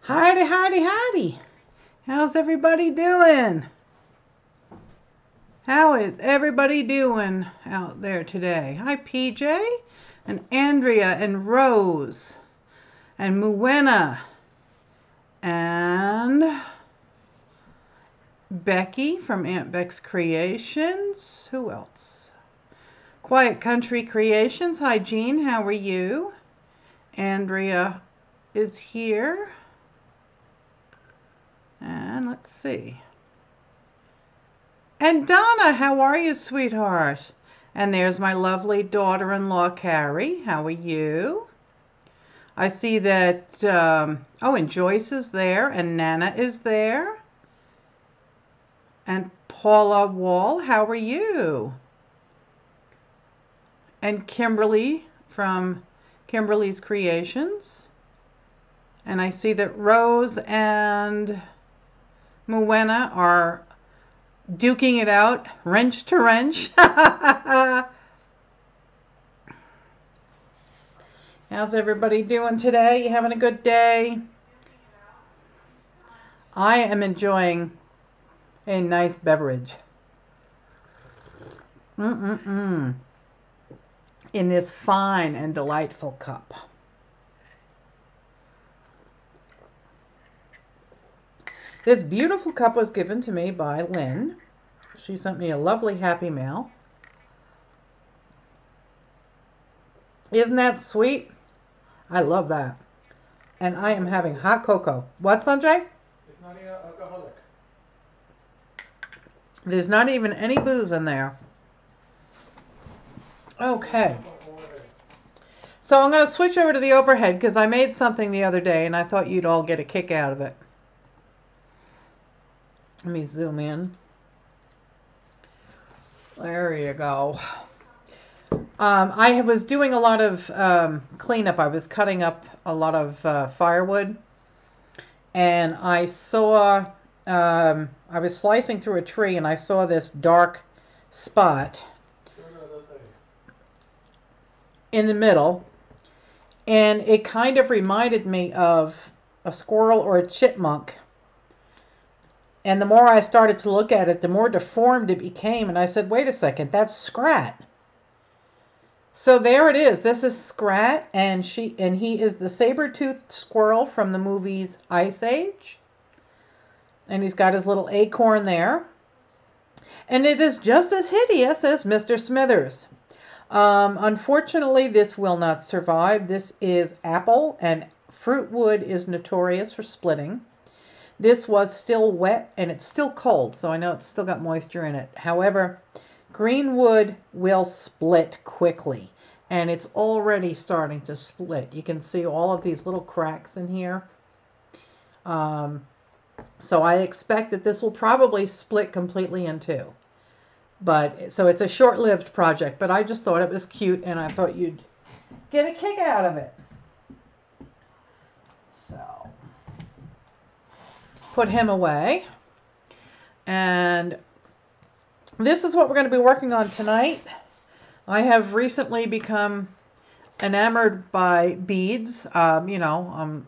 Heidi, Heidi, Heidi. How's everybody doing? How is everybody doing out there today? Hi, PJ, and Andrea, and Rose, and Muena, and Becky from Aunt Beck's Creations. Who else? Quiet Country Creations. Hi, Jean. How are you? Andrea is here. And let's see. And Donna, how are you, sweetheart? And there's my lovely daughter-in-law, Carrie. How are you? I see that, oh, and Joyce is there, and Nana is there. And Paula Wall, how are you? And Kimberly from Kimberly's Creations. And I see that Rose and Muena are duking it out, wrench to wrench. How's everybody doing today? You having a good day? I am enjoying a nice beverage. In this fine and delightful cup. This beautiful cup was given to me by Lynn. She sent me a lovely Happy Mail. Isn't that sweet? I love that. And I am having hot cocoa. What, Sanjay? It's not even alcoholic. There's not even any booze in there. Okay. So I'm going to switch over to the overhead because I made something the other day and I thought you'd all get a kick out of it. Let me zoom in. There you go. I was doing a lot of cleanup. I was cutting up a lot of firewood. And I saw, I was slicing through a tree and I saw this dark spot in the middle. And it kind of reminded me of a squirrel or a chipmunk. And the more I started to look at it, the more deformed it became. And I said, wait a second, that's Scrat. So there it is. This is Scrat, and he is the saber-toothed squirrel from the movies Ice Age. And he's got his little acorn there. And it is just as hideous as Mr. Smithers. Unfortunately, this will not survive. This is apple, and fruit wood is notorious for splitting. This was still wet and it's still cold, so I know it's still got moisture in it. However, green wood will split quickly, and it's already starting to split. You can see all of these little cracks in here. So I expect that this will probably split completely in two. So it's a short-lived project, but I just thought it was cute and I thought you'd get a kick out of it. So put him away. And this is what we're going to be working on tonight. I have recently become enamored by beads. I'm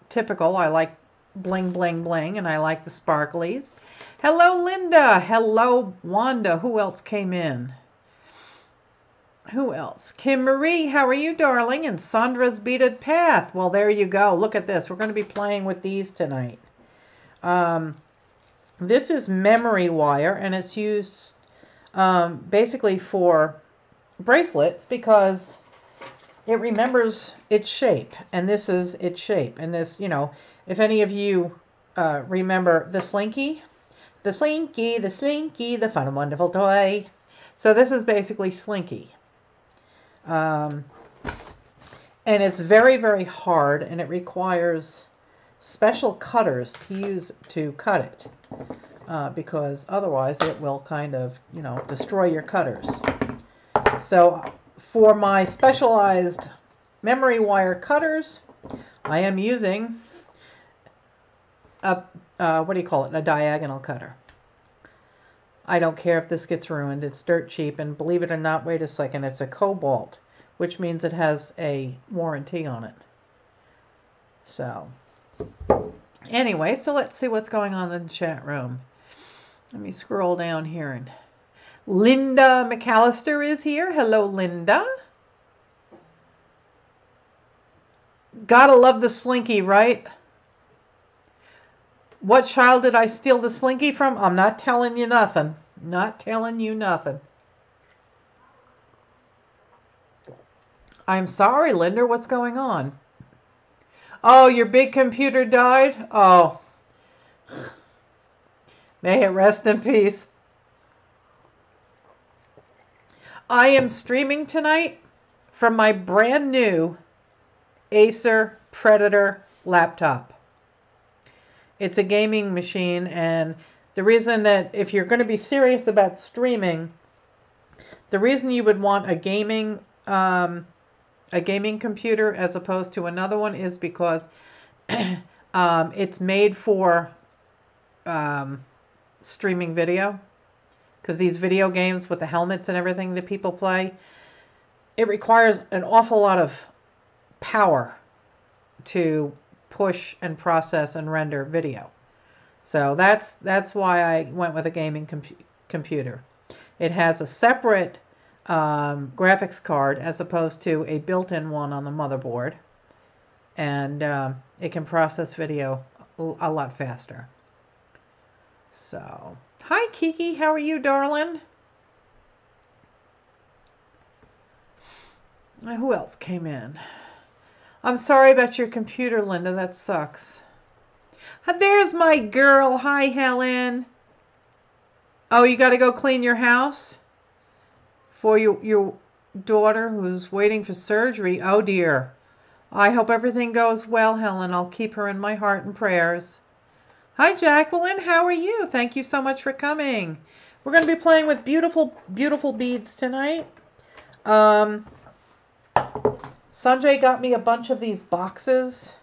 typical. I like bling, bling, bling, and I like the sparklies. Hello, Linda. Hello, Wanda. Who else came in? Who else? Kim Marie, how are you, darling? And Sandra's Beaded Path. Well, there you go. Look at this. We're going to be playing with these tonight. This is memory wire, and it's used basically for bracelets because it remembers its shape, and this is its shape. And this, if any of you remember the Slinky, the Slinky, the fun and wonderful toy. So this is basically Slinky. And it's very, very hard, and it requires special cutters to use to cut it, because otherwise it will kind of, destroy your cutters. So for my specialized memory wire cutters, I am using a, a diagonal cutter. I don't care if this gets ruined. It's dirt cheap, and believe it or not, wait a second, it's a Cobalt, which means it has a warranty on it. So Anyway, so let's see what's going on in the chat room. Let me scroll down here. And Linda McAllister is here. Hello, Linda. Gotta love the slinky, right? What child did I steal the slinky from? I'm not telling you nothing. Not telling you nothing. I'm sorry, Linda. What's going on? Oh, your big computer died? Oh. May it rest in peace. I am streaming tonight from my brand new Acer Predator laptop. It's a gaming machine, and the reason that if you're going to be serious about streaming, the reason you would want a gaming computer as opposed to another one is because it's made for streaming video. Because these video games with the helmets and everything that people play, it requires an awful lot of power to push and process and render video. So that's why I went with a gaming computer. It has a separate graphics card as opposed to a built-in one on the motherboard, and it can process video a lot faster. So, hi Kiki, how are you, darling? Who else came in? I'm sorry about your computer, Linda. That sucks. There's my girl. Hi, Helen. Oh, you got to go clean your house for your daughter who's waiting for surgery. Oh, dear. I hope everything goes well, Helen. I'll keep her in my heart and prayers. Hi, Jacqueline. How are you? Thank you so much for coming. We're going to be playing with beautiful, beautiful beads tonight. Sanjay got me a bunch of these boxes.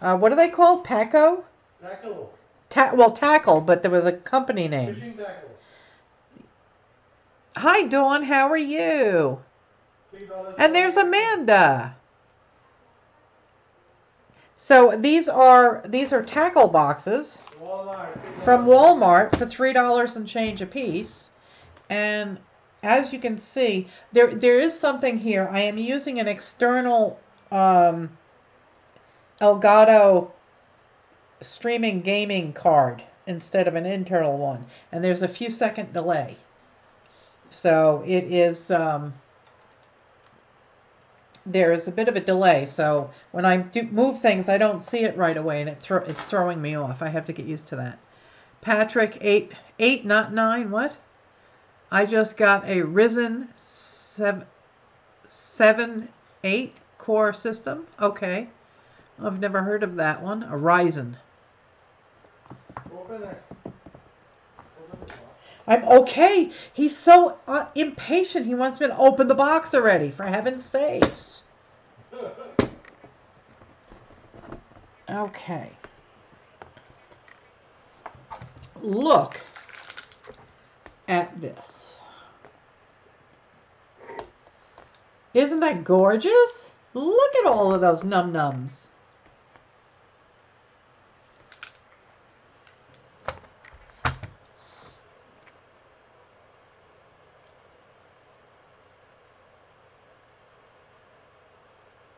What are they called? Paco? Tackle. Tackle, but there was a company name. Fishing tackle. Hi, Dawn. How are you? $3. And there's Amanda. So these are tackle boxes Walmart. from Walmart for $3 and change a piece. And as you can see, there is something here. I am using an external Elgato streaming gaming card instead of an internal one, and there's a few second delay. So it is there is a bit of a delay. So when I move things, I don't see it right away, and it's throwing me off. I have to get used to that. Patrick, 8, not 9. What? I just got a Ryzen 7 8 core system. Okay. I've never heard of that one. A Ryzen. Open this. I'm okay. He's so impatient. He wants me to open the box already, for heaven's sakes. Okay. Look at this. Isn't that gorgeous? Look at all of those num-nums.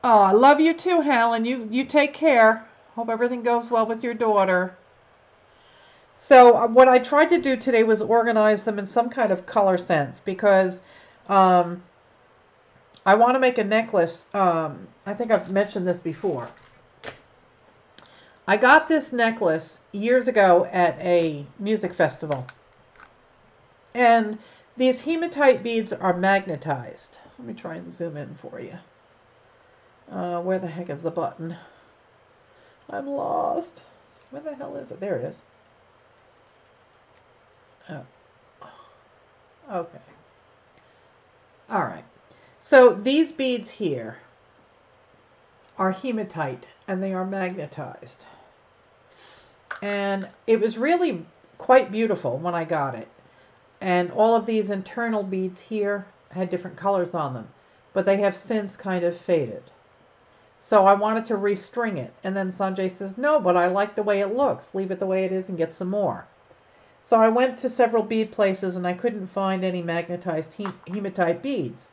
Oh, I love you too, Helen. You take care. Hope everything goes well with your daughter. So what I tried to do today was organize them in some kind of color sense because I want to make a necklace. I think I've mentioned this before. I got this necklace years ago at a music festival. And these hematite beads are magnetized. Let me try and zoom in for you. Where the heck is the button? I'm lost. Where the hell is it? There it is. Oh. Okay. All right. So these beads here are hematite and they are magnetized. And it was really quite beautiful when I got it. And all of these internal beads here had different colors on them, but they have since kind of faded. So I wanted to restring it. And then Sanjay says, no, but I like the way it looks. Leave it the way it is and get some more. So I went to several bead places and I couldn't find any magnetized hematite beads.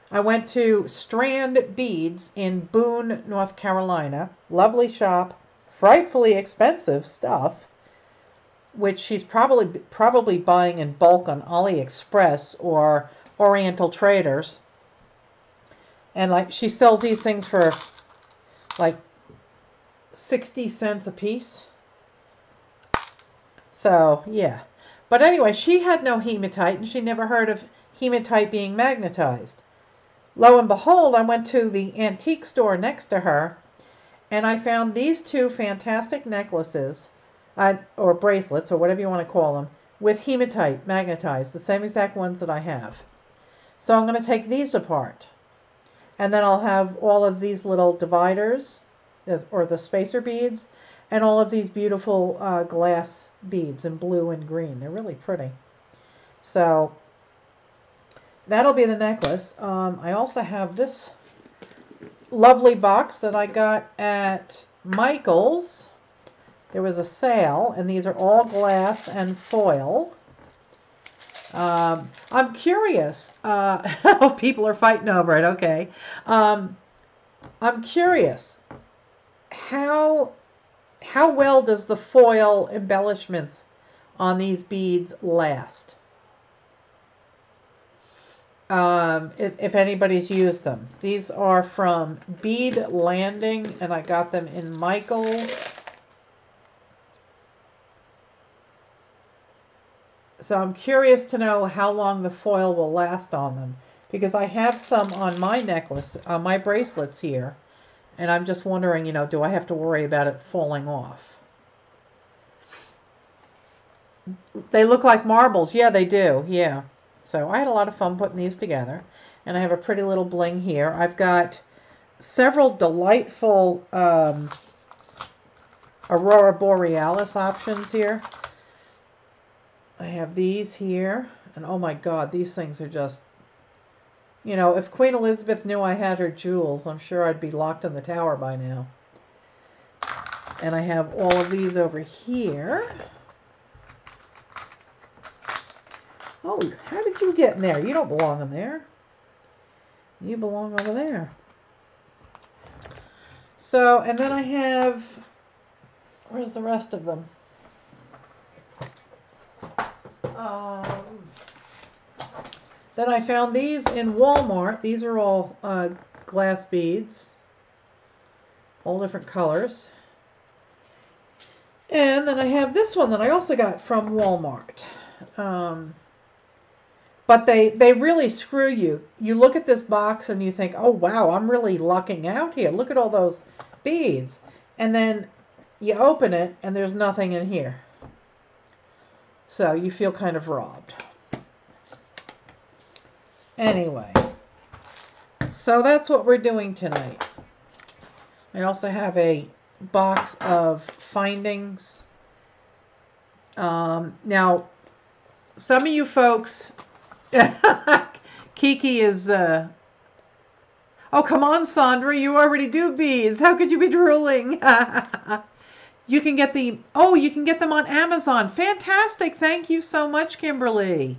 I went to Strand Beads in Boone, North Carolina. Lovely shop, frightfully expensive stuff, which she's probably buying in bulk on AliExpress or Oriental Traders. And like she sells these things for like 60 cents a piece. So, yeah. But anyway, she had no hematite and she never heard of hematite being magnetized. Lo and behold, I went to the antique store next to her and I found these two fantastic necklaces, or bracelets, or whatever you want to call them, with hematite magnetized, the same exact ones that I have. So I'm going to take these apart. And then I'll have all of these little dividers, or the spacer beads, and all of these beautiful glass beads in blue and green. They're really pretty. So that'll be the necklace. I also have this lovely box that I got at Michael's. There was a sale, and these are all glass and foil. I'm curious. Oh, people are fighting over it. Okay. I'm curious. How well does the foil embellishments on these beads last? If anybody's used them. These are from Bead Landing, and I got them in Michael's. So I'm curious to know how long the foil will last on them, because I have some on my necklace, on my bracelets here, and I'm just wondering, do I have to worry about it falling off? They look like marbles. Yeah, they do. Yeah. So I had a lot of fun putting these together, and I have a pretty little bling here. I've got several delightful Aurora Borealis options here. I have these here, and oh my God, these things are just, if Queen Elizabeth knew I had her jewels, I'm sure I'd be locked in the tower by now. And I have all of these over here. Oh, how did you get in there? You don't belong in there. You belong over there. So, and then I have, where's the rest of them? Then I found these in Walmart. These are all glass beads, all different colors. And then I have this one that I also got from Walmart. But they really screw you. You look at this box and you think, oh wow, I'm really lucking out here. Look at all those beads. And then you open it and there's nothing in here. So you feel kind of robbed. Anyway, so that's what we're doing tonight. I also have a box of findings. Now, some of you folks, Kiki is, oh, come on, Sandra, you already do beads. How could you be drooling? You can get you can get them on Amazon. Fantastic. Thank you so much, Kimberly.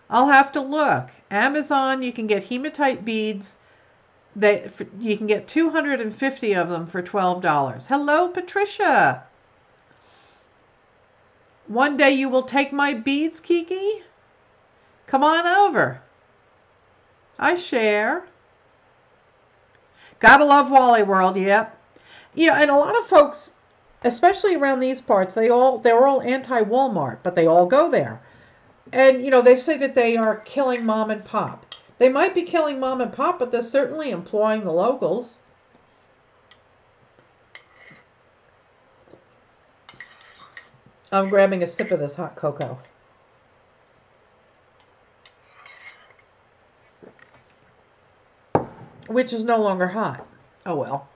I'll have to look. Amazon, you can get hematite beads. You can get 250 of them for $12. Hello, Patricia. One day you will take my beads, Kiki. Come on over. I share. Gotta love Wally World, yep. And a lot of folks, especially around these parts, they're all anti-Walmart, but they all go there. And, they say that they are killing mom and pop. They might be killing mom and pop, but they're certainly employing the locals. I'm grabbing a sip of this hot cocoa. Which is no longer hot. Oh, well.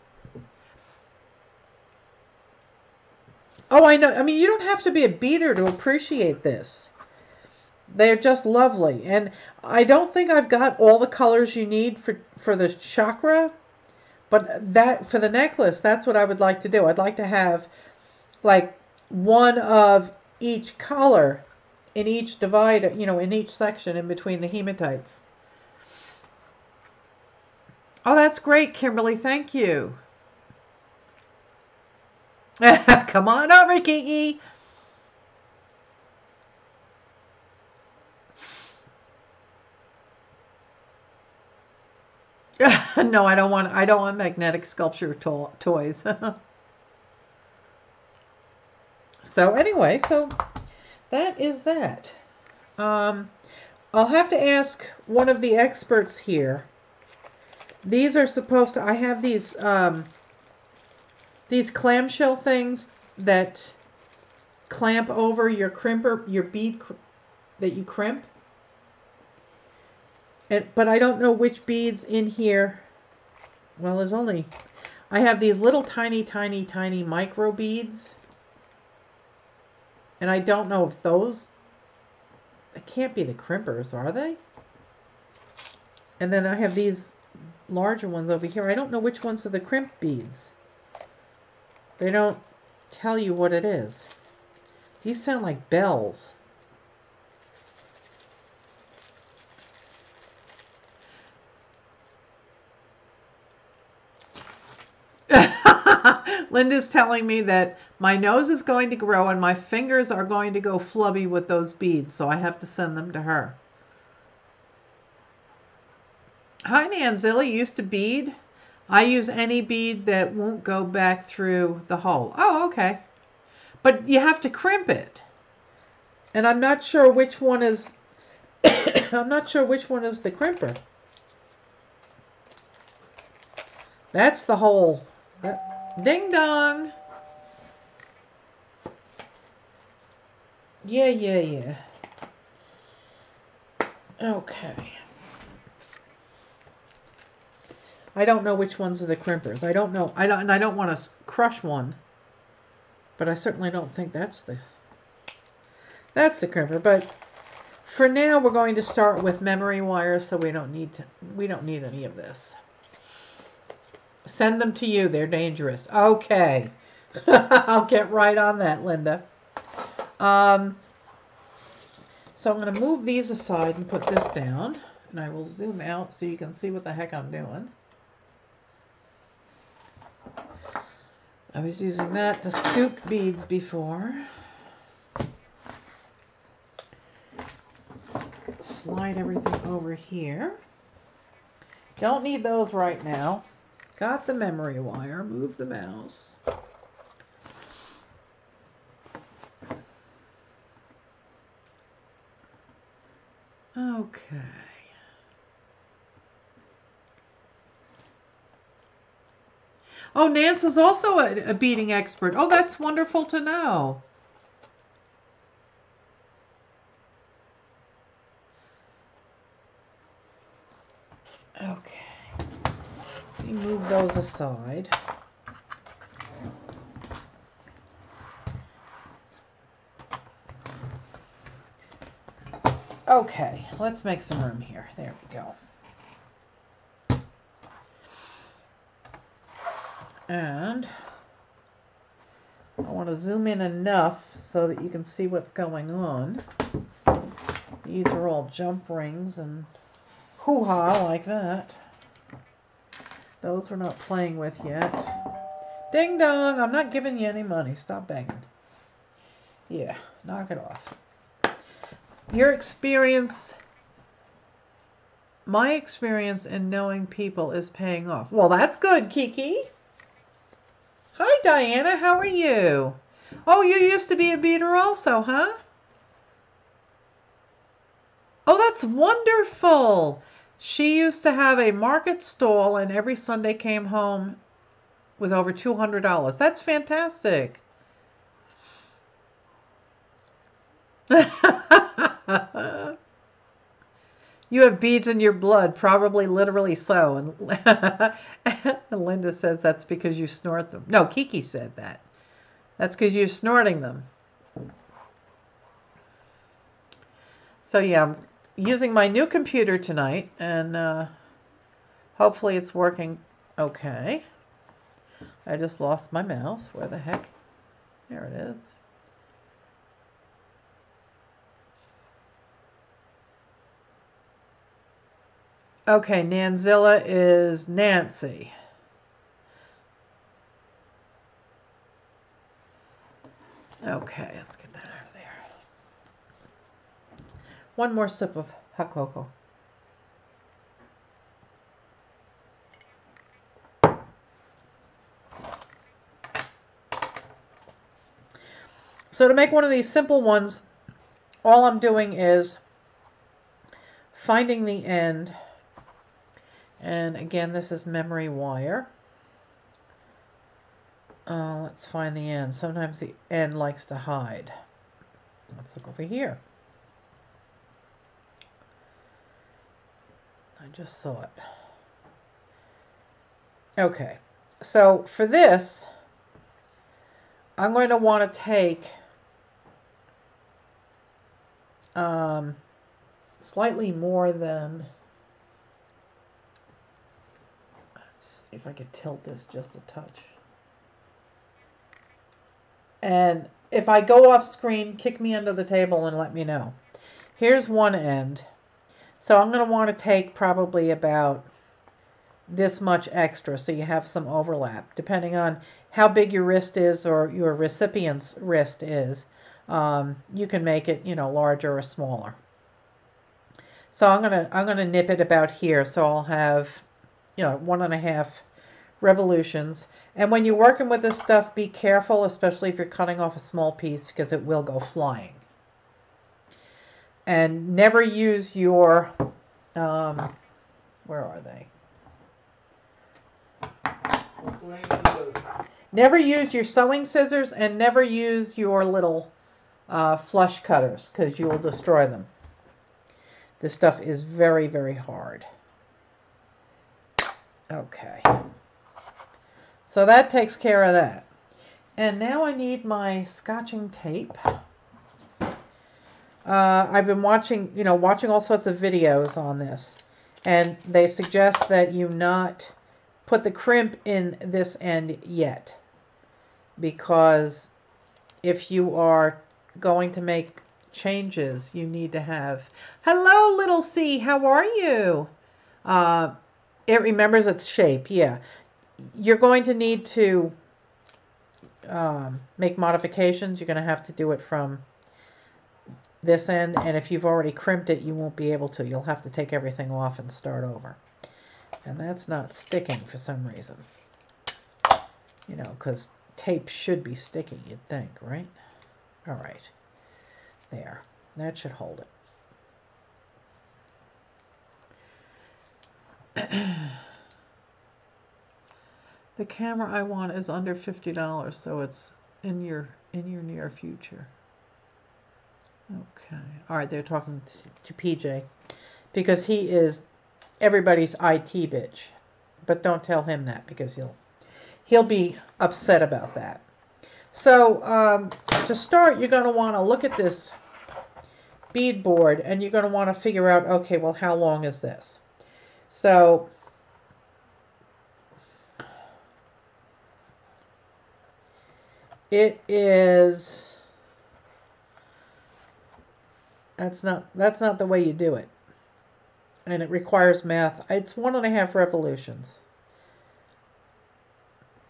Oh, I know. I mean, you don't have to be a beater to appreciate this. They're just lovely. And I don't think I've got all the colors you need for the chakra, But that for the necklace, that's what I would like to do. I'd like to have like one of each color in each divider, in each section in between the hematites. Oh, that's great, Kimberly. Thank you. Come on over, Kiki. No, I don't want. I don't want magnetic sculpture toys. So anyway, so that is that. Um, I'll have to ask one of the experts here. These are supposed to. I have these clamshell things that clamp over your crimper, your bead that you crimp. But I don't know which beads in here. Well, I have these little tiny, tiny, tiny micro beads. And I don't know if it can't be the crimpers, are they? And then I have these larger ones over here. I don't know which ones are the crimp beads. They don't tell you what it is. These sound like bells. Linda's telling me that my nose is going to grow and my fingers are going to go flubby with those beads, so I have to send them to her. Hi, Nanzilla. Used to bead? I use any bead that won't go back through the hole. Oh, okay. But you have to crimp it. And I'm not sure which one is I'm not sure which one is the crimper. That's the hole. Ding dong. Yeah. Okay. I don't know which ones are the crimpers. I don't know. I don't want to crush one. But I certainly don't think that's the crimper. But for now, we're going to start with memory wires, so we don't need any of this. Send them to you. They're dangerous. Okay. I'll get right on that, Linda. So I'm going to move these aside and put this down. And I will zoom out so you can see what the heck I'm doing. I was using that to scoop beads before. Slide everything over here. Don't need those right now. Got the memory wire. Move the mouse. Okay. Oh, Nance is also a beading expert. Oh, that's wonderful to know. Okay. Let me move those aside. Okay, let's make some room here. There we go. And I want to zoom in enough so that you can see what's going on. These are all jump rings and hoo-ha like that. Those we're not playing with yet. Ding dong, I'm not giving you any money. Stop begging. Yeah, knock it off. Your experience, my experience in knowing people is paying off. Well, that's good, Kiki. Hi, Diana. How are you? Oh, you used to be a beater also, huh? Oh, that's wonderful. She used to have a market stall and every Sunday came home with over $200. That's fantastic. You have beads in your blood, probably literally so. And Linda says that's because you snort them. No, Kiki said that. That's because you're snorting them. So yeah, I'm using my new computer tonight, and hopefully it's working Okay. I just lost my mouse. Where the heck? There it is. Okay, Nanzilla is Nancy. Okay, let's get that out of there. One more sip of hot cocoa. So to make one of these simple ones, all I'm doing is finding the end. And again, this is memory wire. Let's find the end. Sometimes the end likes to hide. Let's look over here. I just saw it. Okay, so for this, I'm going to want to take slightly more than, let's see if I could tilt this just a touch. And if I go off screen, kick me under the table and let me know. Here's one end. So I'm going to want to take probably about this much extra so you have some overlap. Depending on how big your wrist is or your recipient's wrist is, you can make it, larger or smaller. So I'm gonna nip it about here, so I'll have, 1.5 revolutions. And when you're working with this stuff, be careful, especially if you're cutting off a small piece, because it will go flying. And never use your, where are they? Never use your sewing scissors and never use your little flush cutters, because you will destroy them. This stuff is very, very hard. Okay. So that takes care of that. And now I need my scotching tape. I've been watching all sorts of videos on this. And they suggest that you not put the crimp in this end yet. Because if you are going to make changes, you need to have... Hello, little C, how are you? It remembers its shape, yeah. You're going to need to make modifications. You're going to have to do it from this end, and if you've already crimped it, you won't be able to. You'll have to take everything off and start over. And that's not sticking for some reason. Because tape should be sticky, you'd think, right? All right. There. That should hold it. The camera I want is under $50, so it's in your near future. Okay. All right, they're talking to PJ because he is everybody's IT bitch. But don't tell him that because he'll be upset about that. So to start, you're going to want to look at this bead board and you're going to want to figure out, okay, well, how long is this? So it is, that's not the way you do it. And it requires math. It's 1.5 revolutions.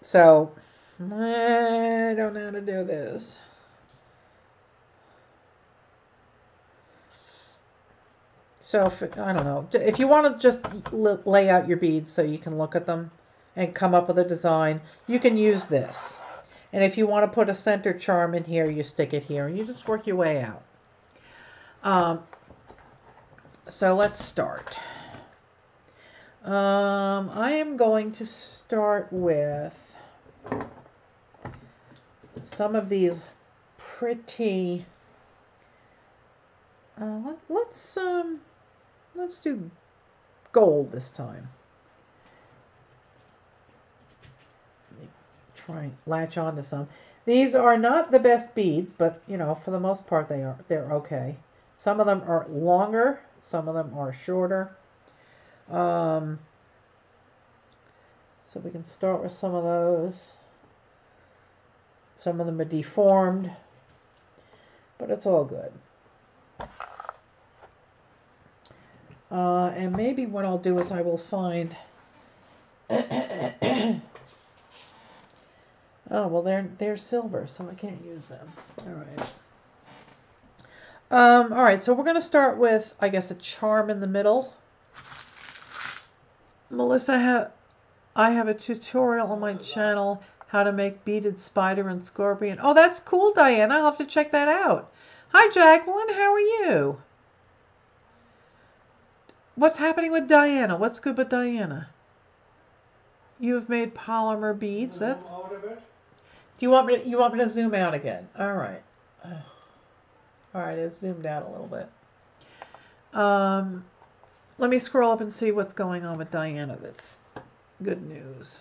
So I don't know how to do this. So I don't know. If you want to just lay out your beads so you can look at them and come up with a design, you can use this. And if you want to put a center charm in here, you stick it here and you just work your way out. So let's start. I am going to start with some of these pretty, let's do gold this time. Let me try and latch on to some. These are not the best beads, but for the most part they're okay. Some of them are longer, some of them are shorter. So So we can start with some of those. Some of them are deformed, but it's all good. And maybe what I'll do is I will find... Oh, well, they're silver, so I can't use them. All right. All right, so we're going to start with, I guess, a charm in the middle. Melissa, I have a tutorial on my channel how to make beaded spider and scorpion. Oh, that's cool, Diana. I'll have to check that out. Hi, Jacqueline. How are you? What's happening with Diana? What's good with Diana? You have made polymer beads. That's... Out of it. Do you want me to zoom out again? All right. All right, it's zoomed out a little bit. Let me scroll up and see what's going on with Diana. That's good news.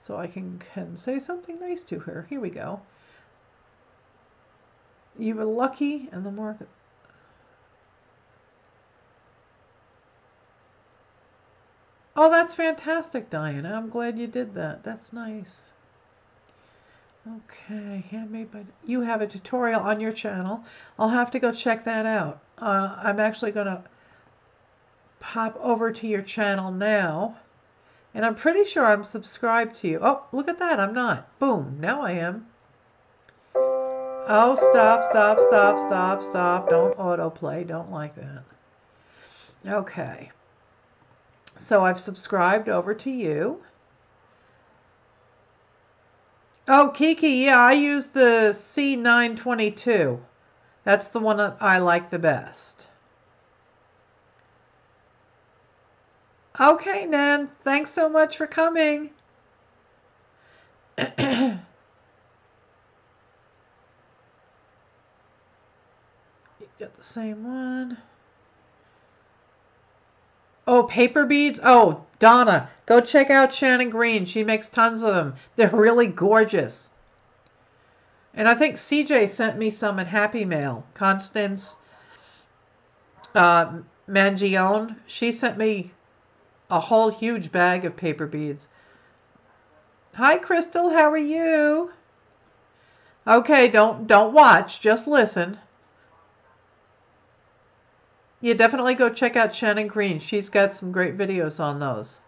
So I can say something nice to her. Here we go. You were lucky and the market. Oh, that's fantastic, Diana. I'm glad you did that. That's nice. Okay, handmade by... You have a tutorial on your channel. I'll have to go check that out. I'm actually going to pop over to your channel now. And I'm pretty sure I'm subscribed to you. Oh, look at that. I'm not. Boom. Now I am. Oh, stop. Don't autoplay. Don't like that. Okay. So I've subscribed over to you. Oh, Kiki, yeah, I use the C922. That's the one that I like the best. Okay, Nan, thanks so much for coming. You got the same one. Oh, paper beads? Oh, Donna, go check out Shannon Green. She makes tons of them. They're really gorgeous. And I think CJ sent me some in Happy Mail. Constance Mangione. She sent me a whole huge bag of paper beads. Hi, Crystal. How are you? Okay, don't watch. Just listen. Yeah, definitely go check out Shannon Green. She's got some great videos on those.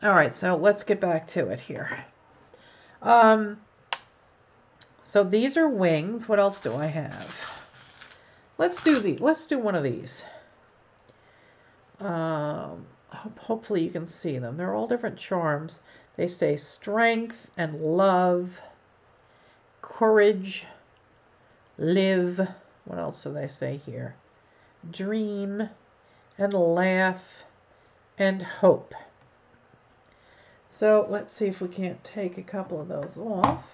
All right, so let's get back to it here. So these are wings. What else do I have? Let's do one of these. Hopefully you can see them. They're all different charms. They say strength and love, courage, live. What else do they say here? Dream and laugh and hope. So let's see if we can't take a couple of those off.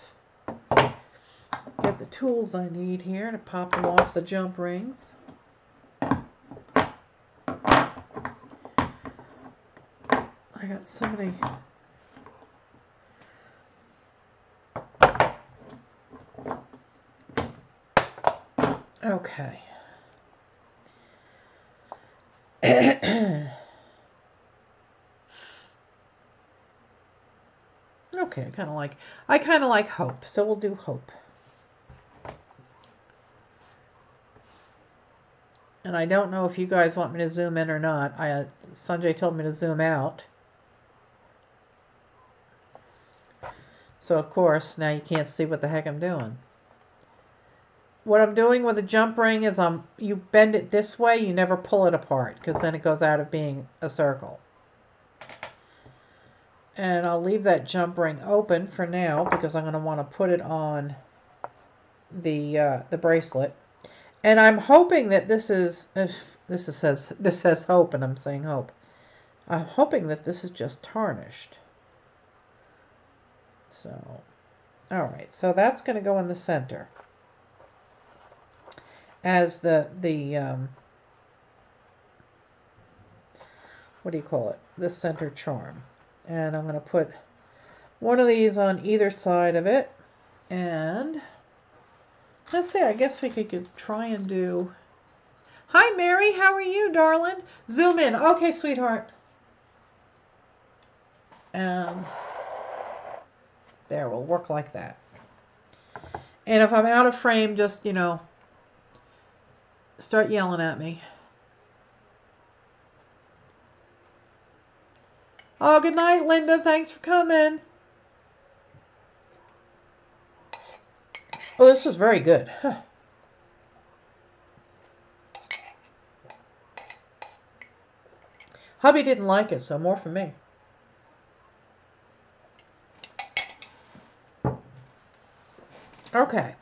Get the tools I need here to pop them off the jump rings. I got so many. Okay. Okay, I kind of like hope, so we'll do hope. And I don't know if you guys want me to zoom in or not. Sanjay told me to zoom out. So of course, now you can't see what the heck I'm doing. What I'm doing with a jump ring is you bend it this way, you never pull it apart, because then it goes out of being a circle. And I'll leave that jump ring open for now, because I'm going to want to put it on the bracelet. And I'm hoping that this says hope, and I'm saying hope. I'm hoping that this is just tarnished. So, all right, so that's going to go in the center as the what do you call it? The center charm. And I'm going to put one of these on either side of it. And let's see, I guess we could try and do... Hi, Mary. How are you, darling? Zoom in. Okay, sweetheart. And there, we'll work like that. And if I'm out of frame, just, start yelling at me. Oh, good night, Linda. Thanks for coming. Oh, this is very good. Huh. Hubby didn't like it, so more for me. Okay.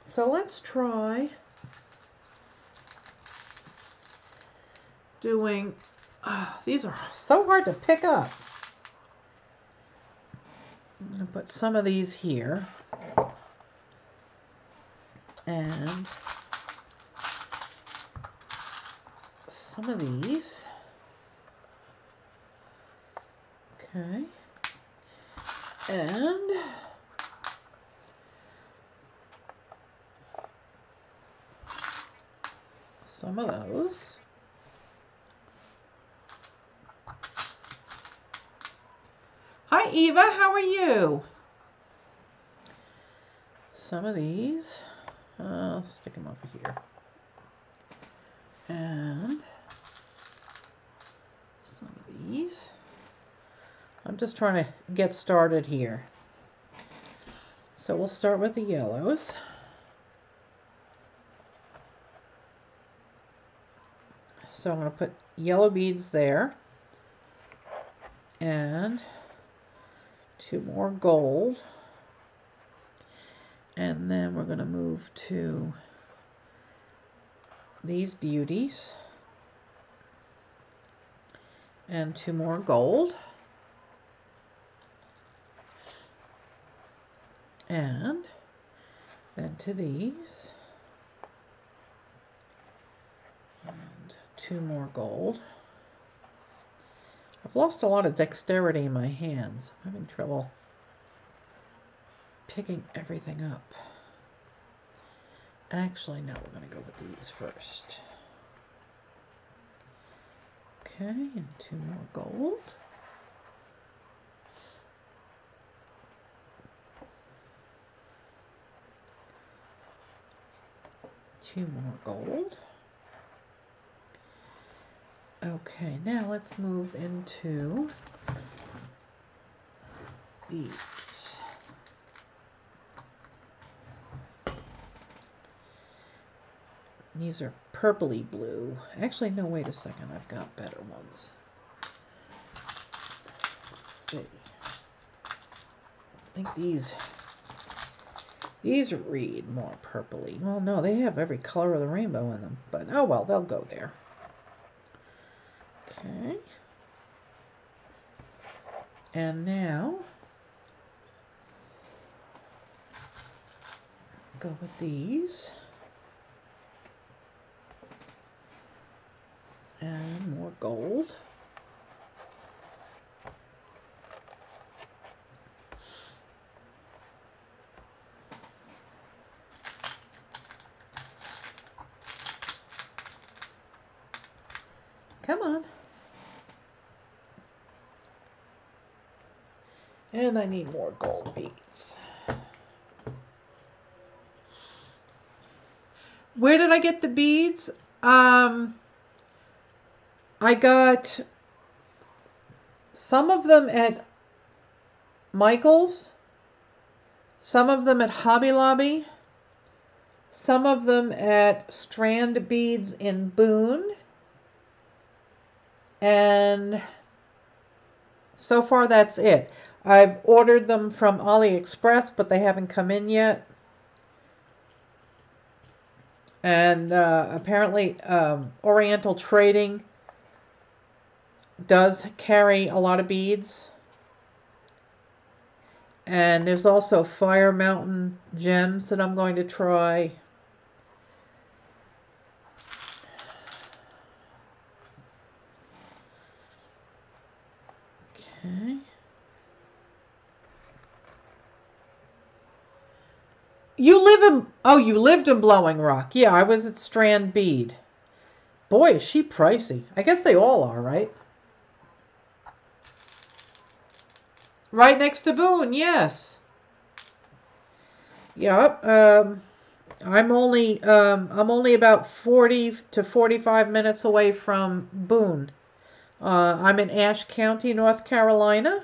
So let's try doing, these are so hard to pick up. I'm going to put some of these here. And some of these. Okay. And some of those. Hi, Eva. How are you? Some of these. I'll stick them over here. And some of these. I'm just trying to get started here. So we'll start with the yellows. So I'm going to put yellow beads there. And 2 more gold. And then we're going to move to these beauties. And 2 more gold. And then to these. And 2 more gold. I've lost a lot of dexterity in my hands. I'm having trouble picking everything up. Actually, no, we're going to go with these first. Okay, and 2 more gold. Two more gold. Okay, now let's move into these. These are purpley blue. Actually, no, wait a second. I've got better ones. Let's see. I think these read more purpley. Well, no, they have every color of the rainbow in them. But, oh well, they'll go there. Okay. And now, go with these. And more gold. Come on. And I need more gold beads. Where did I get the beads? I got some of them at Michael's, some of them at Hobby Lobby, some of them at Strand Beads in Boone, and so far that's it. I've ordered them from AliExpress, but they haven't come in yet. And apparently Oriental Trading does carry a lot of beads. And there's also Fire Mountain gems that I'm going to try. Okay. You lived in Blowing Rock. Yeah, I was at Strand Bead. Boy, is she pricey. I guess they all are, right? Right next to Boone, yes. Yep. I'm only about 40 to 45 minutes away from Boone. I'm in Ashe County, North Carolina.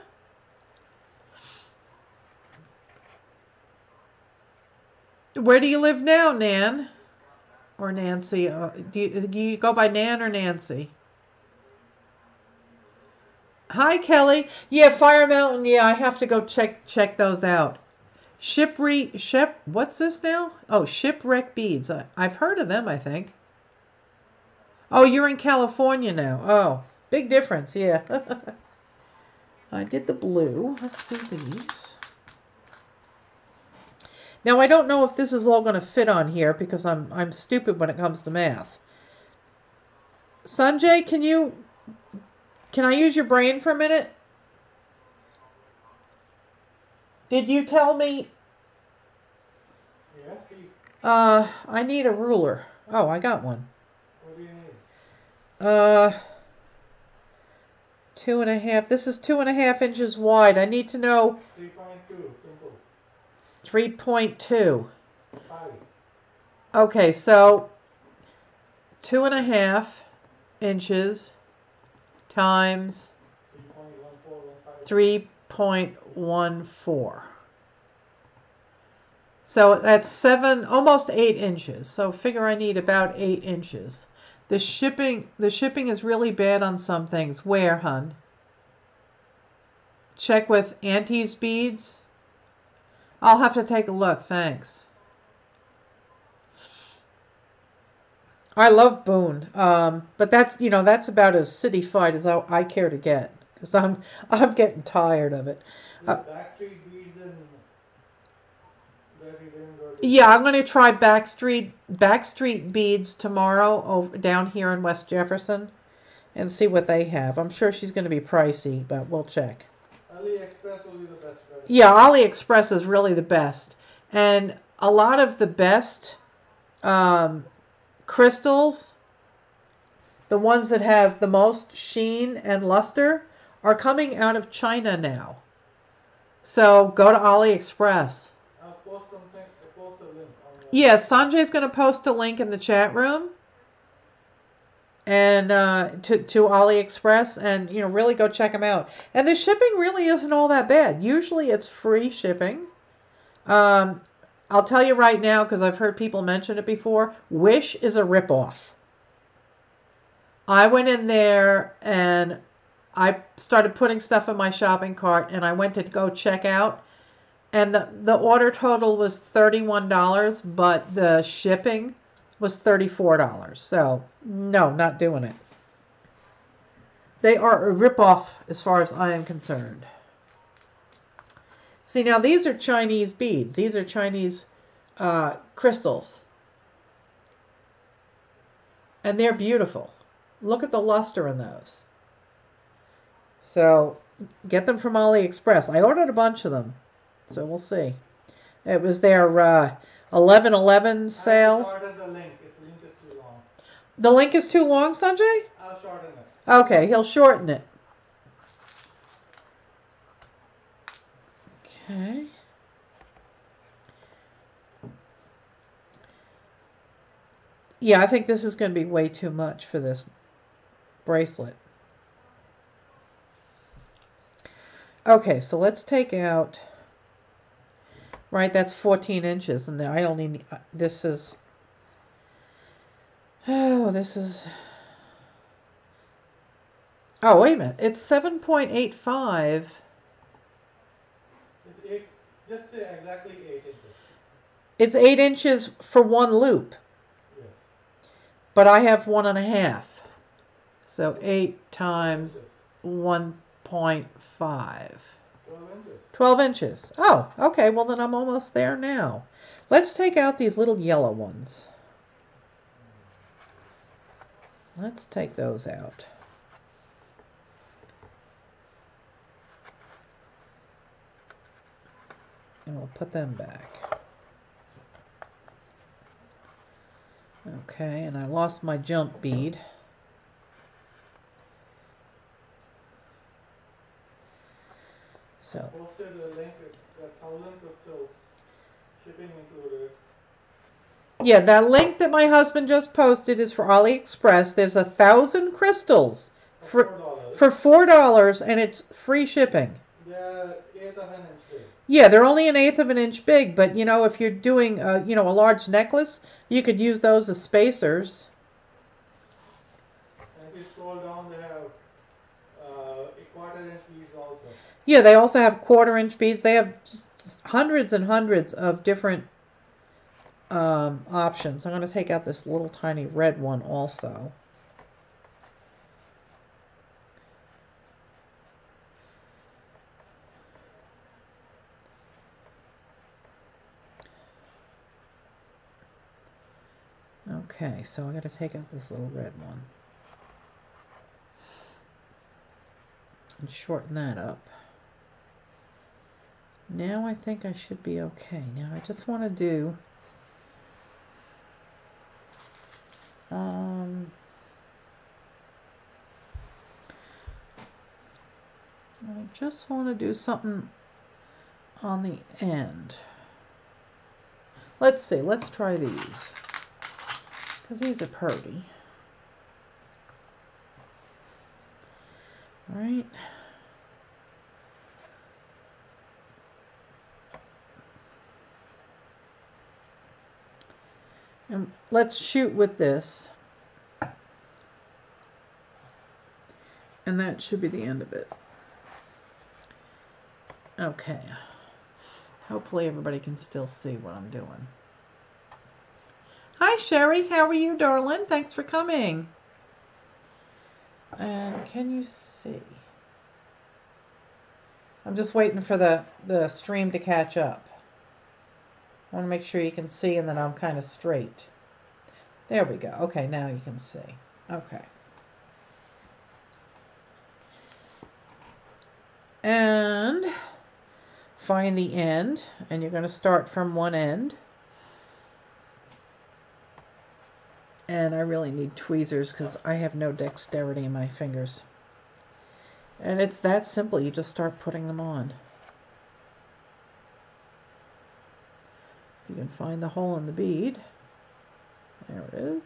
Where do you live now, Nan? Or Nancy? Do you go by Nan or Nancy? Hi, Kelly. Yeah, Fire Mountain. Yeah, I have to go check those out. What's this now? Oh, Shipwreck Beads. I've heard of them, I think. Oh, you're in California now. Oh, big difference. Yeah. I did the blue. Let's do these. Now I don't know if this is all going to fit on here because I'm stupid when it comes to math. Sanjay, can I use your brain for a minute? Did you tell me? Yes, Steve. I need a ruler. Oh, I got one. What do you need? 2.5. This is 2.5 inches wide. I need to know 3.2, simple. 3.2. 5. Okay, so 2.5 inches times 3.14. So that's almost 8 inches. So figure I need about 8 inches. The shipping is really bad on some things. Where, hun? Check with Auntie's beads. I'll have to take a look. Thanks. I love Boone, but that's about as city-fied as I care to get because I'm getting tired of it. The Backstreet Beads and that you didn't go to. Yeah, I'm going to try Backstreet Beads tomorrow down here in West Jefferson and see what they have. I'm sure she's going to be pricey, but we'll check. AliExpress will be the best bet. Yeah, AliExpress is really the best, and a lot of the best crystals, the ones that have the most sheen and luster, are coming out of China now. So go to AliExpress. I'll post something. I'll post a link on the. Yeah, Sanjay's going to post a link in the chat room and to AliExpress, and really go check them out. And the shipping really isn't all that bad. Usually it's free shipping. I'll tell you right now because I've heard people mention it before. Wish is a ripoff. I went in there and I started putting stuff in my shopping cart, and I went to go check out, and the order total was $31, but the shipping was $34. So no, not doing it. They are a ripoff as far as I am concerned. See, now these are Chinese beads. These are Chinese crystals. And they're beautiful. Look at the luster in those. So get them from AliExpress. I ordered a bunch of them. So we'll see. It was their 11/11 sale. I'll shorten the link. This link is too long. The link is too long, Sanjay? I'll shorten it. Okay, he'll shorten it. Okay. Yeah, I think this is going to be way too much for this bracelet. Okay, so let's take out, right, that's 14 inches, and I only need, this is, oh, wait a minute, it's 7.85. It's 8, just say exactly 8 inches. It's 8 inches for one loop. Yes. But I have 1.5. So 8 times 1.5. 12 inches. 12 inches. Oh, okay. Well, then I'm almost there now. Let's take out these little yellow ones. Let's take those out. And we'll put them back. Okay, and I lost my jump bead. So posted a link at 1,000 crystals, shipping included. yeah, that link that my husband just posted is for AliExpress. There's 1,000 crystals For for $4. for $4, and it's free shipping. They're eighth of an inch big. Yeah, they're only an eighth of an inch big, but you know, if you're doing a large necklace, you could use those as spacers. And if you scroll down, they have a quarter-inch beads also. Yeah, they also have quarter-inch beads. They have just hundreds and hundreds of different options. I'm going to take out this little tiny red one also. Okay, so I got to take out this little red one and shorten that up. Now I think I should be okay. Now I just want to do I just want to do something on the end. Let's see, let's try these, because these are pretty. All right. And let's shoot with this. And that should be the end of it. Okay. Hopefully everybody can still see what I'm doing. Hi, Sherry. How are you, darling? Thanks for coming. And can you see? I'm just waiting for the stream to catch up. I want to make sure you can see and then I'm kind of straight. There we go. Okay, now you can see. Okay. And find the end, and you're going to start from one end. And I really need tweezers because I have no dexterity in my fingers. And it's that simple. You just start putting them on. You can find the hole in the bead. There it is.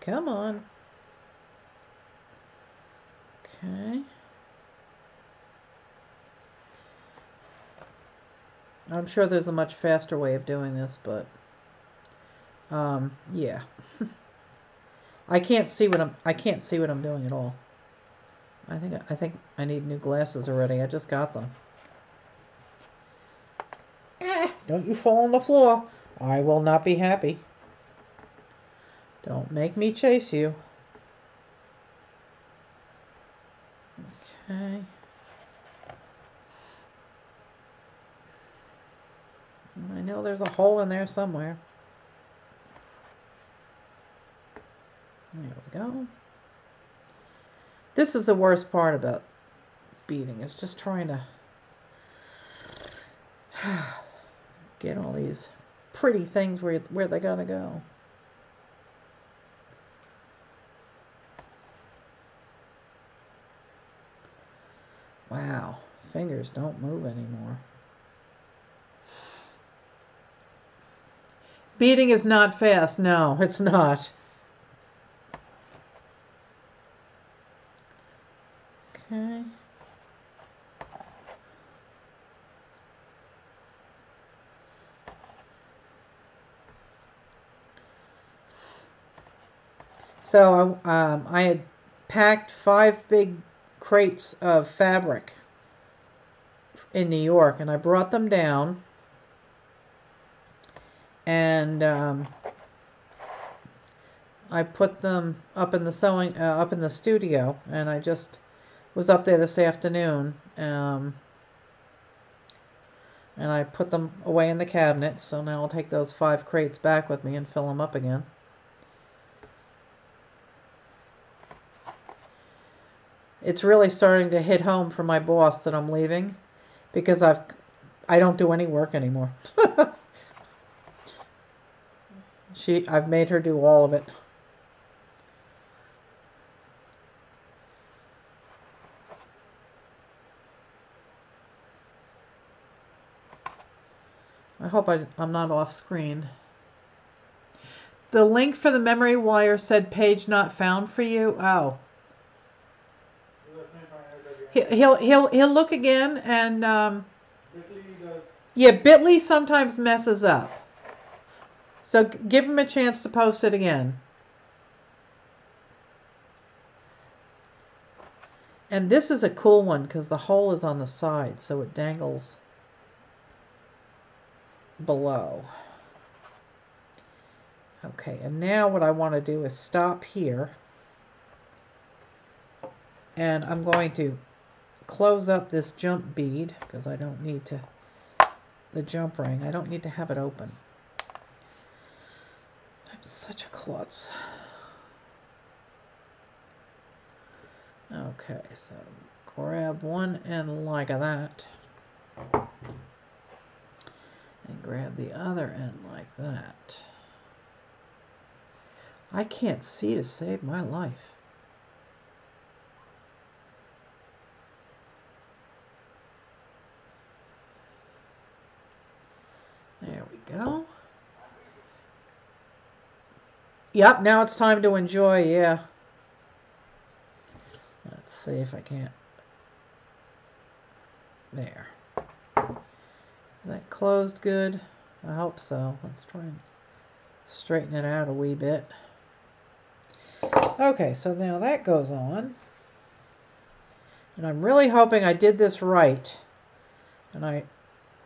Come on. Okay. I'm sure there's a much faster way of doing this, but yeah. I can't see what I'm doing at all. I think I need new glasses already. I just got them. Don't you fall on the floor. I will not be happy. Don't make me chase you. Okay. I know there's a hole in there somewhere. There we go. This is the worst part about beading. It's just trying to get all these pretty things where they gotta go. Wow, fingers don't move anymore. Beading is not fast. No, it's not. Okay. So I had packed 5 big crates of fabric in New York, and I brought them down, and I put them up in the up in the studio, and I just was up there this afternoon, and I put them away in the cabinet. So now I'll take those 5 crates back with me and fill them up again. It's really starting to hit home for my boss that I'm leaving, because I don't do any work anymore. I've made her do all of it. I hope I'm not off screen. The link for the memory wire said page not found for you. Oh. Let me find it again. He'll look again, and Bitly does. yeah, Bitly sometimes messes up. So give him a chance to post it again. And this is a cool one because the hole is on the side, so it dangles below. Okay, and now what I want to do is stop here. And I'm going to close up this jump bead because I don't need to, the jump ring, I don't need to have it open. I'm such a klutz. Okay, so grab one end like that. And grab the other end like that. I can't see to save my life. There we go. Yep, now it's time to enjoy, yeah. Let's see if I can't. There. Is that closed good? I hope so. Let's try and straighten it out a wee bit. Okay, so now that goes on. And I'm really hoping I did this right. And I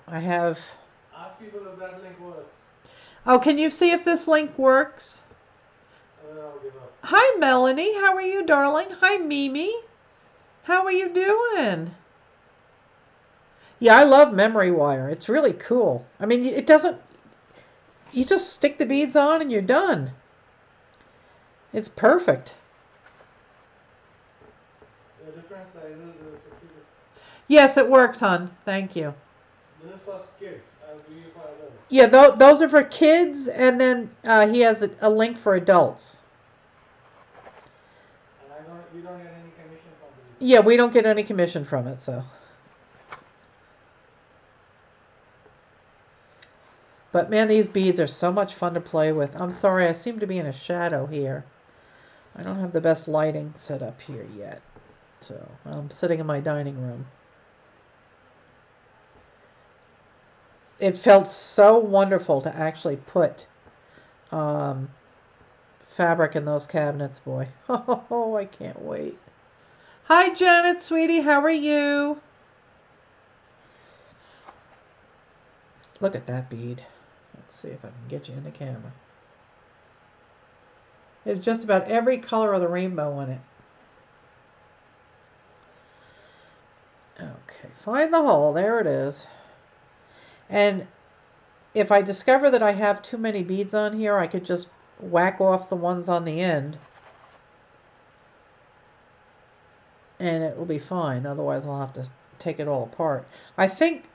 have... Ask people if that link works. Oh, can you see if this link works? I'll give up. Hi, Melanie. How are you, darling? Hi, Mimi. How are you doing? Yeah, I love memory wire. It's really cool. I mean, it doesn't... You just stick the beads on and you're done. It's perfect. The different sizes is 50. Yes, it works, hon. Thank you. This is for kids. I'll give you for adults. Yeah, those are for kids, and then he has a link for adults. And we don't get any commission from this. Yeah, we don't get any commission from it, so. But man, these beads are so much fun to play with. I'm sorry, I seem to be in a shadow here. I don't have the best lighting set up here yet. So, I'm sitting in my dining room. It felt so wonderful to actually put fabric in those cabinets, boy. Oh, I can't wait. Hi, Janet, sweetie. How are you? Look at that bead. Let's see if I can get you in the camera. There's just about every color of the rainbow in it. Okay, find the hole. There it is. And if I discover that I have too many beads on here, I could just whack off the ones on the end. And it will be fine. Otherwise, I'll have to take it all apart. I think,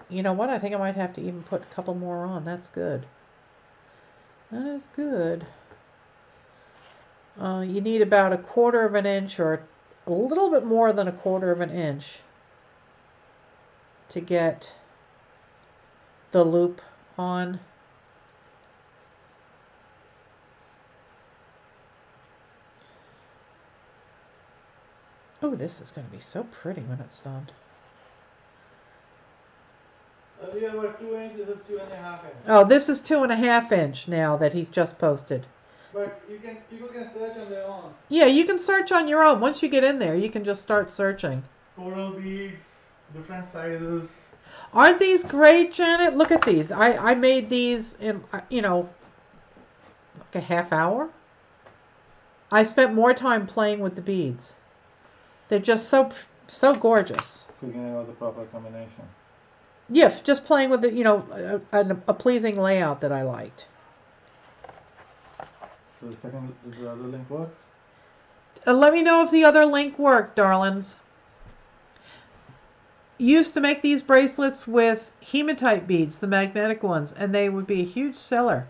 you know what? I think I might have to even put a couple more on. That's good. That is good. You need about 1/4 of an inch or a little bit more than 1/4 of an inch to get the loop on. Oh, this is going to be so pretty when it's done. Earlier were 2 inch, this is 2.5 inch. Oh, this is 2.5 inch now that he's just posted. But people can search on their own. Yeah, you can search on your own. Once you get in there, you can just start searching. Coral beads, different sizes. Aren't these great, Janet? Look at these. I made these in, you know, like a half hour. I spent more time playing with the beads. They're just so gorgeous. Figuring out the proper combination. Yeah, just playing with it, you know, a pleasing layout that I liked. So did the other link work? Let me know if the other link worked, darlings. Used to make these bracelets with hematite beads, the magnetic ones, and they would be a huge seller.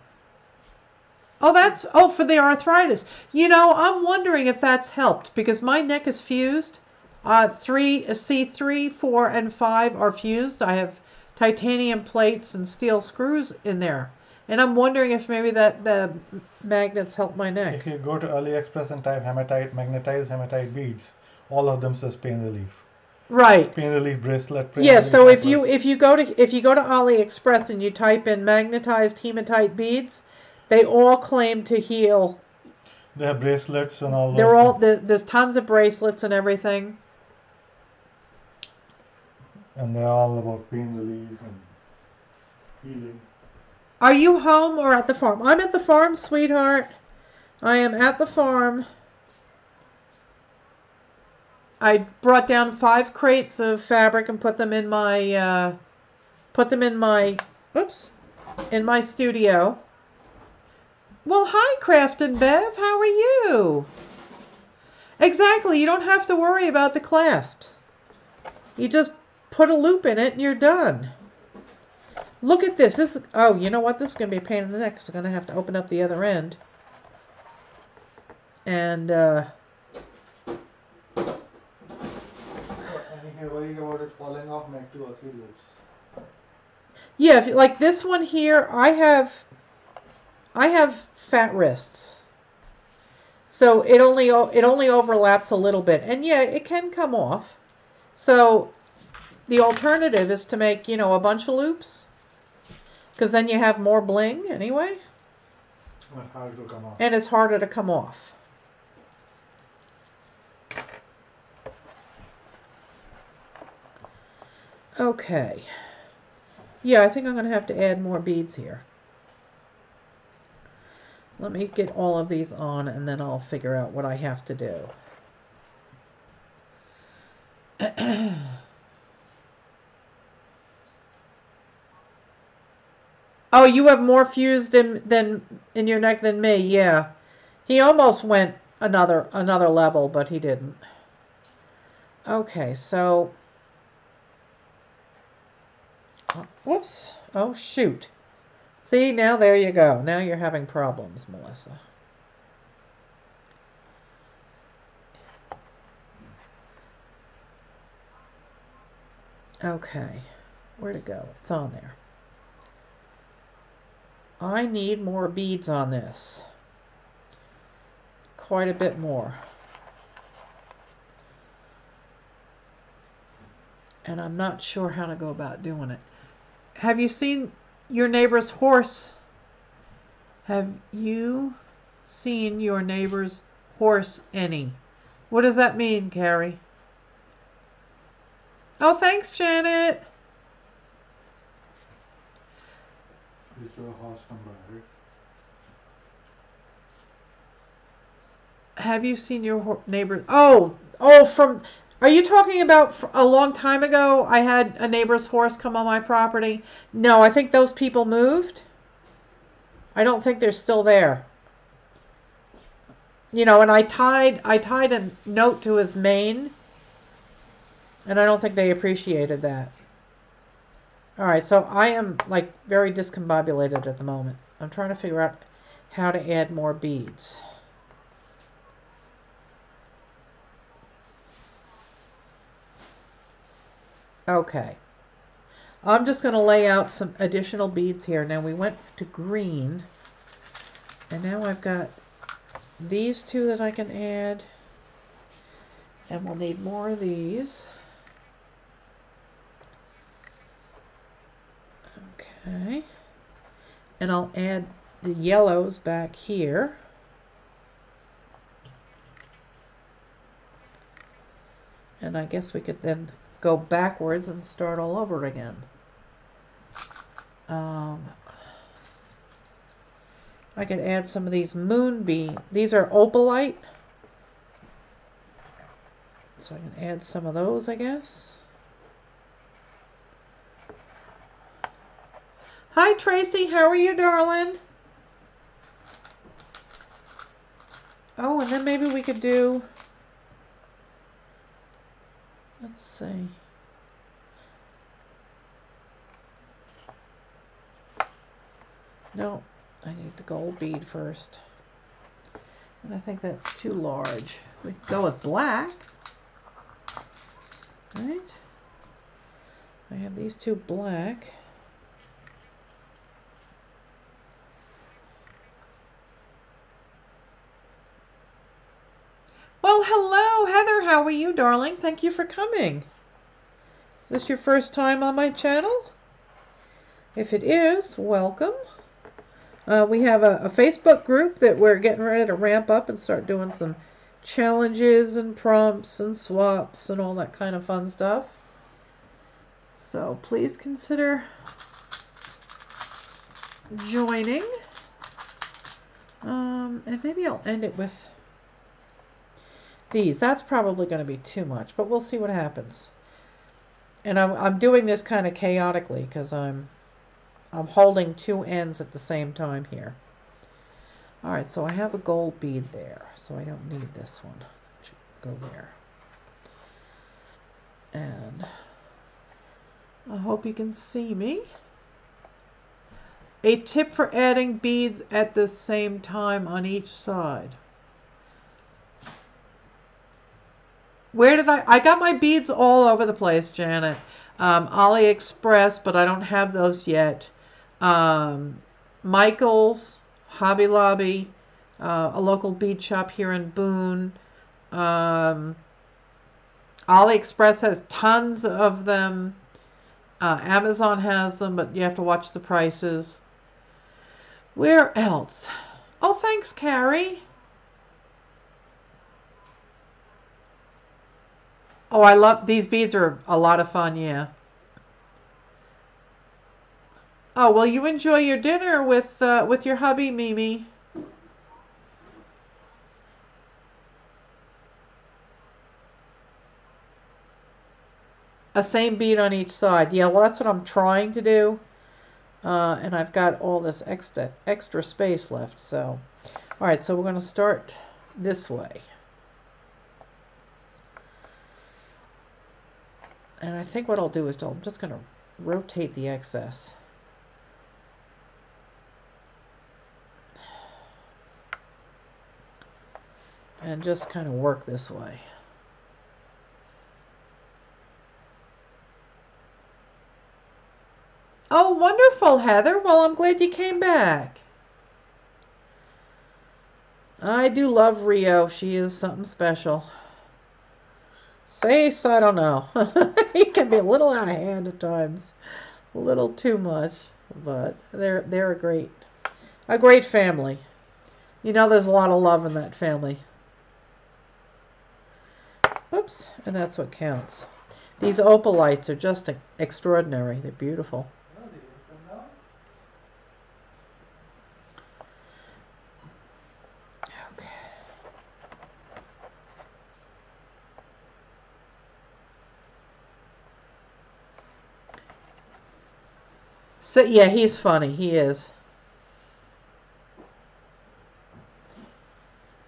Oh, for the arthritis. You know, I'm wondering if that's helped because my neck is fused. C3, 4, and 5 are fused. I have titanium plates and steel screws in there. And I'm wondering if maybe that the magnets help my neck. If you go to AliExpress and type hematite, magnetized hematite beads, all of them says pain relief. Right. Pain relief bracelet. Pain Yeah, relief so necklace. if you go to AliExpress and you type in magnetized hematite beads, they all claim to heal. They have bracelets and all They're those all things. there's tons of bracelets and everything. And they're all about pain relief and healing. Are you home or at the farm? I'm at the farm, sweetheart. I am at the farm. I brought down 5 crates of fabric and put them in my in my studio. Well, hi, Craft and Bev. How are you? Exactly. You don't have to worry about the clasps. You just put a loop in it and you're done. Look at this. This is, oh, you know what? This is going to be a pain in the neck because I'm going to have to open up the other end. And, And if you're worried about it falling off, make 2 or 3 loops. yeah, if, like this one here, I have fat wrists. So it only overlaps a little bit. And yeah, it can come off. So the alternative is to make, you know, a bunch of loops. Because then you have more bling anyway. And hard to come off. And it's harder to come off. Okay. Yeah, I think I'm going to have to add more beads here. Let me get all of these on and then I'll figure out what I have to do. Oh, you have more fused in your neck than me. Yeah. He almost went another level, but he didn't. Okay, so whoops. Oh, shoot. See, now there you go. Now you're having problems, Melissa. Okay. Where'd it go? It's on there. I need more beads on this. Quite a bit more. And I'm not sure how to go about doing it. Have you seen your neighbor's horse? Have you seen your neighbor's horse any? What does that mean, Carrie? Oh, thanks, Janet. You saw a horse come by, right? Have you seen your neighbor? Oh, from. Are you talking about a long time ago? I had a neighbor's horse come on my property. No, I think those people moved. I don't think they're still there. You know, and I tied a note to his mane, and I don't think they appreciated that. All right, so I am like very discombobulated at the moment. I'm trying to figure out how to add more beads. Okay. I'm just going to lay out some additional beads here. Now we went to green, and now I've got these 2 that I can add, and we'll need more of these. Okay. And I'll add the yellows back here. And I guess we could then go backwards and start all over again. I could add some of these moonbeam. These are opalite. So I can add some of those, I guess. Hi, Tracy. How are you, darling? Oh, and then maybe we could do... Let's see. No, I need the gold bead first. And I think that's too large. We could go with black. Right? I have these two black. Well, hello, Heather. How are you, darling? Thank you for coming. Is this your first time on my channel? If it is, welcome. We have a Facebook group that we're getting ready to ramp up and start doing some challenges and prompts and swaps and all that kind of fun stuff. So please consider joining. And maybe I'll end it with these. That's probably going to be too much, but we'll see what happens. And I'm doing this kind of chaotically because I'm holding two ends at the same time here. All right, so I have a gold bead there, so I don't need this one. It should go there. And I hope you can see me. A tip for adding beads at the same time on each side. Where did I got my beads all over the place, Janet. AliExpress, but I don't have those yet. Michael's, Hobby Lobby, a local bead shop here in Boone. AliExpress has tons of them. Amazon has them, but you have to watch the prices. Where else? Oh, thanks, Carrie. Oh, I love these beads. Are a lot of fun, yeah. Oh, well, you enjoy your dinner with your hubby, Mimi. A same bead on each side. Yeah, well, that's what I'm trying to do. And I've got all this extra space left. So, all right, so we're going to start this way. And I think what I'll do is I'm just going to rotate the excess. And just kind of work this way. Oh, wonderful, Heather. Well, I'm glad you came back. I do love Rio. She is something special. Say, so I don't know. He can be a little out of hand at times. A little too much. But they're a great family. You know there's a lot of love in that family. Oops, and that's what counts. These opal lights are just extraordinary. They're beautiful. Okay. So yeah, he's funny. He is.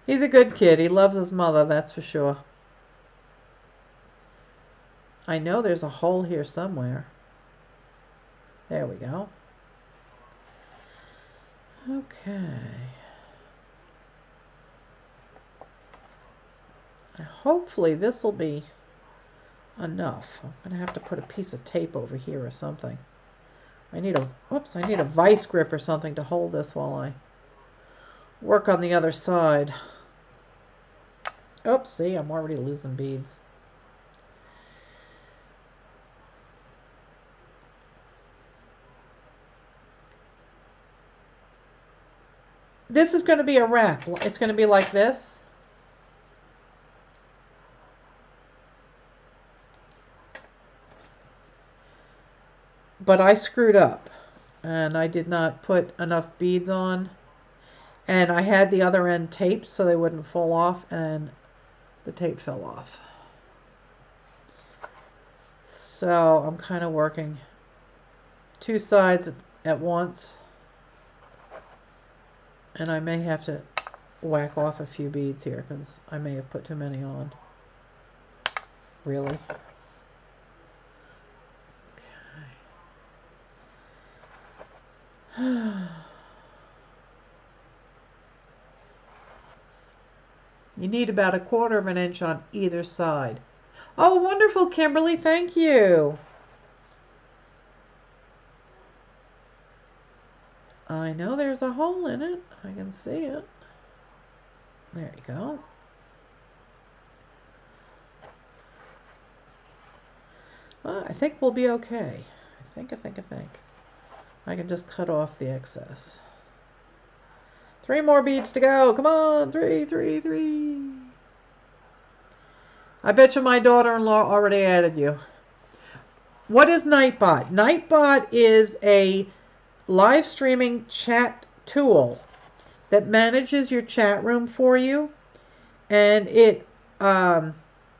He's a good kid. He loves his mother, that's for sure. I know there's a hole here somewhere. There we go. Okay. Hopefully this will be enough. I'm going to have to put a piece of tape over here or something. I need a vice grip or something to hold this while I work on the other side. Oops, see, I'm already losing beads. This is going to be a wrap. It's going to be like this. But I screwed up and I did not put enough beads on. And I had the other end taped so they wouldn't fall off, and the tape fell off. So I'm kind of working two sides at once. And I may have to whack off a few beads here because I may have put too many on. Really? Okay. You need about 1/4 of an inch on either side. Oh, wonderful, Kimberly. Thank you. I know there's a hole in it. I can see it. There you go. Well, I think we'll be okay. I think. I can just cut off the excess. 3 more beads to go. Come on. 3, 3, 3. I bet you my daughter-in-law already added you. What is Nightbot? Nightbot is a live streaming chat tool that manages your chat room for you, and it can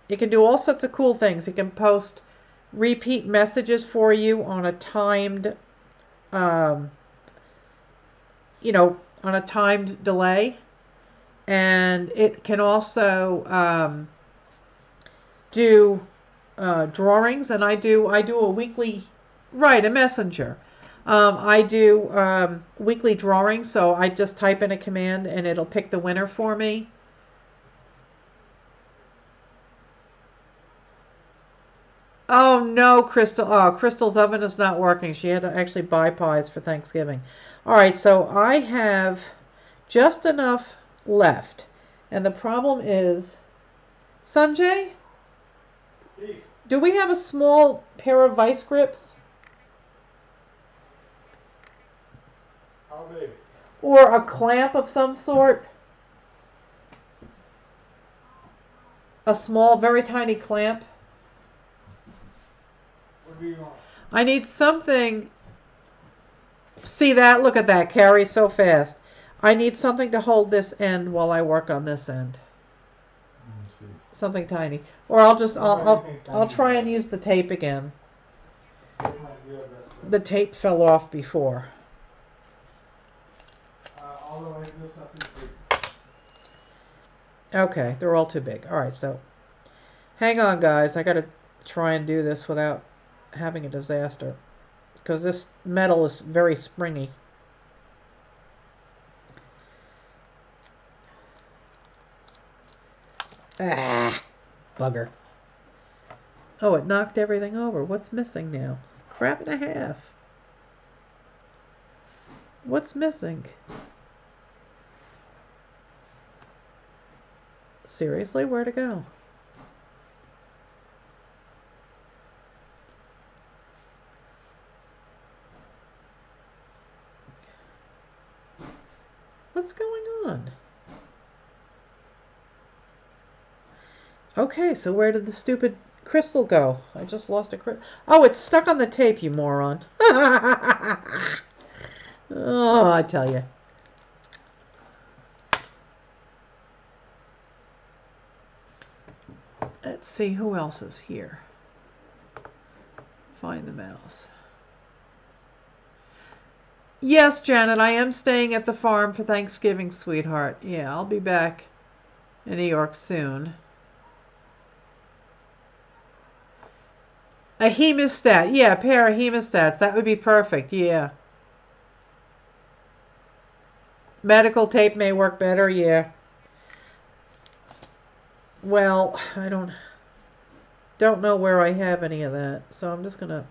do all sorts of cool things. It can post repeat messages for you on a timed on a timed delay, and it can also do drawings, and I do a weekly, right, a messenger. I do weekly drawings, so I just type in a command and it'll pick the winner for me. Oh no, Crystal. Oh, Crystal's oven is not working. She had to actually buy pies for Thanksgiving. All right, so I have just enough left. And the problem is, Sanjay, do we have a small pair of vice grips? How big? Or a clamp of some sort? A small, very tiny clamp? What do you want? I need something. See that? Look at that. Carries so fast. I need something to hold this end while I work on this end. Something tiny. Or I'll try and use the tape again. The tape fell off before. Okay, they're all too big. All right, so hang on, guys. I got to try and do this without having a disaster, because this metal is very springy. Ah, bugger. Oh, it knocked everything over. What's missing now? Crap and a half. What's missing? Seriously, where to go? What's going on? Okay, so where did the stupid crystal go? I just lost a crystal. Oh, it's stuck on the tape, you moron. Oh, I tell you. Let's see who else is here. Find the mouse. Yes, Janet, I am staying at the farm for Thanksgiving, sweetheart. Yeah, I'll be back in New York soon. A hemostat. Yeah, a pair of hemostats. That would be perfect. Yeah. Medical tape may work better. Yeah. Well, I don't know where I have any of that, so I'm just gonna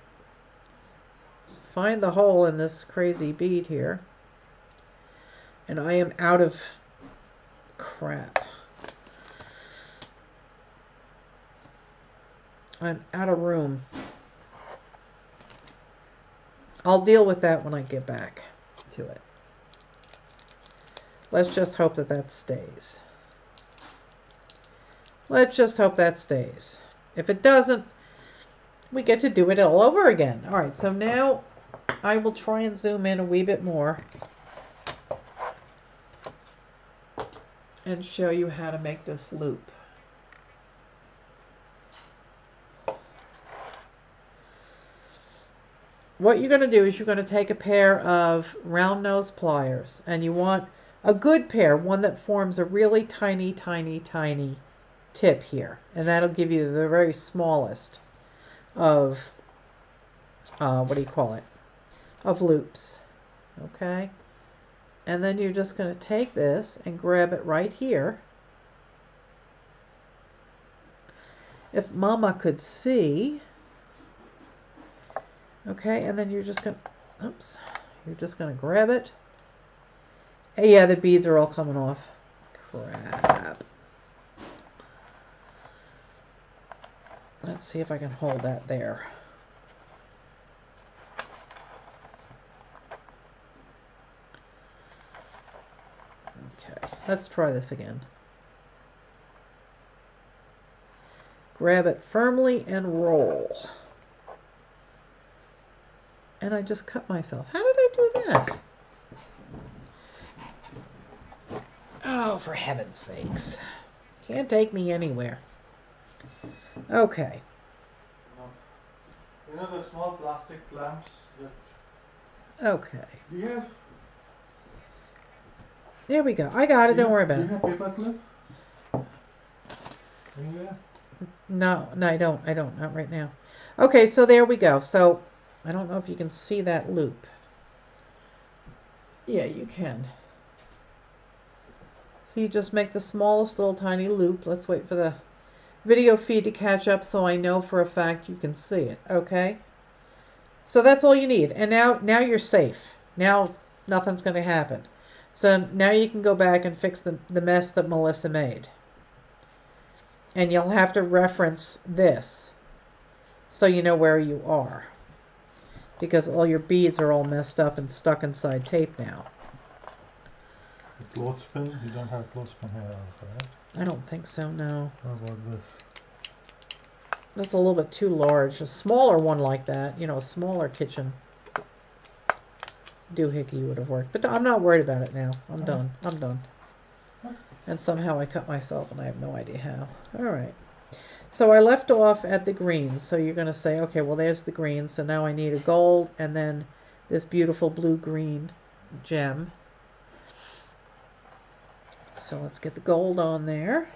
find the hole in this crazy bead here. And I am out of crap. I'm out of room. I'll deal with that when I get back to it. Let's just hope that that stays. Let's just hope that stays. If it doesn't, we get to do it all over again. All right, so now I will try and zoom in a wee bit more and show you how to make this loop. What you're going to do is you're going to take a pair of round nose pliers, and you want a good pair, one that forms a really tiny, tiny, tiny tip here, and that'll give you the very smallest of what do you call it, of loops. Okay, and then you're just going to take this and grab it right here. If Mama could see. Okay, and then you're just going to, oops, you're just going to grab it Yeah, the beads are all coming off. Crap. Let's see if I can hold that there. Okay, let's try this again. Grab it firmly and roll. And I just cut myself. How did I do that? Oh, for heaven's sakes. Can't take me anywhere. Okay. You know the small plastic lamps that... Okay. Do you have... There we go. I got it. Don't worry about Do it. you have paper clip? Anywhere? No, I don't. I don't. Not right now. Okay, so there we go. So, I don't know if you can see that loop. Yeah, you can. So you just make the smallest little tiny loop. Let's wait for the video feed to catch up so I know for a fact you can see it. Okay? So that's all you need. And now you're safe. Now nothing's going to happen. So now you can go back and fix the mess that Melissa made. And you'll have to reference this so you know where you are. Because all your beads are all messed up and stuck inside tape now. The clothespin? You don't have a clothespin here, right? I don't think so, no. What about this? That's a little bit too large. A smaller one like that, you know, a smaller kitchen doohickey would have worked. But I'm not worried about it now. I'm done. I'm done. And somehow I cut myself and I have no idea how. Alright. So I left off at the greens. So you're going to say, okay, well there's the green. So now I need a gold and then this beautiful blue-green gem. So let's get the gold on there.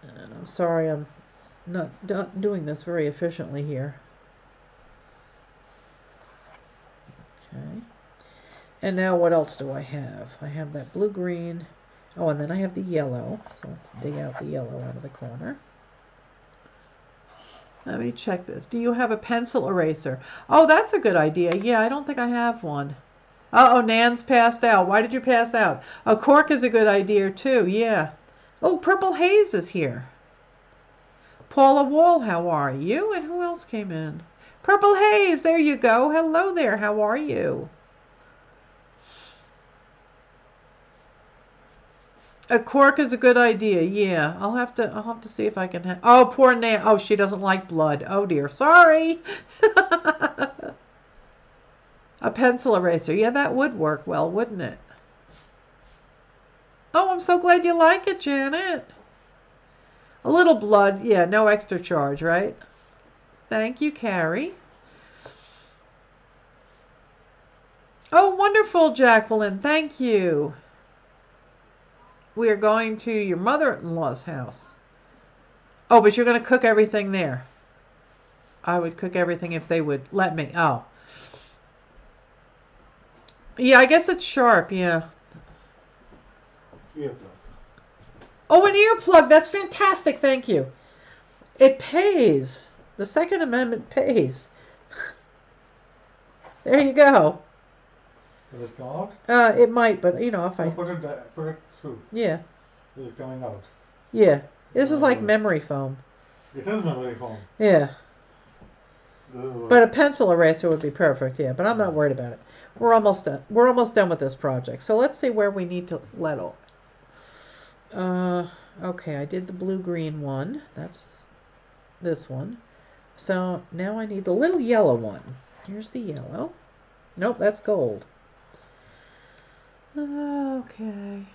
And I'm sorry I'm not doing this very efficiently here. Okay. And now what else do I have? I have that blue-green. Oh, and then I have the yellow. So let's dig out the yellow out of the corner. Let me check this. Do you have a pencil eraser? Oh, that's a good idea. Yeah, I don't think I have one. Uh-oh, Nan's passed out. Why did you pass out? A cork is a good idea, too. Yeah. Oh, Purple Haze is here. Paula Wall, how are you? And who else came in? Purple Haze, there you go. Hello there. How are you? A cork is a good idea. Yeah, I'll have to see if I can have. Oh, poor Nan. Oh, she doesn't like blood. Oh dear. Sorry. A pencil eraser. Yeah, that would work well, wouldn't it? Oh, I'm so glad you like it, Janet. A little blood. Yeah, no extra charge, right? Thank you, Carrie. Oh, wonderful, Jacqueline. Thank you. We are going to your mother-in-law's house. Oh, but you're going to cook everything there. I would cook everything if they would let me. Oh. Yeah, I guess it's sharp, yeah. Earplug. Oh, an earplug. That's fantastic. Thank you. It pays. The Second Amendment pays. There you go. Will it come out? It might, but you know, if I put it through. yeah, Is it coming out? yeah. This is like memory foam. It is memory foam. Yeah. But a pencil eraser would be perfect. Yeah, but I'm not worried about it. We're almost done. We're almost done with this project. So let's see where we need to let off. Okay, I did the blue-green one. That's this one. So now I need the little yellow one. Here's the yellow. Nope, that's gold. Okay.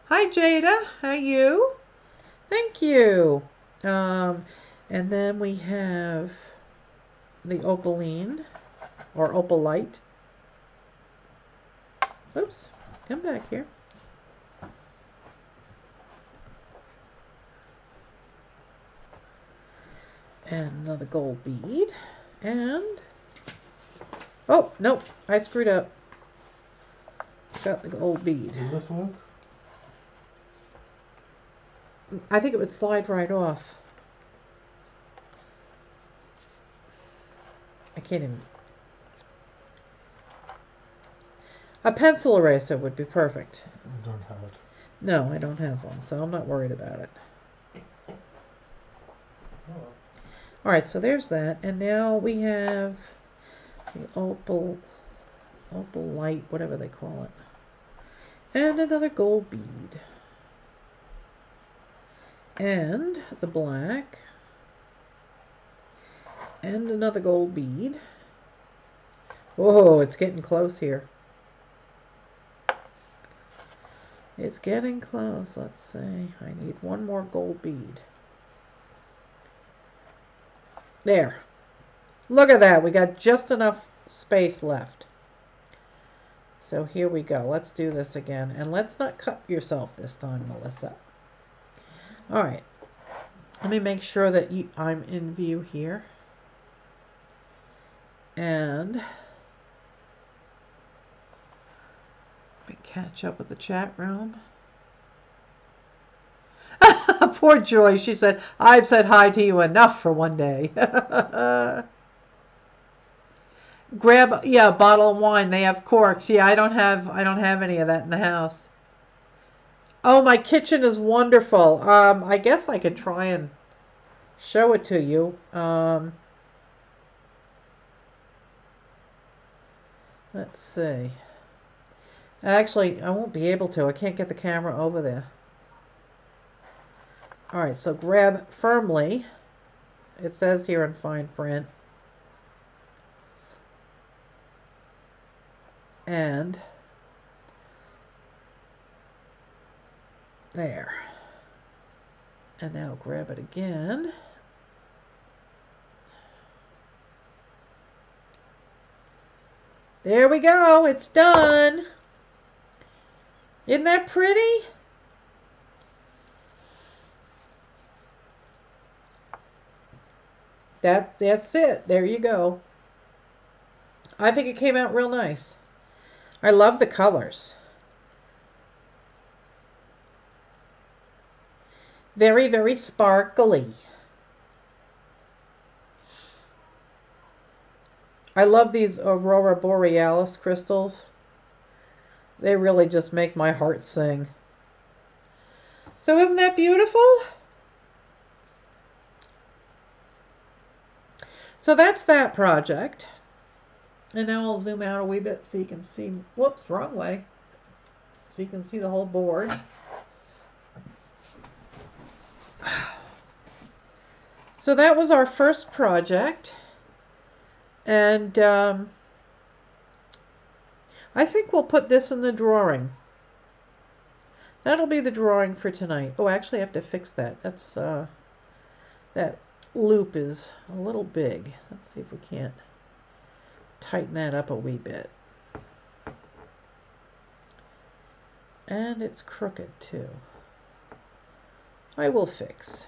Hi, Jada. How are you? Thank you. And then we have the opaline or opalite. Oops. Come back here. And another gold bead. And oh, nope, I screwed up. Got the gold bead. Will this work? I think it would slide right off. can't even. A pencil eraser would be perfect. You don't have it. No, I don't have one, so I'm not worried about it. Oh. Alright, so there's that. And now we have the opal light, whatever they call it. And another gold bead. And the black. And another gold bead. Whoa, it's getting close here. It's getting close. Let's see. I need one more gold bead. There. Look at that. We got just enough space left. So here we go. Let's do this again. And let's not cut yourself this time, Melissa. All right. Let me make sure that I'm in view here. And let me catch up with the chat room. Poor Joy. She said, I've said hi to you enough for one day. Grab, yeah, a bottle of wine. They have corks. Yeah, I don't have any of that in the house. Oh, my kitchen is wonderful. I guess I could try and show it to you. Let's see. Actually, I won't be able to. I can't get the camera over there. All right, so grab firmly. It says here in fine print. And there. And now grab it again. There we go. It's done. Isn't that pretty? That's it. There you go. I think it came out real nice. I love the colors. Very, very sparkly. I love these Aurora Borealis crystals. They really just make my heart sing. So isn't that beautiful? So that's that project. And now I'll zoom out a wee bit so you can see, whoops, wrong way. So you can see the whole board. So that was our first project. And I think we'll put this in the drawing. That'll be the drawing for tonight. Oh, actually I have to fix that. That's that loop is a little big. Let's see if we can't tighten that up a wee bit. And it's crooked too. I will fix.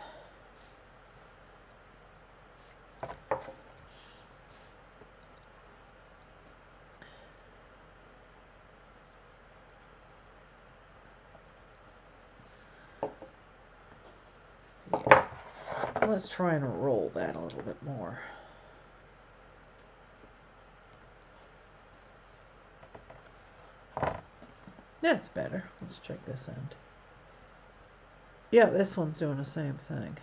Yeah. Let's try and roll that a little bit more. That's better. Let's check this end. Yeah, this one's doing the same thing.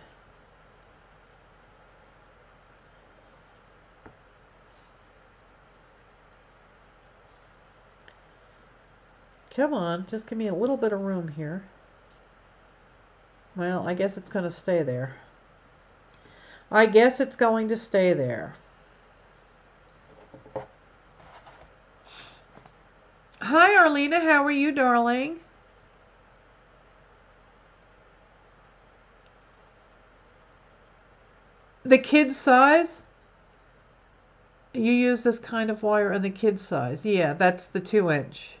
Come on, just give me a little bit of room here. Well, I guess it's going to stay there. I guess it's going to stay there. Hi, Arlena. How are you, darling? The kid size? You use this kind of wire in the kid size. Yeah, that's the 2-inch.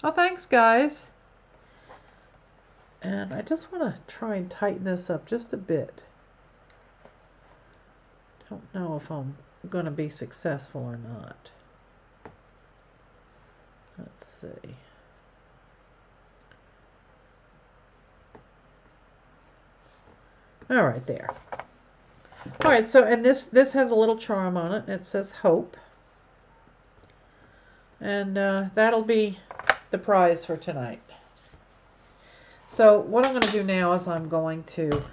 Oh, thanks, guys. And I just want to try and tighten this up just a bit. Don't know if I'm going to be successful or not. Let's see. All right, there. All right, so and this has a little charm on it. It says hope. And that'll be the prize for tonight. So what I'm going to do now is I'm going to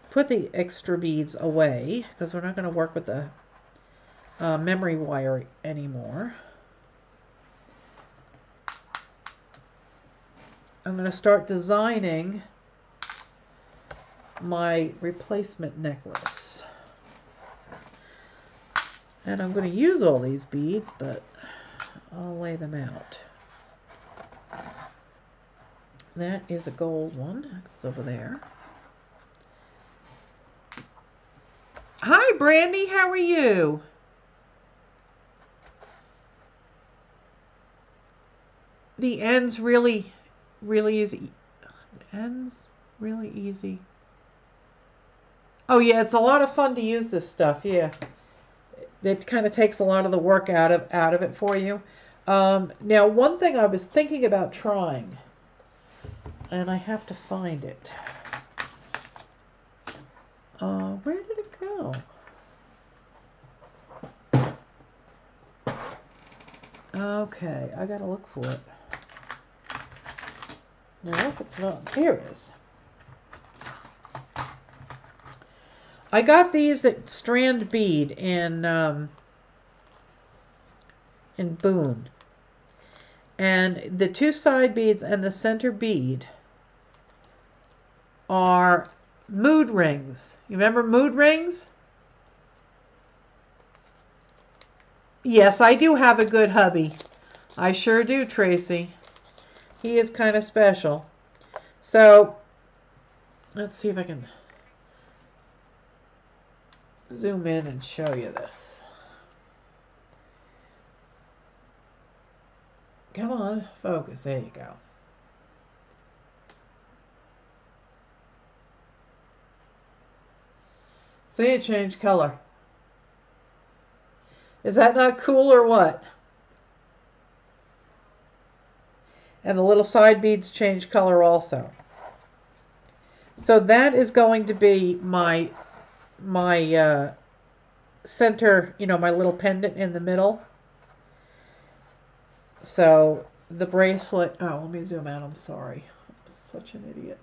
put the extra beads away because we're not going to work with the memory wire anymore. I'm going to start designing my replacement necklace. And I'm going to use all these beads, but I'll lay them out. That is a gold one. That goes over there. Hi, Brandy. How are you? The end's really easy. The end's really easy. Oh, yeah, it's a lot of fun to use this stuff. Yeah. It kind of takes a lot of the work out of it for you. Now, one thing I was thinking about trying, and I have to find it. Where did it go? Okay, I gotta look for it. No, if it's not, here it is. I got these at Strand Bead in Boone. And the two side beads and the center bead are mood rings. You remember mood rings? Yes, I do have a good hubby. I sure do, Tracy. He is kind of special. So, let's see if I can zoom in and show you this. Come on, focus. There you go. See, it changed color. Is that not cool or what? And the little side beads change color also. So that is going to be my center, my little pendant in the middle. So the bracelet, oh, let me zoom out, I'm sorry. I'm such an idiot.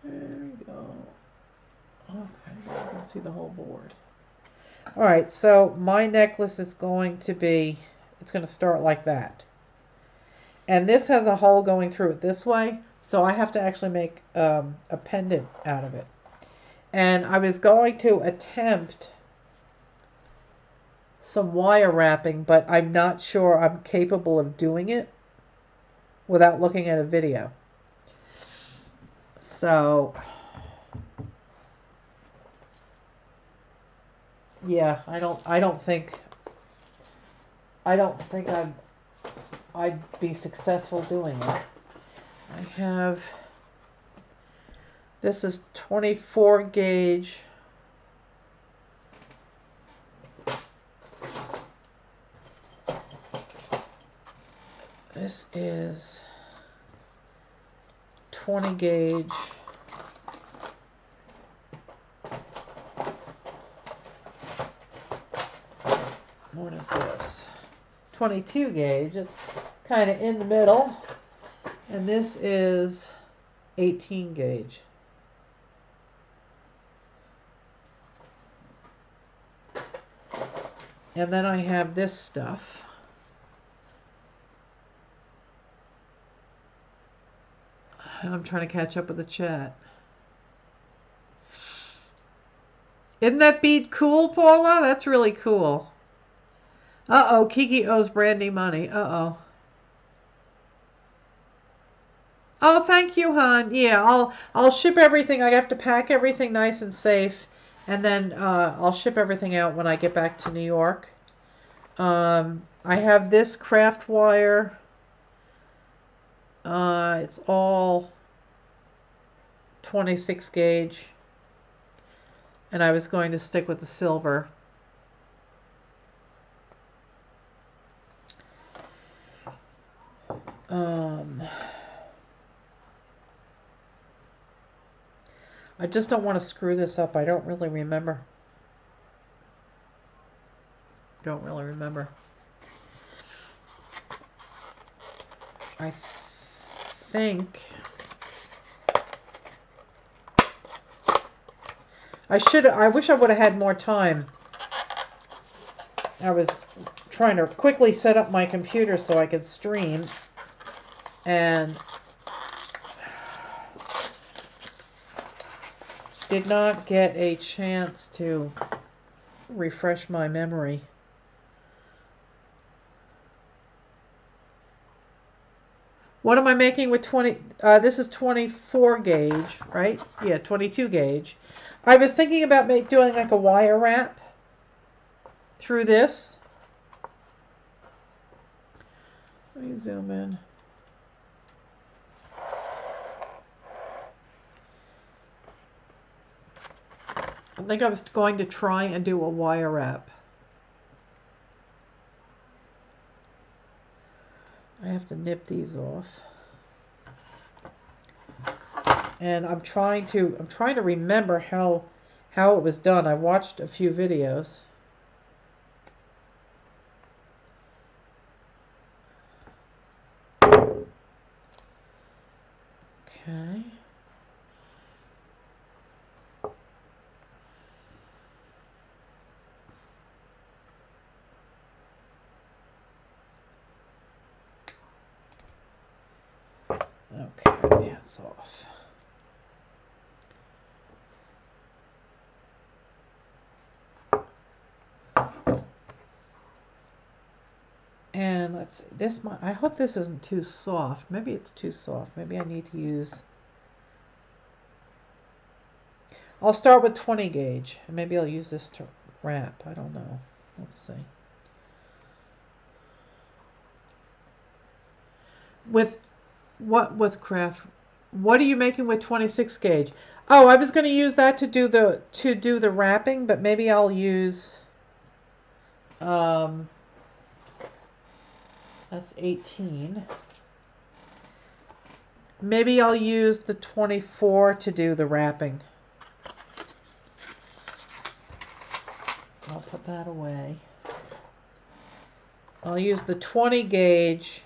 There we go. Okay, you can see the whole board. All right, so my necklace is going to be, it's going to start like that. And this has a hole going through it this way, so I have to actually make a pendant out of it. And I was going to attempt some wire wrapping, but I'm not sure I'm capable of doing it without looking at a video. So, yeah, I don't think I'd be successful doing it. I have, this is 24 gauge. This is 20 gauge. What is this? 22 gauge. It's kind of in the middle. And this is 18 gauge. And then I have this stuff. I'm trying to catch up with the chat. Isn't that bead cool, Paula? That's really cool. Uh-oh, Kiki owes Brandy money. Uh-oh. Oh, thank you, hon. Yeah, I'll ship everything. I have to pack everything nice and safe, and then I'll ship everything out when I get back to New York. I have this craft wire. It's all 26 gauge, and I was going to stick with the silver. I just don't want to screw this up. I don't really remember. Don't really remember. I think I wish I would have had more time. I was trying to quickly set up my computer so I could stream, and did not get a chance to refresh my memory. What am I making with 20? This is 24 gauge, right? Yeah, 22 gauge. I was thinking about doing like a wire wrap through this. Let me zoom in. I think I was going to try and do a wire wrap. I have to nip these off. And I'm trying to remember how it was done. I watched a few videos. Okay. Okay, that's off. And let's see, this might, I hope this isn't too soft. Maybe it's too soft. Maybe I need to use, I'll start with 20 gauge. And maybe I'll use this to wrap. I don't know. Let's see. With craft, what are you making with 26 gauge? Oh, I was going to use that to do the wrapping, but maybe I'll use that's 18. Maybe I'll use the 24 to do the wrapping. I'll put that away. I'll use the 20 gauge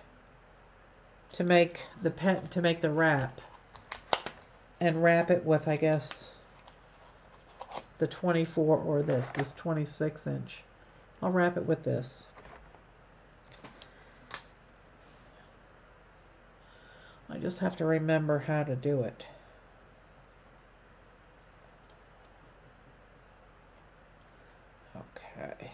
to make the wrap, and wrap it with, I guess, the 24 or this 26 inch. I'll wrap it with this. I just have to remember how to do it. Okay.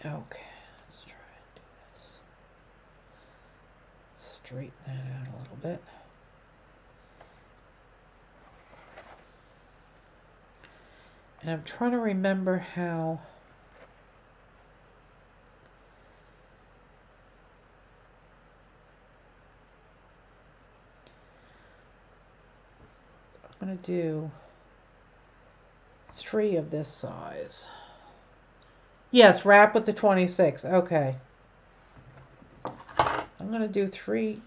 Okay, let's try and do this. Straighten that out a little bit. And I'm trying to remember how I'm going to do 3 of this size. Yes, wrap with the 26. Okay. I'm going to do three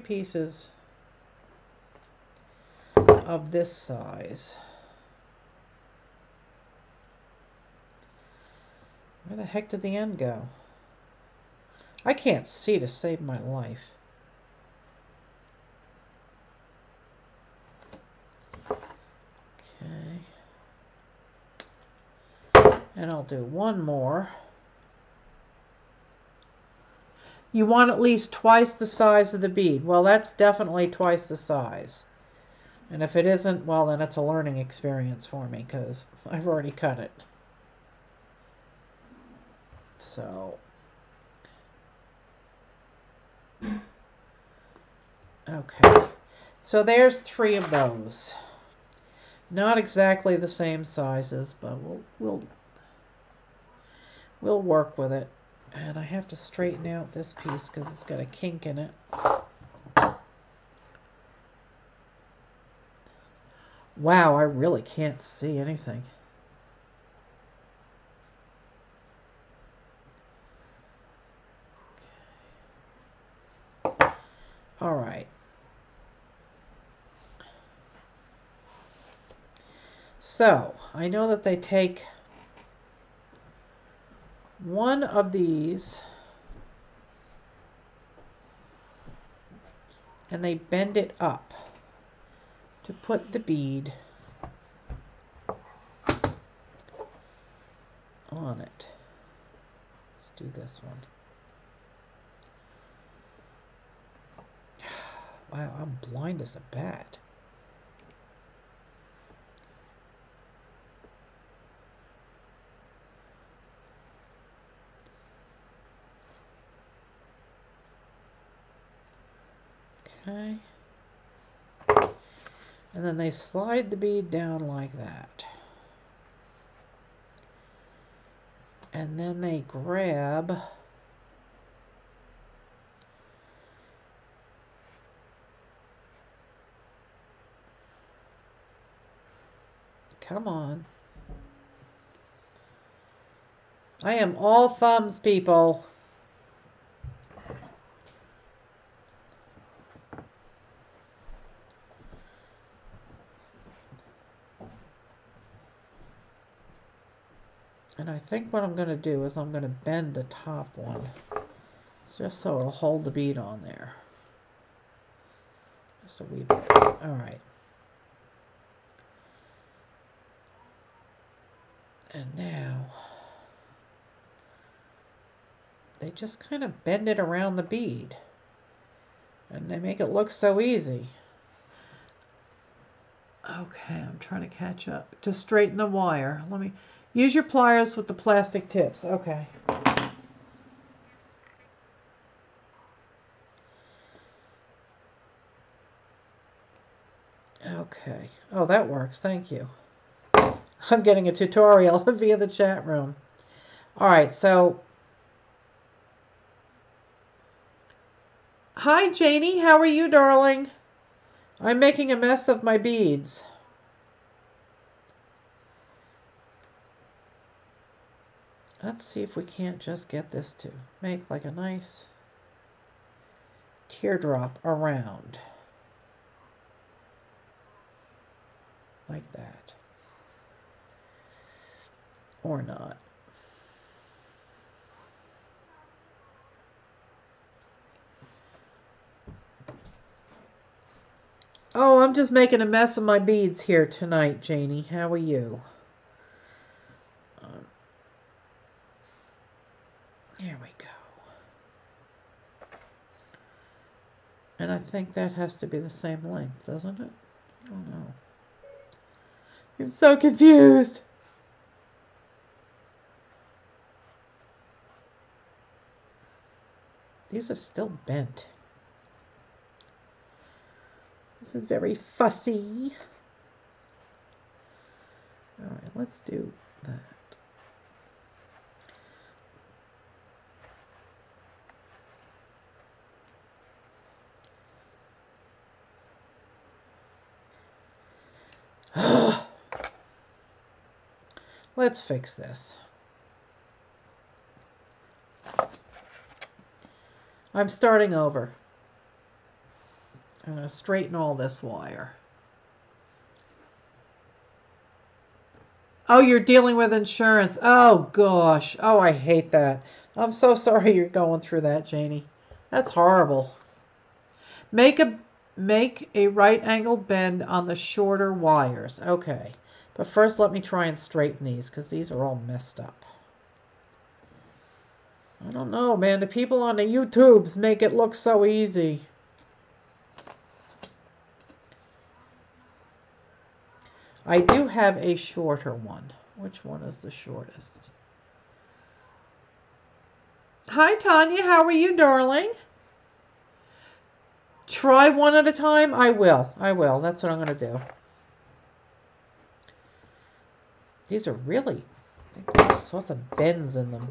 pieces of this size. Where the heck did the end go? I can't see to save my life. Okay. And I'll do one more. You want at least twice the size of the bead. Well, that's definitely twice the size. And if it isn't, well, then it's a learning experience for me because I've already cut it. So, okay. So there's 3 of those. Not exactly the same sizes, but we'll work with it. And I have to straighten out this piece because it's got a kink in it. Wow, I really can't see anything. All right. So, I know that they take one of these and they bend it up to put the bead on it. Let's do this one. Wow, I'm blind as a bat. Okay. And then they slide the bead down like that. And then they grab come on. I am all thumbs, people. And I think what I'm going to do is I'm going to bend the top one. Just so it'll hold the bead on there. Just a wee bit. All right. And now they just kind of bend it around the bead. And they make it look so easy. Okay, I'm trying to catch up. To straighten the wire. Let me use your pliers with the plastic tips. Okay. Okay. Oh, that works. Thank you. I'm getting a tutorial via the chat room. All right, so hi, Janie. How are you, darling? I'm making a mess of my beads. Let's see if we can't just get this to make like a nice teardrop around. Like that. Or not. Oh, I'm just making a mess of my beads here tonight, Janie. How are you? There we go. And I think that has to be the same length, doesn't it? I don't know. I'm so confused. These are still bent. This is very fussy. All right, let's do that. Let's fix this. I'm starting over. I'm going to straighten all this wire. Oh, you're dealing with insurance. Oh, gosh. Oh, I hate that. I'm so sorry you're going through that, Janie. That's horrible. Make a right angle bend on the shorter wires. Okay. But first let me try and straighten these because these are all messed up. I don't know, man. The people on the YouTubes make it look so easy. I do have a shorter one. Which one is the shortest? Hi, Tanya. How are you, darling? Try one at a time? I will. That's what I'm going to do. These are really, all sorts of bends in them.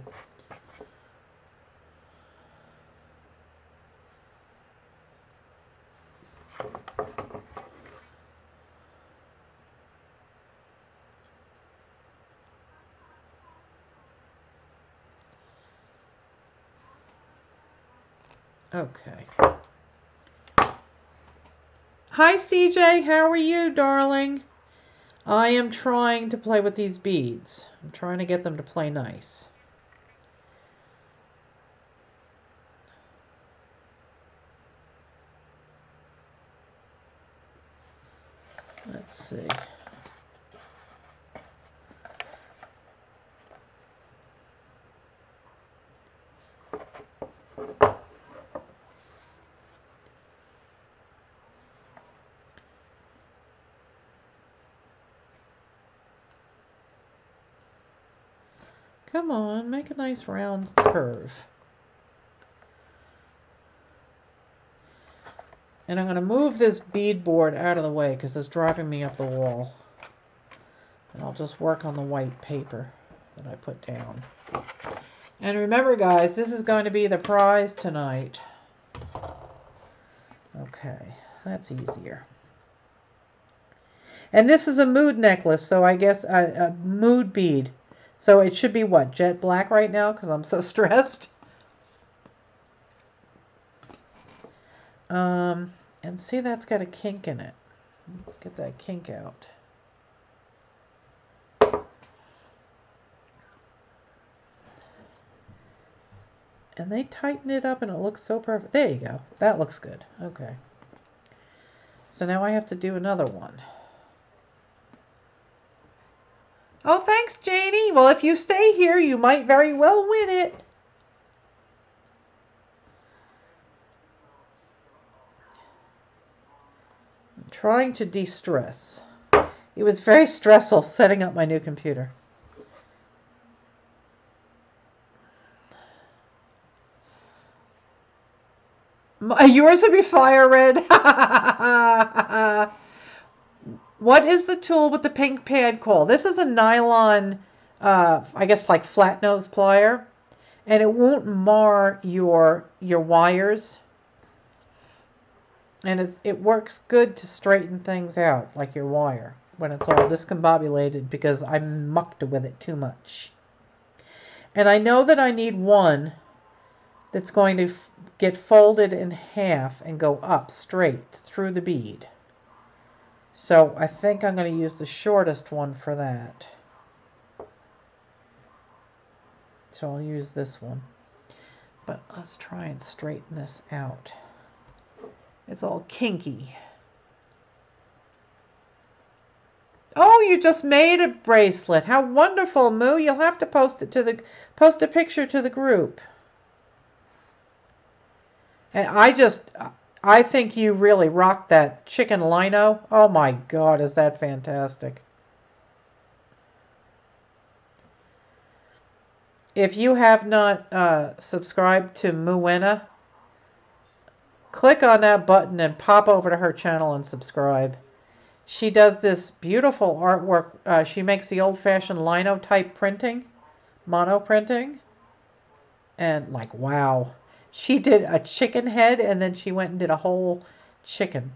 Okay. Hi CJ, how are you, darling? I am trying to play with these beads. I'm trying to get them to play nice. Let's see. Come on, make a nice round curve. And I'm going to move this bead board out of the way because it's driving me up the wall. And I'll just work on the white paper that I put down. And remember, guys, this is going to be the prize tonight. Okay, that's easier. And this is a mood necklace, so I guess a mood bead. So it should be what, jet black right now because I'm so stressed. And see, that's got a kink in it. Let's get that kink out. And they tighten it up and it looks so perfect. There you go. That looks good. Okay. So now I have to do another one. Oh, thanks, Janie. Well, if you stay here, you might very well win it. I'm trying to de-stress. It was very stressful setting up my new computer. Yours would be fire red. What is the tool with the pink pad called? This is a nylon, I guess like flat nose plier, and it won't mar your wires. And it works good to straighten things out, like your wire, when it's all discombobulated because I mucked with it too much. And I know that I need one that's going to get folded in half and go up straight through the bead. So I think I'm going to use the shortest one for that. So I'll use this one. But let's try and straighten this out. It's all kinky. Oh, you just made a bracelet. How wonderful, Moo. You'll have to post a picture to the group. And I think you really rocked that chicken lino. Oh my God, is that fantastic. If you have not subscribed to Mooena, click on that button and pop over to her channel and subscribe. She does this beautiful artwork. She makes the old-fashioned lino type printing, mono printing. And like, wow. She did a chicken head and then she went and did a whole chicken.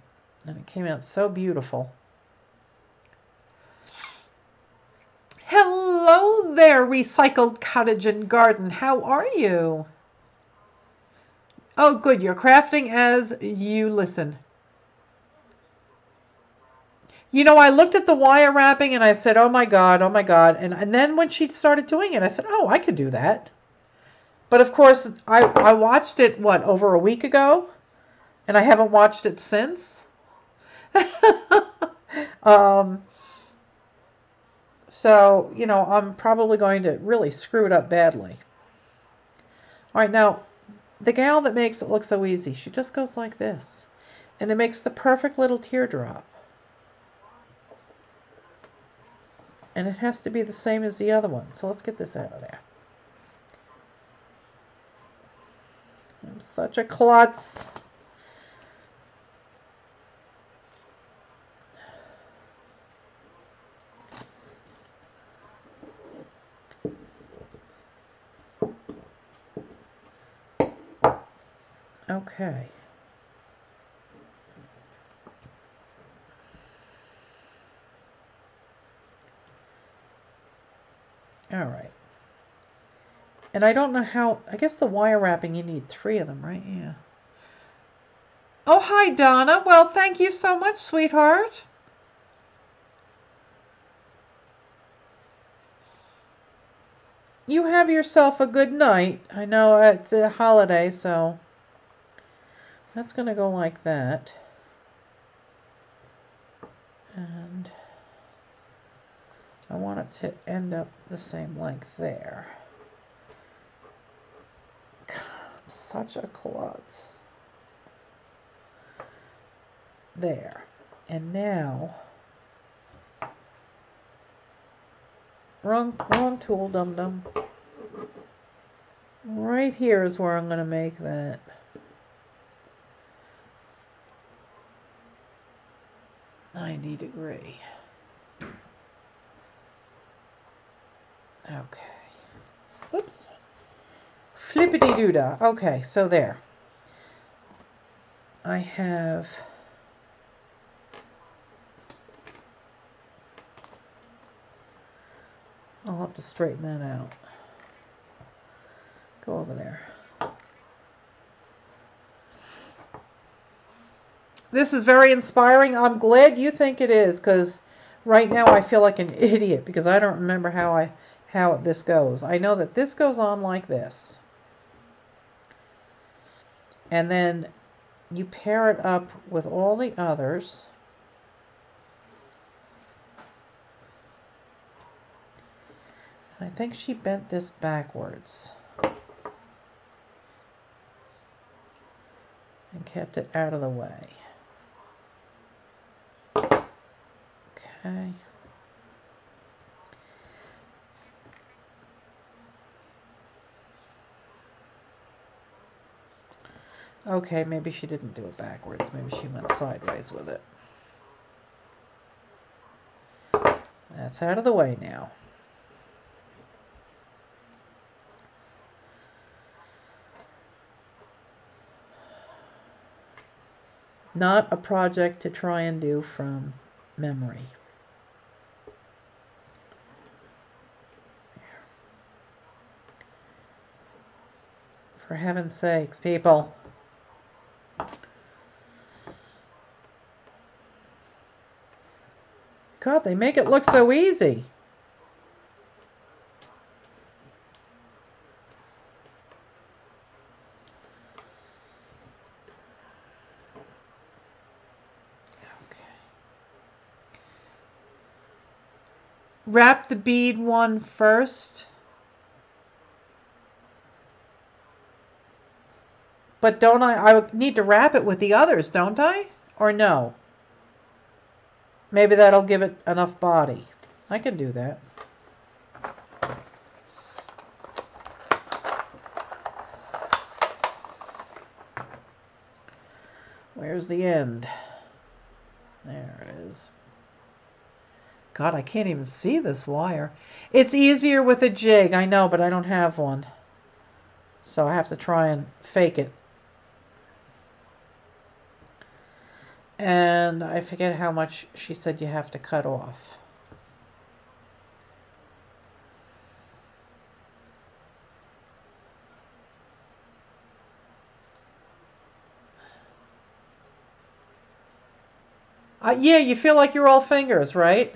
And it came out so beautiful. Hello there, Recycled Cottage and Garden. How are you? Oh, good. You're crafting as you listen. You know, I looked at the wire wrapping and I said, oh my God, oh my God. And then when she started doing it, I said, oh, I could do that. But of course, I watched it, what, over a week ago? And I haven't watched it since. So, you know, I'm probably going to really screw it up badly. All right, now, the gal that makes it look so easy, she just goes like this. And it makes the perfect little teardrop. And it has to be the same as the other one. So let's get this out of there. I'm such a klutz. Okay. All right. And I don't know how, I guess the wire wrapping, you need 3 of them, right? Yeah. Oh, hi, Donna. Well, thank you so much, sweetheart. You have yourself a good night. I know it's a holiday, so that's going to go like that. And I want it to end up the same length there. God, I'm such a klutz. There. And now, wrong tool, dum-dum. Right here is where I'm going to make that. $90°. Okay. Oops. Flippity-doo-dah. Okay, so there. I have... I'll have to straighten that out. Go over there. This is very inspiring. I'm glad you think it is, because right now I feel like an idiot because I don't remember how this goes. I know that this goes on like this. And then you pair it up with all the others. I think she bent this backwards and kept it out of the way. Okay. Okay, maybe she didn't do it backwards. Maybe she went sideways with it. That's out of the way now. Not a project to try and do from memory. For heaven's sakes, people. God, they make it look so easy. Wrap the bead one first. But don't I need to wrap it with the others, don't I? Or no? Maybe that'll give it enough body. I can do that. Where's the end? There it is. God, I can't even see this wire. It's easier with a jig, I know, but I don't have one. So I have to try and fake it. And I forget how much she said you have to cut off. Yeah, you feel like you're all fingers, right?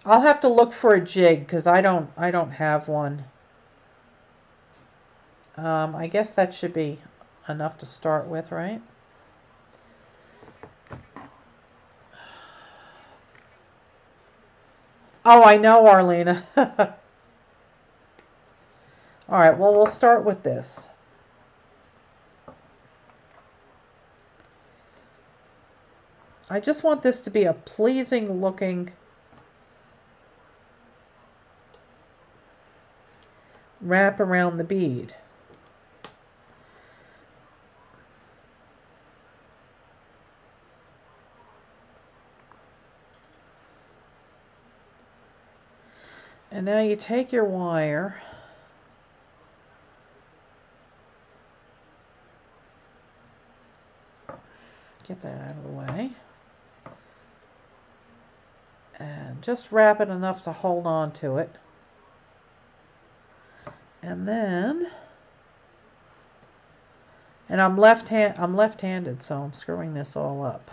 I'll have to look for a jig because I don't have one. I guess that should be enough to start with, right? Oh, I know, Arlena. All right, well, we'll start with this. I just want this to be a pleasing looking wrap around the bead. And now you take your wire, get that out of the way, and just wrap it enough to hold on to it. And then And I'm left-handed, so I'm screwing this all up.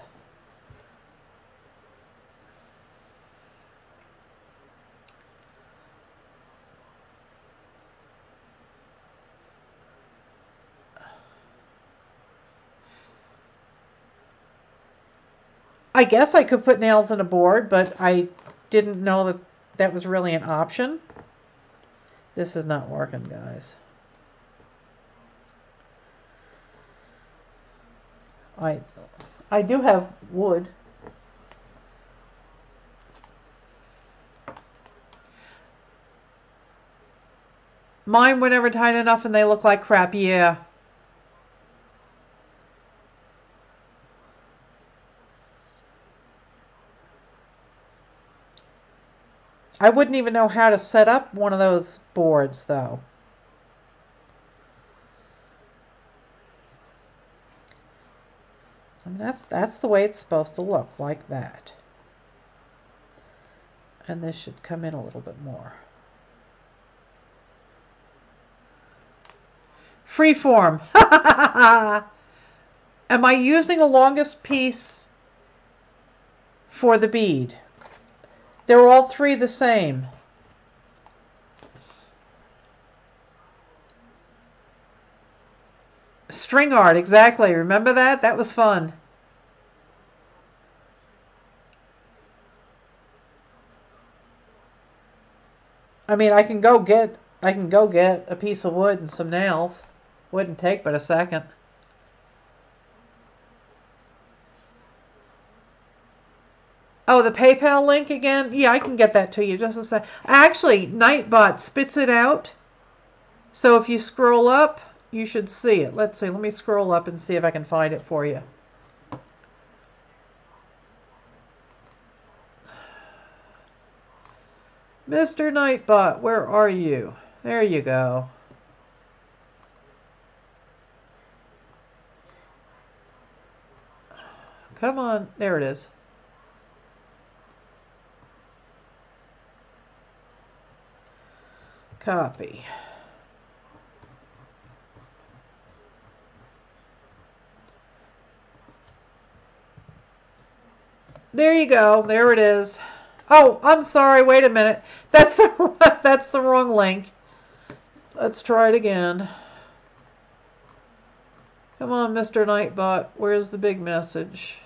I guess I could put nails in a board, but I didn't know that that was really an option. This is not working, guys. I do have wood. Mine were never tight enough and they look like crap, yeah. I wouldn't even know how to set up one of those boards, though. I mean, that's the way it's supposed to look, like that. And this should come in a little bit more. Freeform. Am I using the longest piece for the bead? They're all three the same. String art, exactly. Remember that? That was fun. I mean, I can go get a piece of wood and some nails. Wouldn't take but a second. Oh, the PayPal link again? Yeah, I can get that to you just a sec. Actually, Nightbot spits it out. So if you scroll up, you should see it. Let's see. Let me scroll up and see if I can find it for you. Mr. Nightbot, where are you? There you go. Come on. There it is. Copy. There you go. There it is. Oh, I'm sorry. Wait a minute. That's the wrong link. Let's try it again. Come on, Mr. Nightbot. Where's the big message?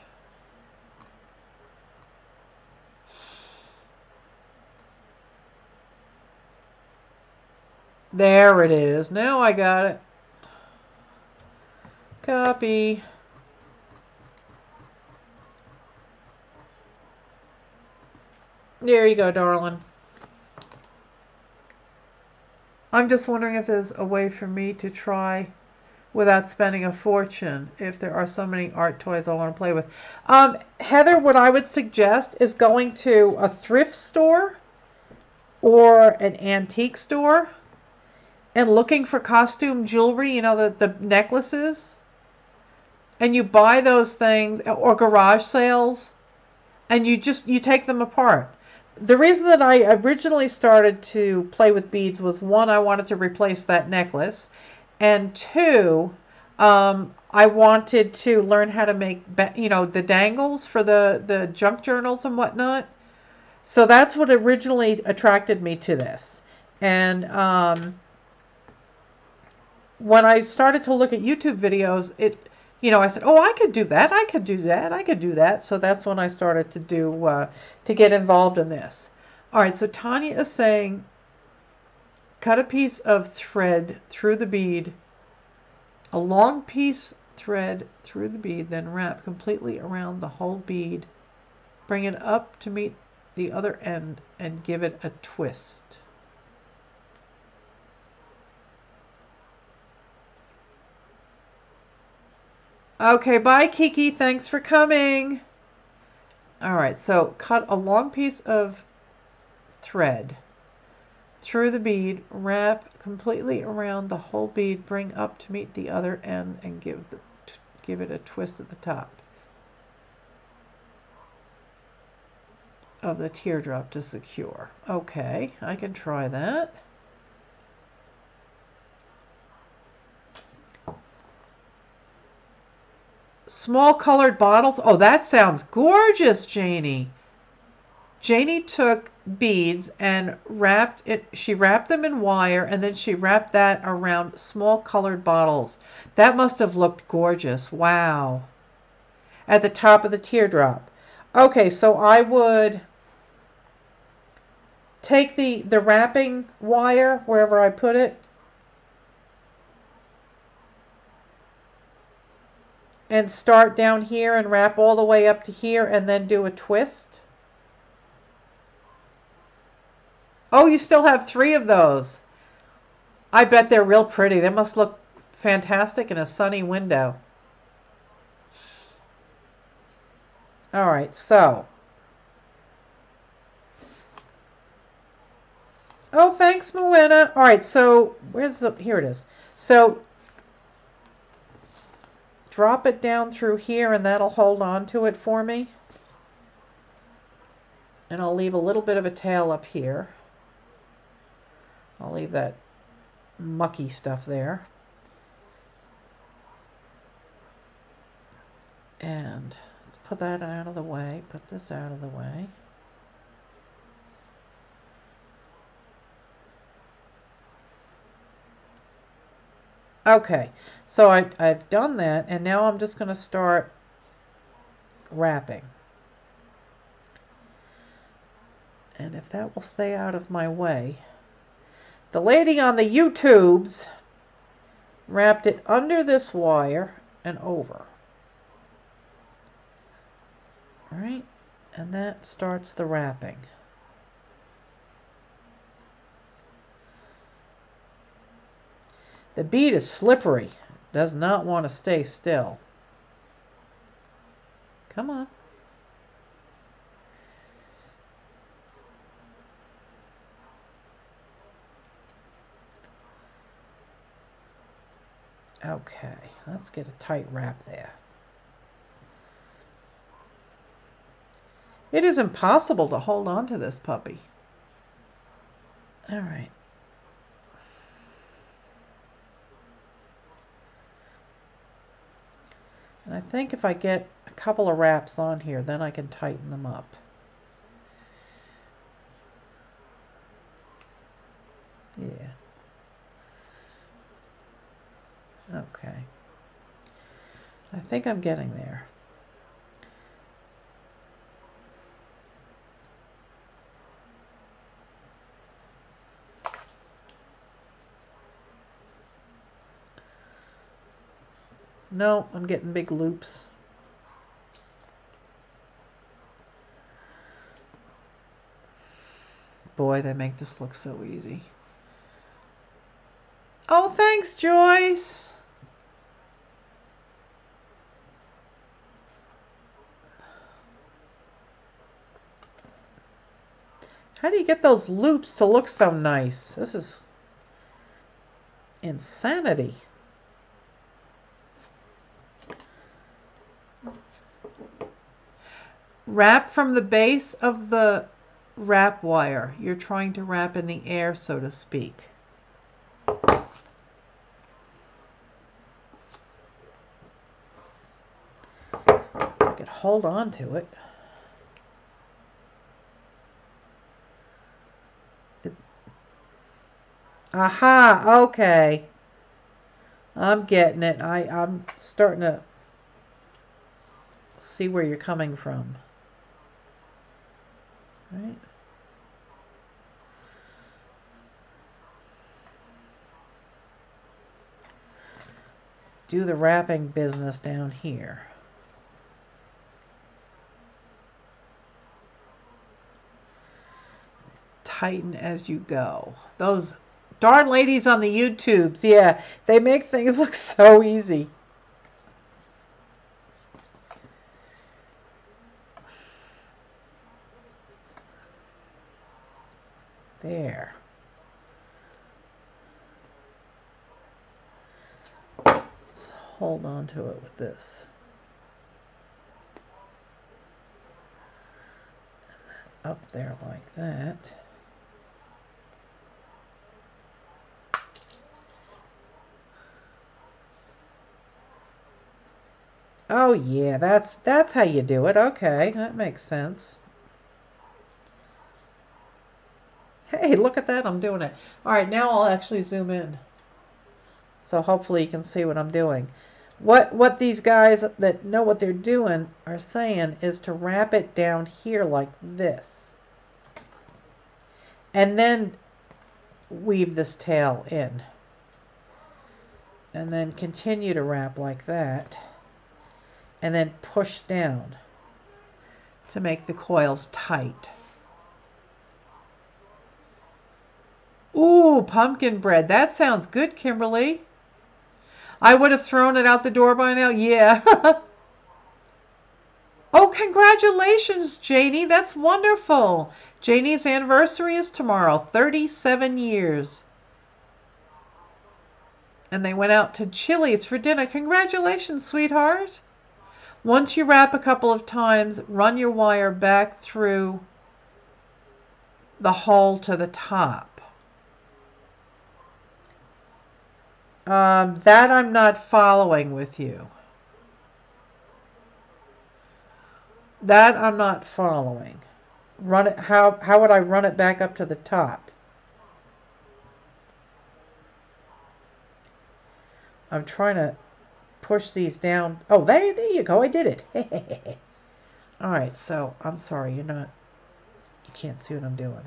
There it is. Now I got it. Copy. There you go, darling. I'm just wondering if there's a way for me to try without spending a fortune, if there are so many art toys I want to play with. Heather, what I would suggest is going to a thrift store or an antique store and looking for costume jewelry, you know, the necklaces. And you buy those things, or garage sales, and you take them apart. The reason that I originally started to play with beads was, one, I wanted to replace that necklace, and two, I wanted to learn how to make, you know, the dangles for the junk journals and whatnot. So that's what originally attracted me to this. And when I started to look at YouTube videos, you know, I said, oh, I could do that, I could do that, I could do that. So that's when I started to to get involved in this. All right, so Tanya is saying, cut a piece of thread through the bead, a long piece thread through the bead, then wrap completely around the whole bead. Bring it up to meet the other end and give it a twist. Okay, bye Kiki, thanks for coming. All right, so cut a long piece of thread through the bead, wrap completely around the whole bead, bring up to meet the other end, and give it a twist at the top of the teardrop to secure. Okay, I can try that. Small colored bottles. Oh, that sounds gorgeous, Janie. Janie took beads and she wrapped them in wire, and then she wrapped that around small colored bottles. That must have looked gorgeous. Wow. At the top of the teardrop. Okay, so I would take the wrapping wire wherever I put it and start down here and wrap all the way up to here and then do a twist. Oh, you still have 3 of those. I bet they're real pretty. They must look fantastic in a sunny window. All right, so. Oh, thanks, Moena. All right, so here it is. So drop it down through here and that'll hold on to it for me. And I'll leave a little bit of a tail up here. I'll leave that mucky stuff there. And let's put that out of the way, put this out of the way. Okay, so I've done that, and now I'm just going to start wrapping. And if that will stay out of my way. The lady on the YouTubes wrapped it under this wire and over. All right, and that starts the wrapping. The bead is slippery. Does not want to stay still. Come on. Okay, let's get a tight wrap there. It is impossible to hold on to this puppy. All right. And I think if I get a couple of wraps on here, then I can tighten them up. Yeah. Okay. I think I'm getting there. No, I'm getting big loops. Boy, they make this look so easy. Oh, thanks, Joyce. How do you get those loops to look so nice? This is insanity. Wrap from the base of the wrap wire. You're trying to wrap in the air, so to speak. I could hold on to it. Aha, okay. I'm getting it. I'm starting to see where you're coming from. Right? Do the wrapping business down here. Tighten as you go. Those darn ladies on the YouTubes, yeah, they make things look so easy. There. Hold on to it with this. Up there like that. Oh yeah, that's how you do it. Okay, that makes sense. Hey, look at that, I'm doing it. All right, now I'll actually zoom in. So hopefully you can see what I'm doing. What these guys that know what they're doing are saying is to wrap it down here like this. And then weave this tail in. And then continue to wrap like that. And then push down to make the coils tight. Ooh, pumpkin bread. That sounds good, Kimberly. I would have thrown it out the door by now. Yeah. Oh, congratulations, Janie. That's wonderful. Janie's anniversary is tomorrow. 37 years. And they went out to Chili's for dinner. Congratulations, sweetheart. Once you wrap a couple of times, run your wire back through the hole to the top. That I'm not following with you. That I'm not following. Run it. How would I run it back up to the top? I'm trying to push these down. Oh, there you go. I did it. All right. So I'm sorry. You can't see what I'm doing.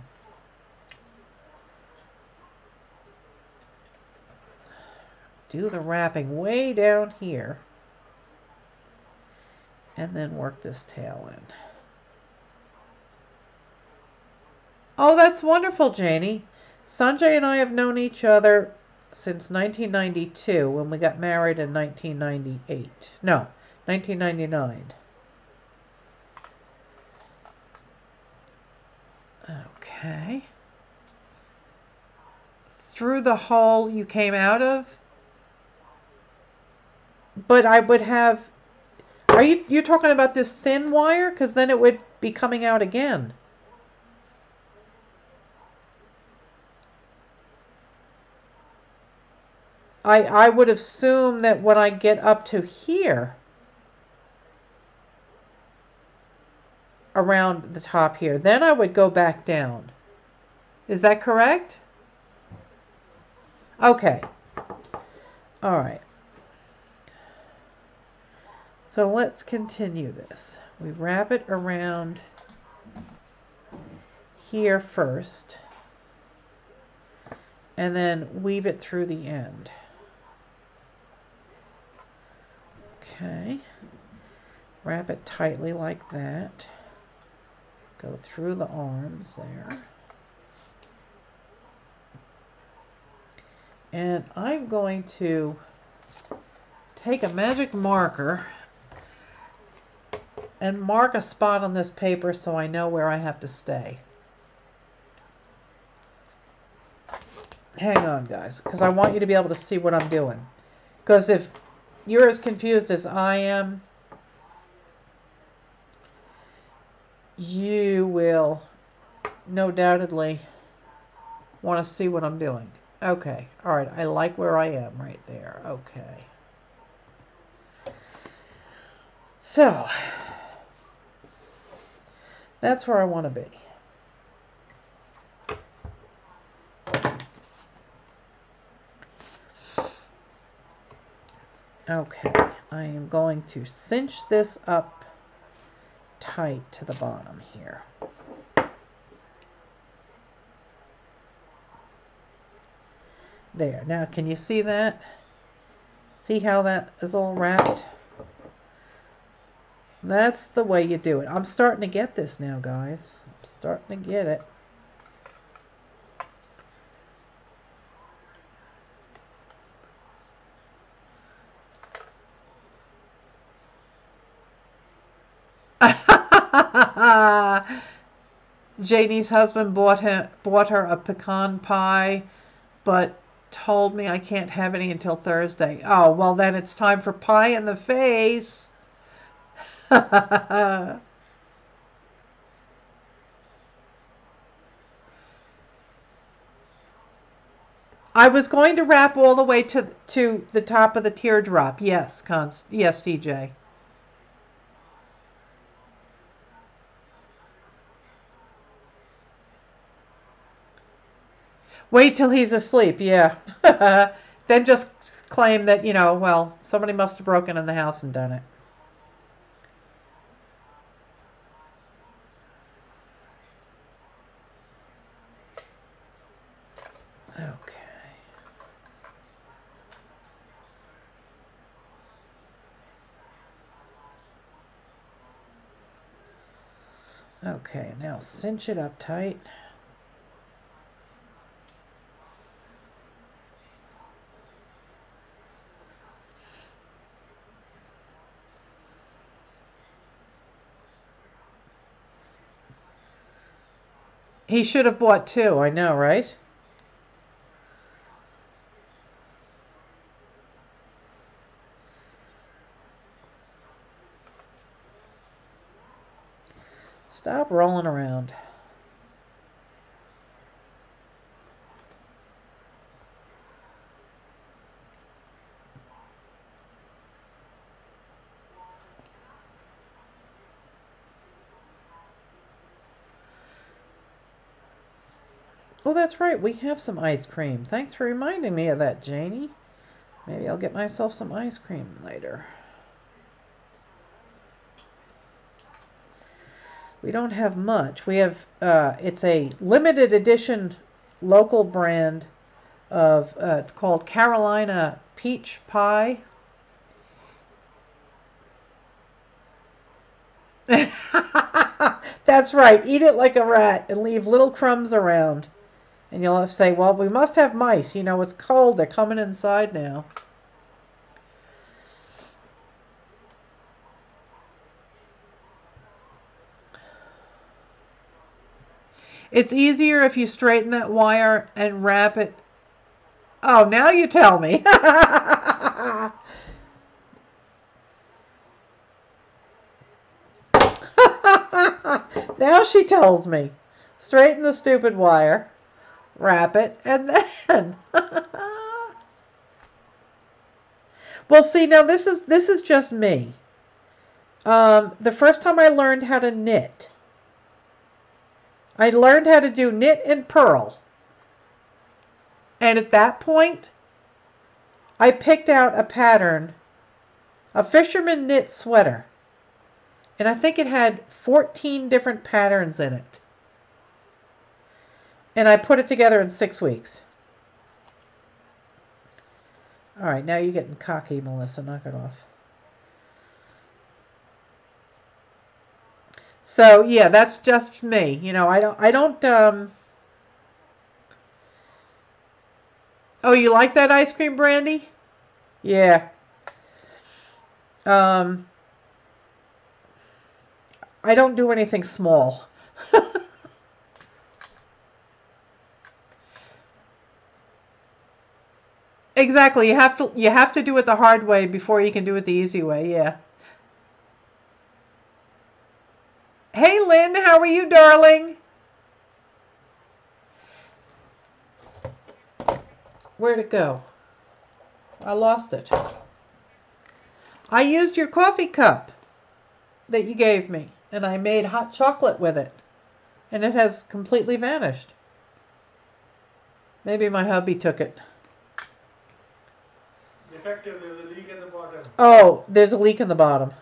Do the wrapping way down here. And then work this tail in. Oh, that's wonderful, Janie. Sanjay and I have known each other since 1992 when we got married in 1998. No, 1999. Okay. Through the hole you came out of? But I would have... Are you talking about this thin wire? Because then it would be coming out again. I would assume that when I get up to here, around the top here, then I would go back down. Is that correct? Okay. All right. So let's continue this. We wrap it around here first, and then weave it through the end. Okay. Wrap it tightly like that. Go through the arms there. And I'm going to take a magic marker and mark a spot on this paper so I know where I have to stay. Hang on, guys, because I want you to be able to see what I'm doing. Because if you're as confused as I am, you will no doubtedly want to see what I'm doing. Okay, all right, I like where I am right there. Okay. So, that's where I want to be. Okay, I am going to cinch this up tight to the bottom here. There, now can you see that? See how that is all wrapped? That's the way you do it. I'm starting to get this now, guys. I'm starting to get it. Janie's husband bought her a pecan pie, but told me I can't have any until Thursday. Oh, well then it's time for pie in the face. I was going to wrap all the way to the top of the teardrop. Yes, yes, CJ. Wait till he's asleep, yeah. Then just claim that, well, somebody must have broken in the house and done it. Okay. Okay, now cinch it up tight. He should have bought two, I know, right? Stop rolling around. Oh, that's right, we have some ice cream. Thanks for reminding me of that, Janie. Maybe I'll get myself some ice cream later. We don't have much. We have, it's a limited edition local brand of, it's called Carolina Peach Pie. That's right. Eat it like a rat and leave little crumbs around. And you'll have to say, well, we must have mice. It's cold. They're coming inside now. It's easier if you straighten that wire and wrap it. Oh, now you tell me. Now she tells me. Straighten the stupid wire, wrap it, and then. Well, see, now this is just me. The first time I learned how to knit, I learned how to do knit and purl. And at that point, I picked out a pattern, a fisherman knit sweater. And I think it had 14 different patterns in it. And I put it together in 6 weeks. All right, now you're getting cocky, Melissa. Knock it off. So yeah, that's just me. I don't. Oh, you like that ice cream, Brandy? Yeah. Um, I don't do anything small. Exactly. You have to do it the hard way before you can do it the easy way. Yeah. Hey, Lynn, how are you, darling? Where'd it go? I lost it. I used your coffee cup that you gave me, and I made hot chocolate with it, and it has completely vanished. Maybe my hubby took it. Defective, there's a leak at the bottom. Oh, there's a leak in the bottom.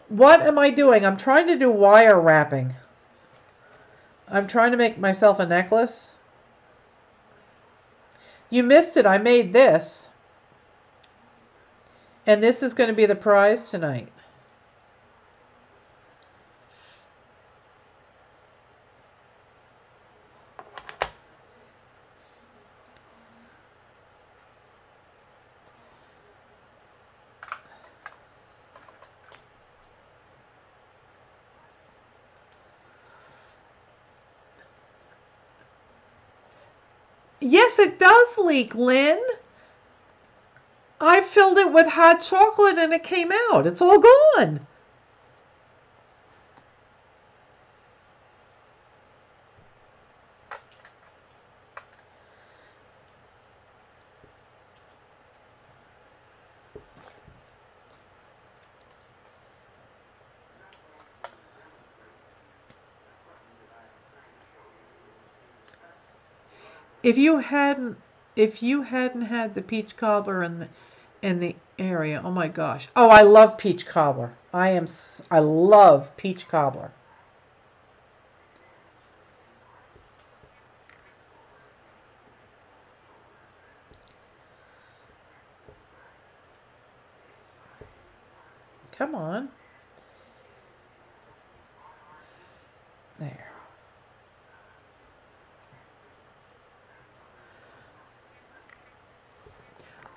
What am I doing? I'm trying to do wire wrapping. I'm trying to make myself a necklace. You missed it. I made this. And this is going to be the prize tonight. Yes, it does leak, Lynn. I filled it with hot chocolate and it came out. It's all gone. If you hadn't had the peach cobbler in the area, oh my gosh. Oh, I love peach cobbler. I love peach cobbler. Come on. There.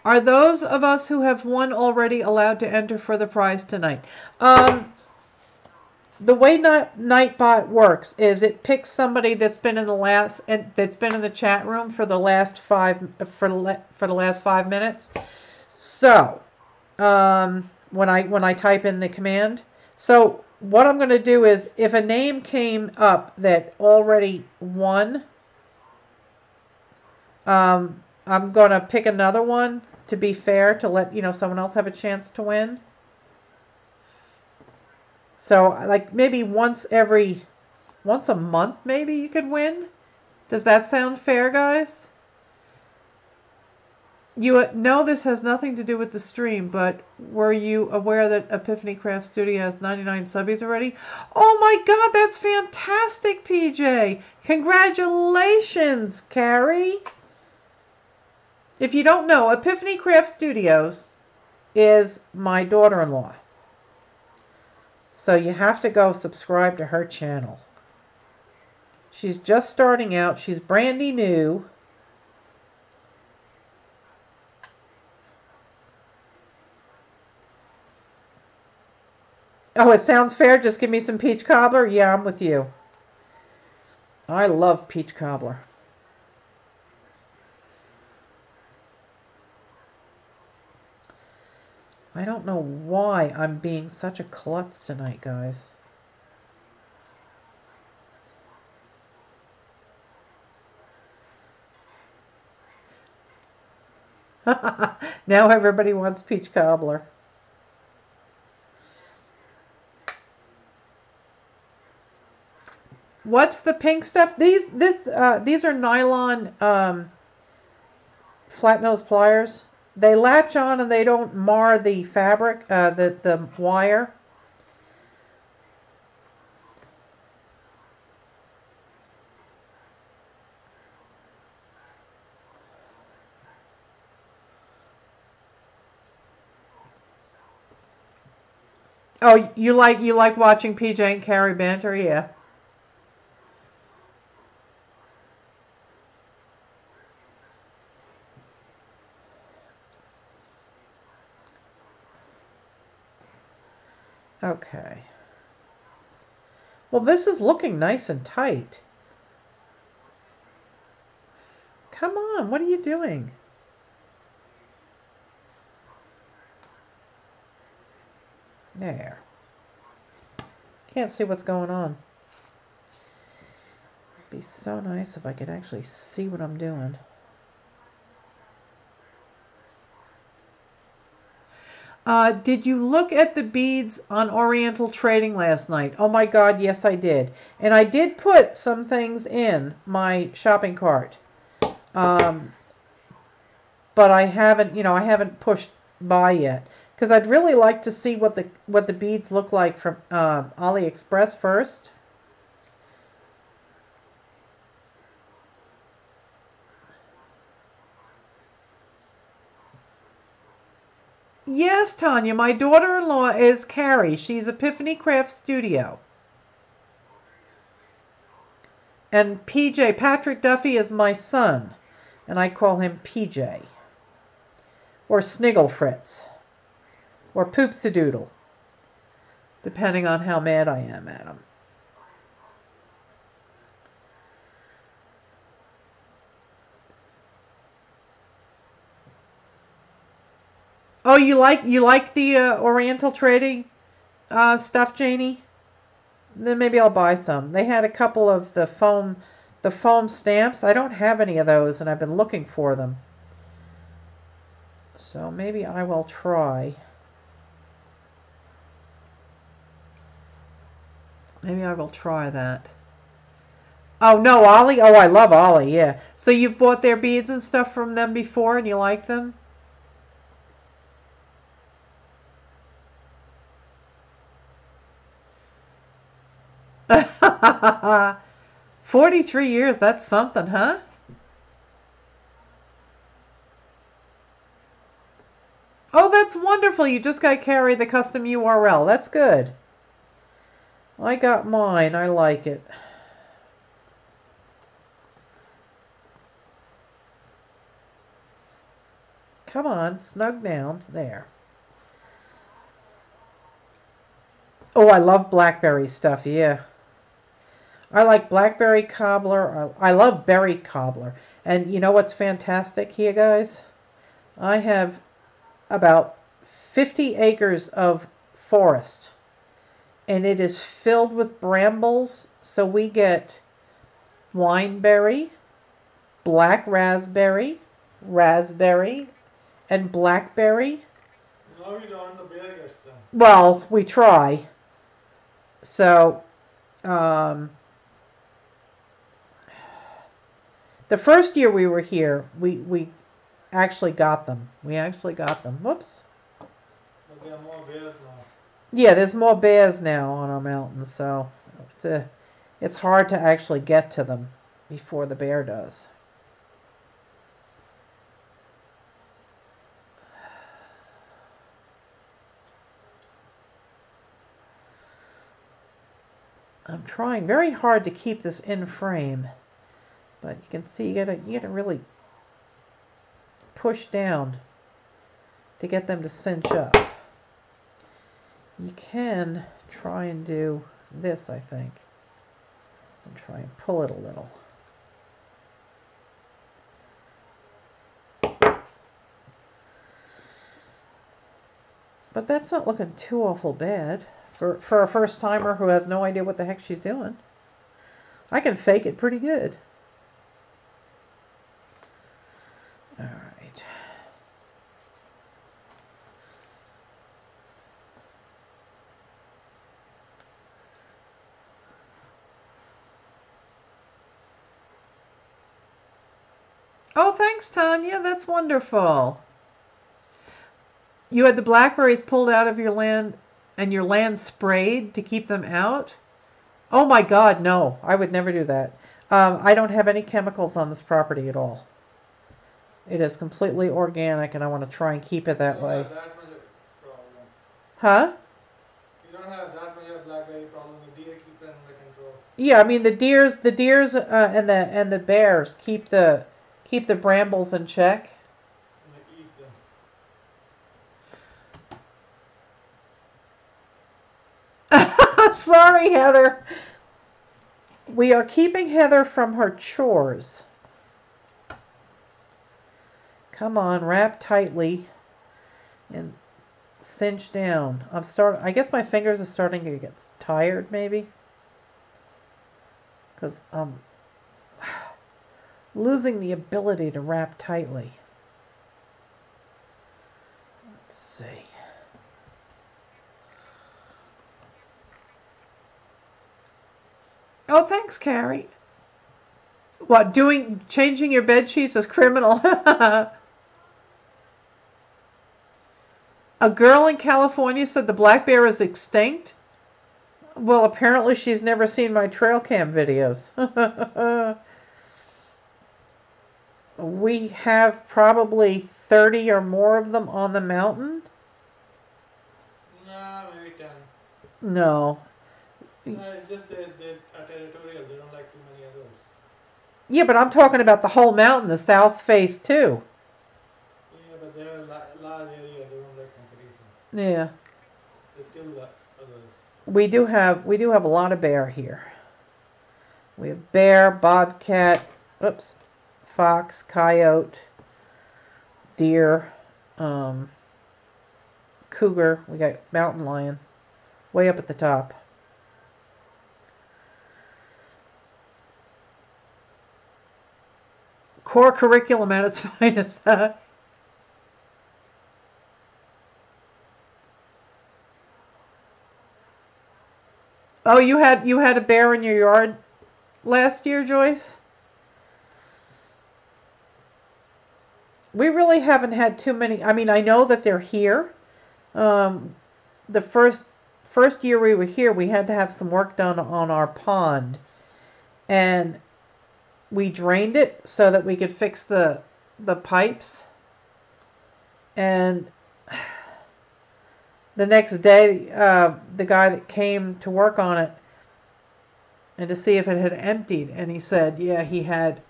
Are those of us who have won already allowed to enter for the prize tonight? The way Nightbot works is it picks somebody that's been in the chat room for the last 5 minutes. So when I type in the command, so what I'm going to do is if a name came up that already won, I'm going to pick another one to be fair, to let someone else have a chance to win. So like maybe once a month maybe you could win. Does that sound fair, guys? You know this has nothing to do with the stream, but were you aware that Epiphany Craft Studio has 99 subbies already? Oh my god, that's fantastic, PJ! Congratulations, Carrie! If you don't know, Epiphany Craft Studios is my daughter-in-law. So you have to go subscribe to her channel. She's just starting out. She's brandy new. Oh, it sounds fair. Just give me some peach cobbler. Yeah, I'm with you. I love peach cobbler. I don't know why I'm being such a klutz tonight, guys. Now everybody wants peach cobbler. What's the pink stuff? These are nylon flat nose pliers. They latch on and they don't mar the fabric, the wire. Oh, you like watching PJ and Carrie banter? Yeah. Okay. Well, this is looking nice and tight. Come on, what are you doing? There. Can't see what's going on. It'd be so nice if I could actually see what I'm doing. Did you look at the beads on Oriental Trading last night? Oh my God, yes I did. And I did put some things in my shopping cart. But I haven't pushed buy yet. Because I'd really like to see what the beads look like from AliExpress first. Yes, Tanya, my daughter-in-law is Carrie. She's Epiphany Craft Studio. And PJ, Patrick Duffy, is my son. And I call him PJ. Or Sniggle Fritz. Or Poopsadoodle. Depending on how mad I am at him. Oh, you like the Oriental Trading stuff, Janie? Then maybe I'll buy some. They had a couple of the foam stamps. I don't have any of those, and I've been looking for them. So maybe I will try. Maybe I will try that. Oh no, Ollie. Oh, I love Ollie. Yeah. So you've bought their beads and stuff from them before, and you like them? 43 years. That's something, huh? Oh, that's wonderful. You just got to carry the custom URL. That's good. I got mine. I like it. Come on, snug down. There. Oh, I love blackberry stuff. Yeah. I like blackberry cobbler. I love berry cobbler. And you know what's fantastic here, guys? I have about 50 acres of forest, and it is filled with brambles. So we get wineberry, black raspberry, raspberry, and blackberry. No, we don't. The bear gets them. Well, we try. So, um, the first year we were here, we actually got them. We actually got them. Whoops. But there are more bears now. Yeah, there's more bears now on our mountains, so it's hard to actually get to them before the bear does. I'm trying very hard to keep this in frame, but you can see you gotta really push down to get them to cinch up. You can try and do this, I think, and try and pull it a little. But that's not looking too awful bad for a first timer who has no idea what the heck she's doing. I can fake it pretty good. All right. Oh, thanks, Tanya. That's wonderful. You had the blackberries pulled out of your land and your land sprayed to keep them out? Oh my God, no. I would never do that. I don't have any chemicals on this property at all. It is completely organic, and I want to try and keep it that way. You don't have that much problem. Huh? You don't have that much of a blackberry problem. The deer keep them under control. Yeah, I mean the deers, and the bears keep the brambles in check. And they eat them. Sorry, Heather. We are keeping Heather from her chores. Come on, wrap tightly and cinch down. I guess my fingers are starting to get tired, maybe, because I'm losing the ability to wrap tightly. Let's see. Oh, thanks, Carrie. What, changing your bed sheets is criminal? A girl in California said the black bear is extinct. Well, apparently she's never seen my trail cam videos. We have probably 30 or more of them on the mountain. Nah, maybe 10. No. No, it's just they are territorial. They don't like too many others. Yeah, but I'm talking about the whole mountain, the south face too. Yeah, but they have a large area. They don't like competition. Yeah. They kill the others. We do have a lot of bear here. We have bear, bobcat, fox, coyote, deer, cougar. We got mountain lion way up at the top. Core curriculum at its finest. Oh, you had a bear in your yard? last year, Joyce? We really haven't had too many. I mean, I know that they're here. Um, the first year we were here, we had to have some work done on our pond, and we drained it so that we could fix the pipes. And the next day, the guy that came to work on it and to see if it had emptied, and he said, yeah, he had.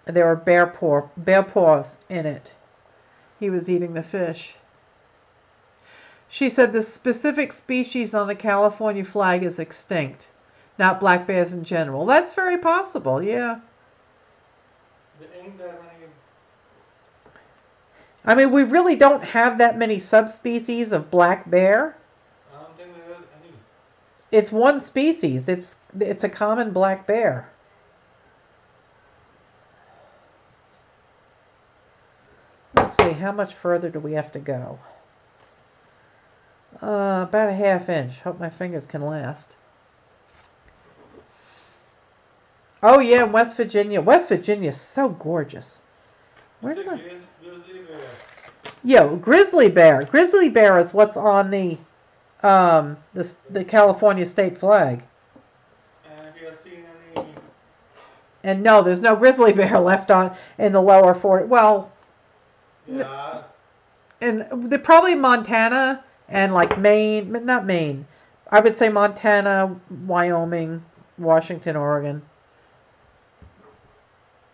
There were bear paws in it. He was eating the fish. She said the specific species on the California flag is extinct, not black bears in general. That's very possible, yeah. There ain't that many. I mean, we really don't have that many subspecies of black bear. I don't think there is any. It's one species. It's a common black bear. Let's see, how much further do we have to go? About a ½ inch. Hope my fingers can last. Oh yeah, West Virginia. West Virginia is so gorgeous. Where did I? Grizzly bear. Yeah, grizzly bear. Grizzly bear is what's on the California state flag. And if you have seen any. And no, there's no grizzly bear left on in the lower 40. Well, Yeah. and they're probably Montana and like Maine, but not Maine. I would say Montana, Wyoming, Washington, Oregon.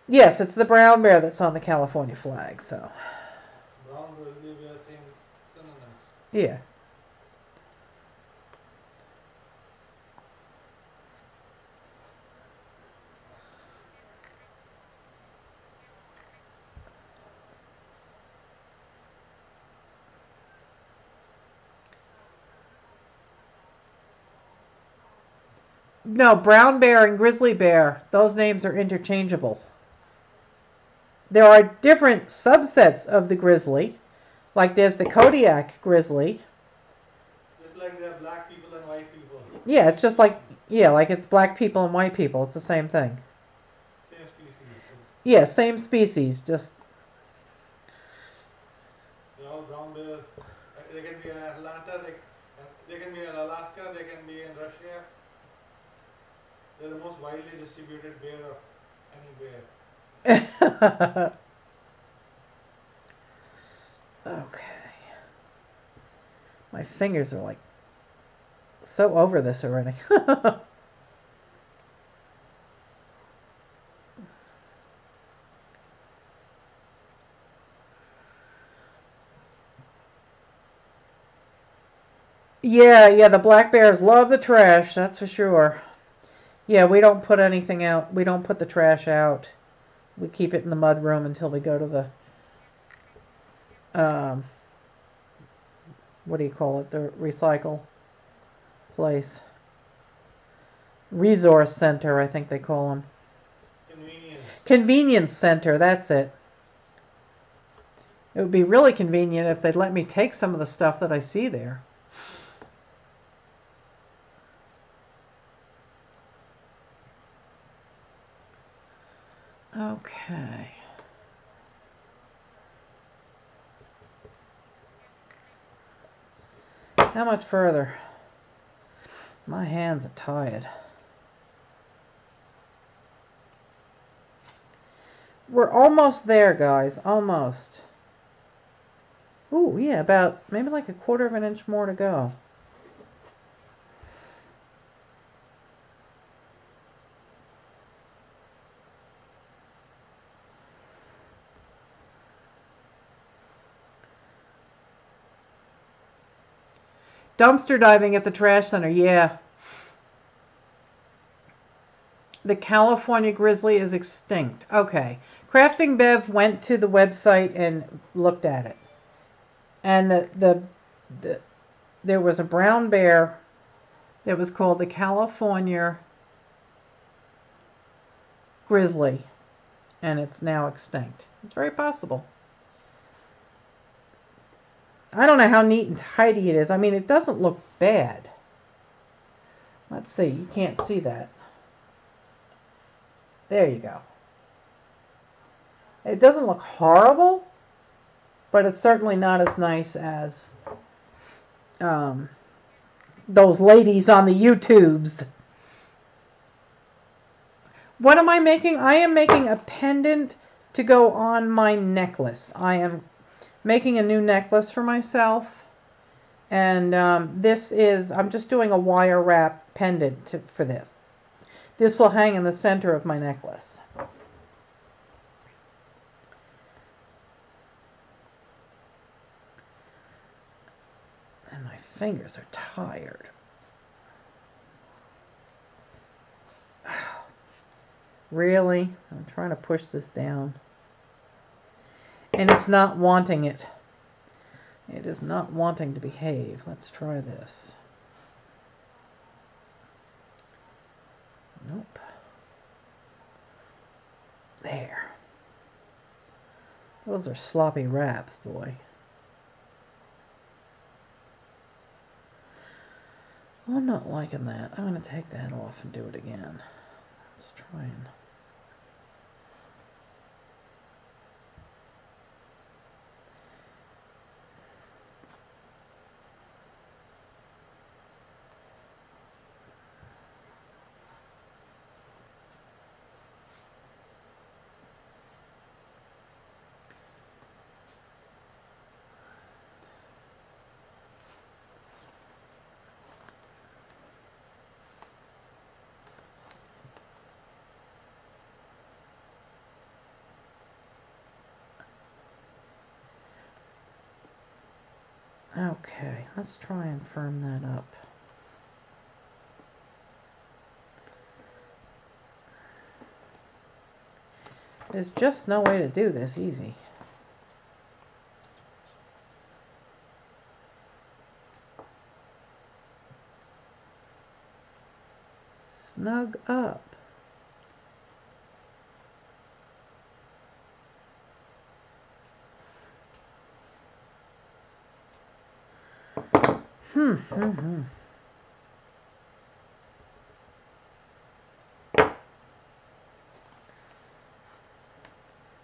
Yes, it's the brown bear that's on the California flag. So. Brown grizzly bear, same synonyms. Yeah. No, brown bear and grizzly bear, those names are interchangeable. There are different subsets of the grizzly, like there's the Kodiak grizzly. Just like there are black people and white people. Yeah, it's just like, yeah, like it's black people and white people. It's the same thing. Same species. Yeah, same species, just. They're all brown bears. They can be in Atlanta, they can be in Alaska, they can be in Russia. They're the most widely distributed bear of any bear. Okay. My fingers are like so over this already. Yeah, the black bears love the trash, that's for sure. Yeah, we don't put anything out. We don't put the trash out. We keep it in the mud room until we go to the, what do you call it? The recycle place. Resource center, I think they call them. Convenience center, that's it. It would be really convenient if they'd let me take some of the stuff that I see there. Okay. How much further? My hands are tired. We're almost there, guys. Almost. Ooh, yeah, about maybe like a ½ inch more to go. Dumpster diving at the trash center, yeah. The California grizzly is extinct. Okay. Crafting Bev went to the website and looked at it. And there was a brown bear that was called the California grizzly. And it's now extinct. It's very possible. I don't know how neat and tidy it is. I mean, it doesn't look bad. Let's see, you can't see that. There you go. It doesn't look horrible, but it's certainly not as nice as those ladies on the YouTubes. What am I making? I am making a pendant to go on my necklace. I am making a new necklace for myself. And this is, I'm just doing a wire wrap pendant for this. This will hang in the center of my necklace. And my fingers are tired. Really? I'm trying to push this down. And it's not wanting it. It is not wanting to behave. Let's try this. Nope. There. Those are sloppy wraps, boy. Well, I'm not liking that. I'm going to take that off and do it again. Let's try and... Okay, let's try and firm that up. There's just no way to do this easy. Snug up.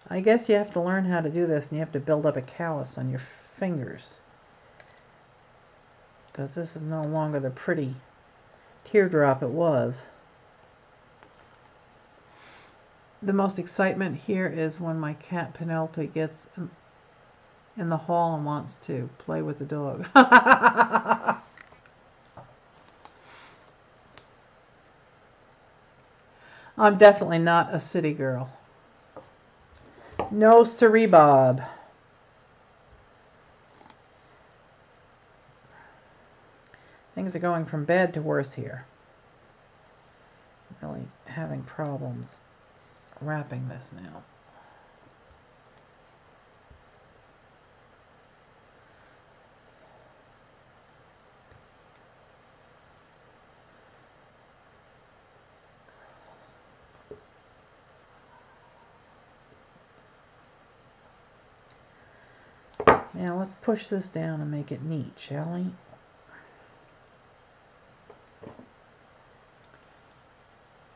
I guess you have to learn how to do this, and you have to build up a callus on your fingers. Because this is no longer the pretty teardrop it was. The most excitement here is when my cat Penelope gets in the hall and wants to play with the dog. I'm definitely not a city girl. No siree, Bob. Things are going from bad to worse here. Really having problems wrapping this now. Now let's push this down and make it neat, shall we?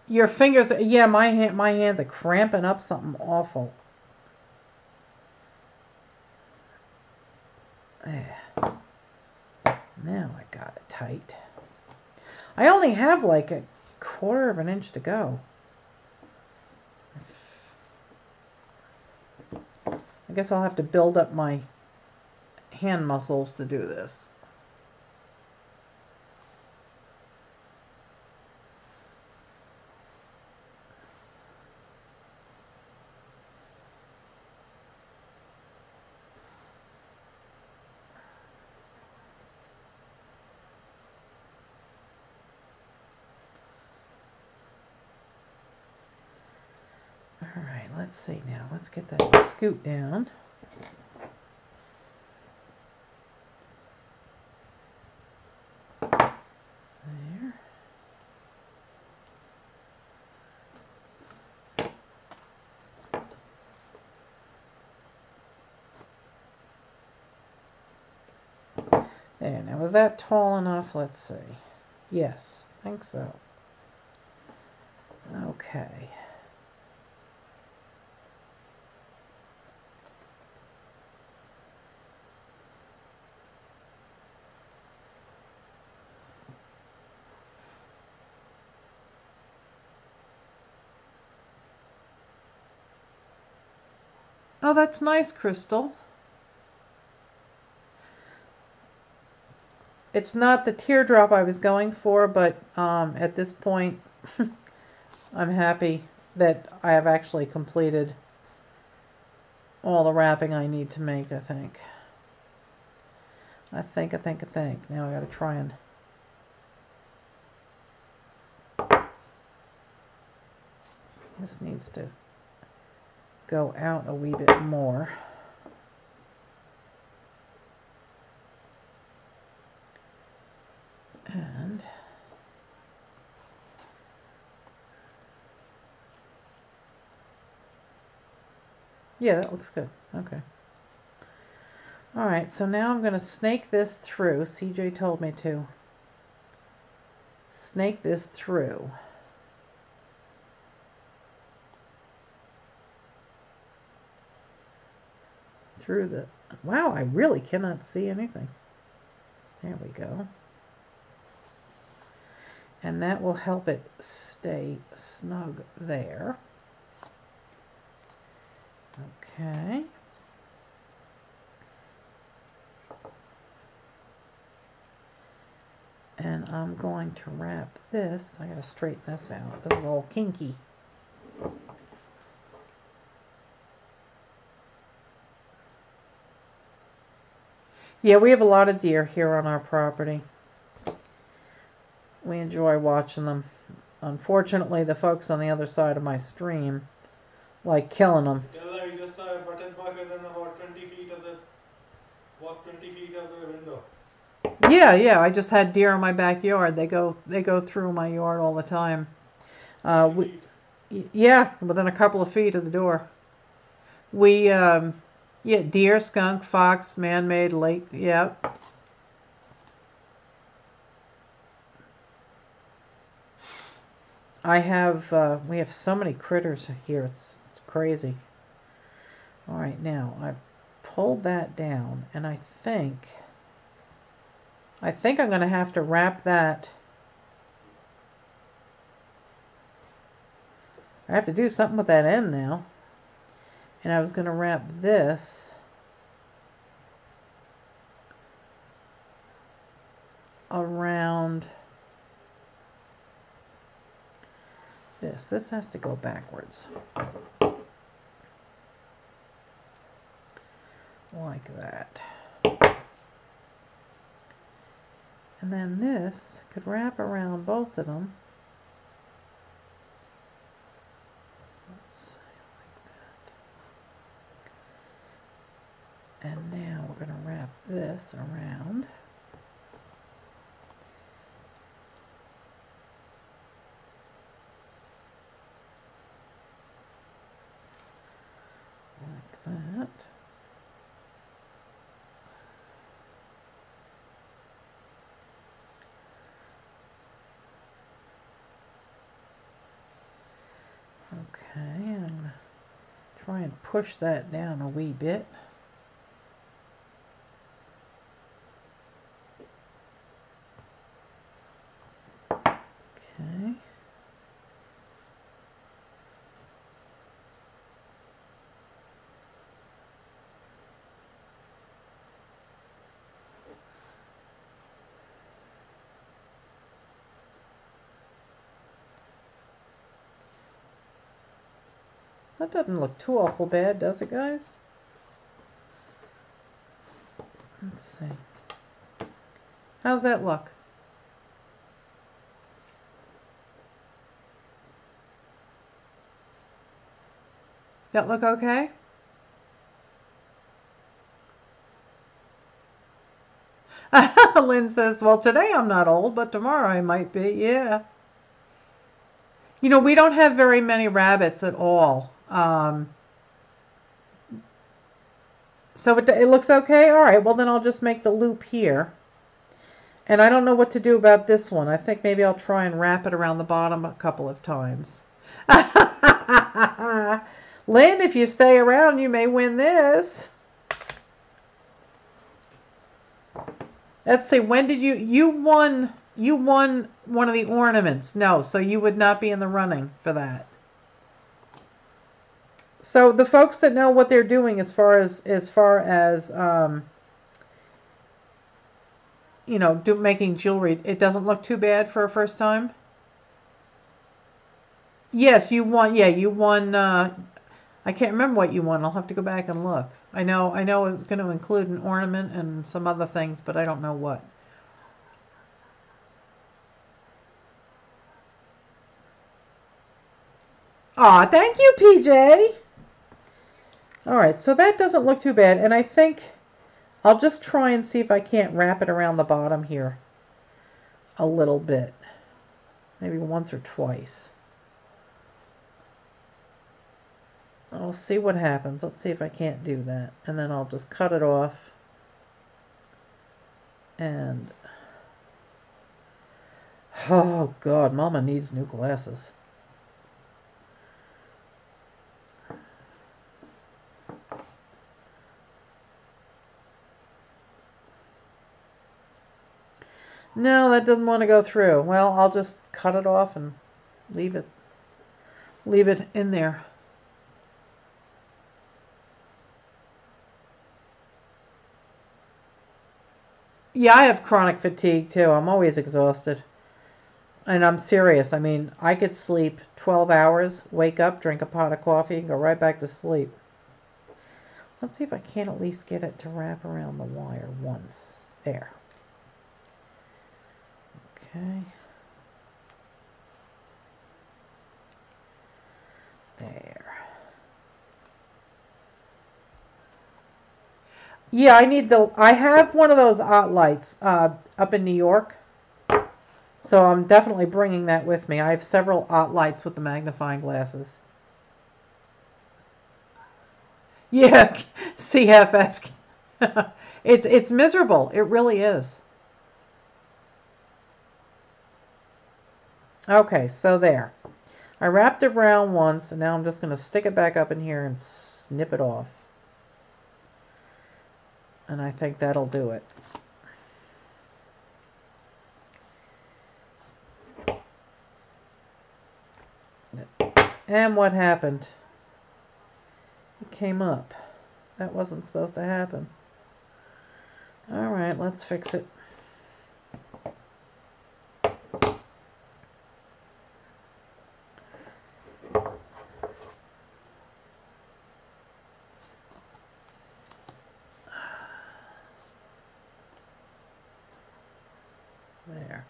Your fingers, yeah, my hands are cramping up something awful. There. Now I got it tight. I only have like a 1/4 of an inch to go. I guess I'll have to build up my hand muscles to do this. Alright, let's see now. Let's get that scoot down. There. There, now was that tall enough? Let's see. Yes, think so. Okay. Oh, that's nice, Crystal. It's not the teardrop I was going for, but at this point, I'm happy that I have actually completed all the wrapping I need to make, I think. I think. Now I gotta try and... This needs to go out a wee bit more. And yeah, that looks good. Okay. All right, so now I'm going to snake this through. CJ told me to snake this through. Through the... Wow, I really cannot see anything. There we go. And that will help it stay snug there. Okay. And I'm going to wrap this. I gotta straighten this out. This is all kinky. Yeah, we have a lot of deer here on our property. We enjoy watching them. Unfortunately, the folks on the other side of my stream like killing them. Tell her you just saw a buttonbuck within about 20 feet of the... Walk 20 feet of the window. Yeah, I just had deer in my backyard. They go through my yard all the time. Yeah, within a couple of feet of the door. Yeah, deer, skunk, fox, man-made, lake, yeah. We have so many critters here, it's crazy. All right, now I've pulled that down, and I think I'm going to have to wrap that. I have to do something with that end now. And I was going to wrap this around this. This has to go backwards. Like that. And then this could wrap around both of them. And now we're going to wrap this around. Like that. Okay, and I'm going to try and push that down a wee bit. Okay. That doesn't look too awful bad, does it, guys? Let's see. How's that look? That look okay? Lynn says, well, today I'm not old, but tomorrow I might be. Yeah. You know, we don't have very many rabbits at all. So it looks okay? All right, well, then I'll just make the loop here. And I don't know what to do about this one. I think maybe I'll try and wrap it around the bottom a couple of times. Lynn, if you stay around, you may win this. Let's see, when did you won one of the ornaments. No, so you would not be in the running for that. So the folks that know what they're doing as far as you know, making jewelry, it doesn't look too bad for a first time. Yes, you won. Yeah, you won. I can't remember what you won. I'll have to go back and look. I know it's going to include an ornament and some other things, but I don't know what. Aw, thank you, PJ. All right, so that doesn't look too bad, and I think I'll just try and see if I can't wrap it around the bottom here a little bit. Maybe once or twice. I'll see what happens. Let's see if I can't do that. And then I'll just cut it off. And, oh God, Mama needs new glasses. No, that doesn't want to go through. Well, I'll just cut it off and leave it in there. Yeah, I have chronic fatigue too. I'm always exhausted. And I'm serious. I mean, I could sleep 12 hours, wake up, drink a pot of coffee, and go right back to sleep. Let's see if I can't at least get it to wrap around the wire once. There. Okay. There. Yeah, I have one of those lights up in New York. So I'm definitely bringing that with me. I have several lights with the magnifying glasses. Yeah, CFS. It's miserable. It really is. Okay, so there. I wrapped it around once, and now I'm just going to stick it back up in here and snip it off. And I think that'll do it. And what happened? It came up. That wasn't supposed to happen. All right, let's fix it. There.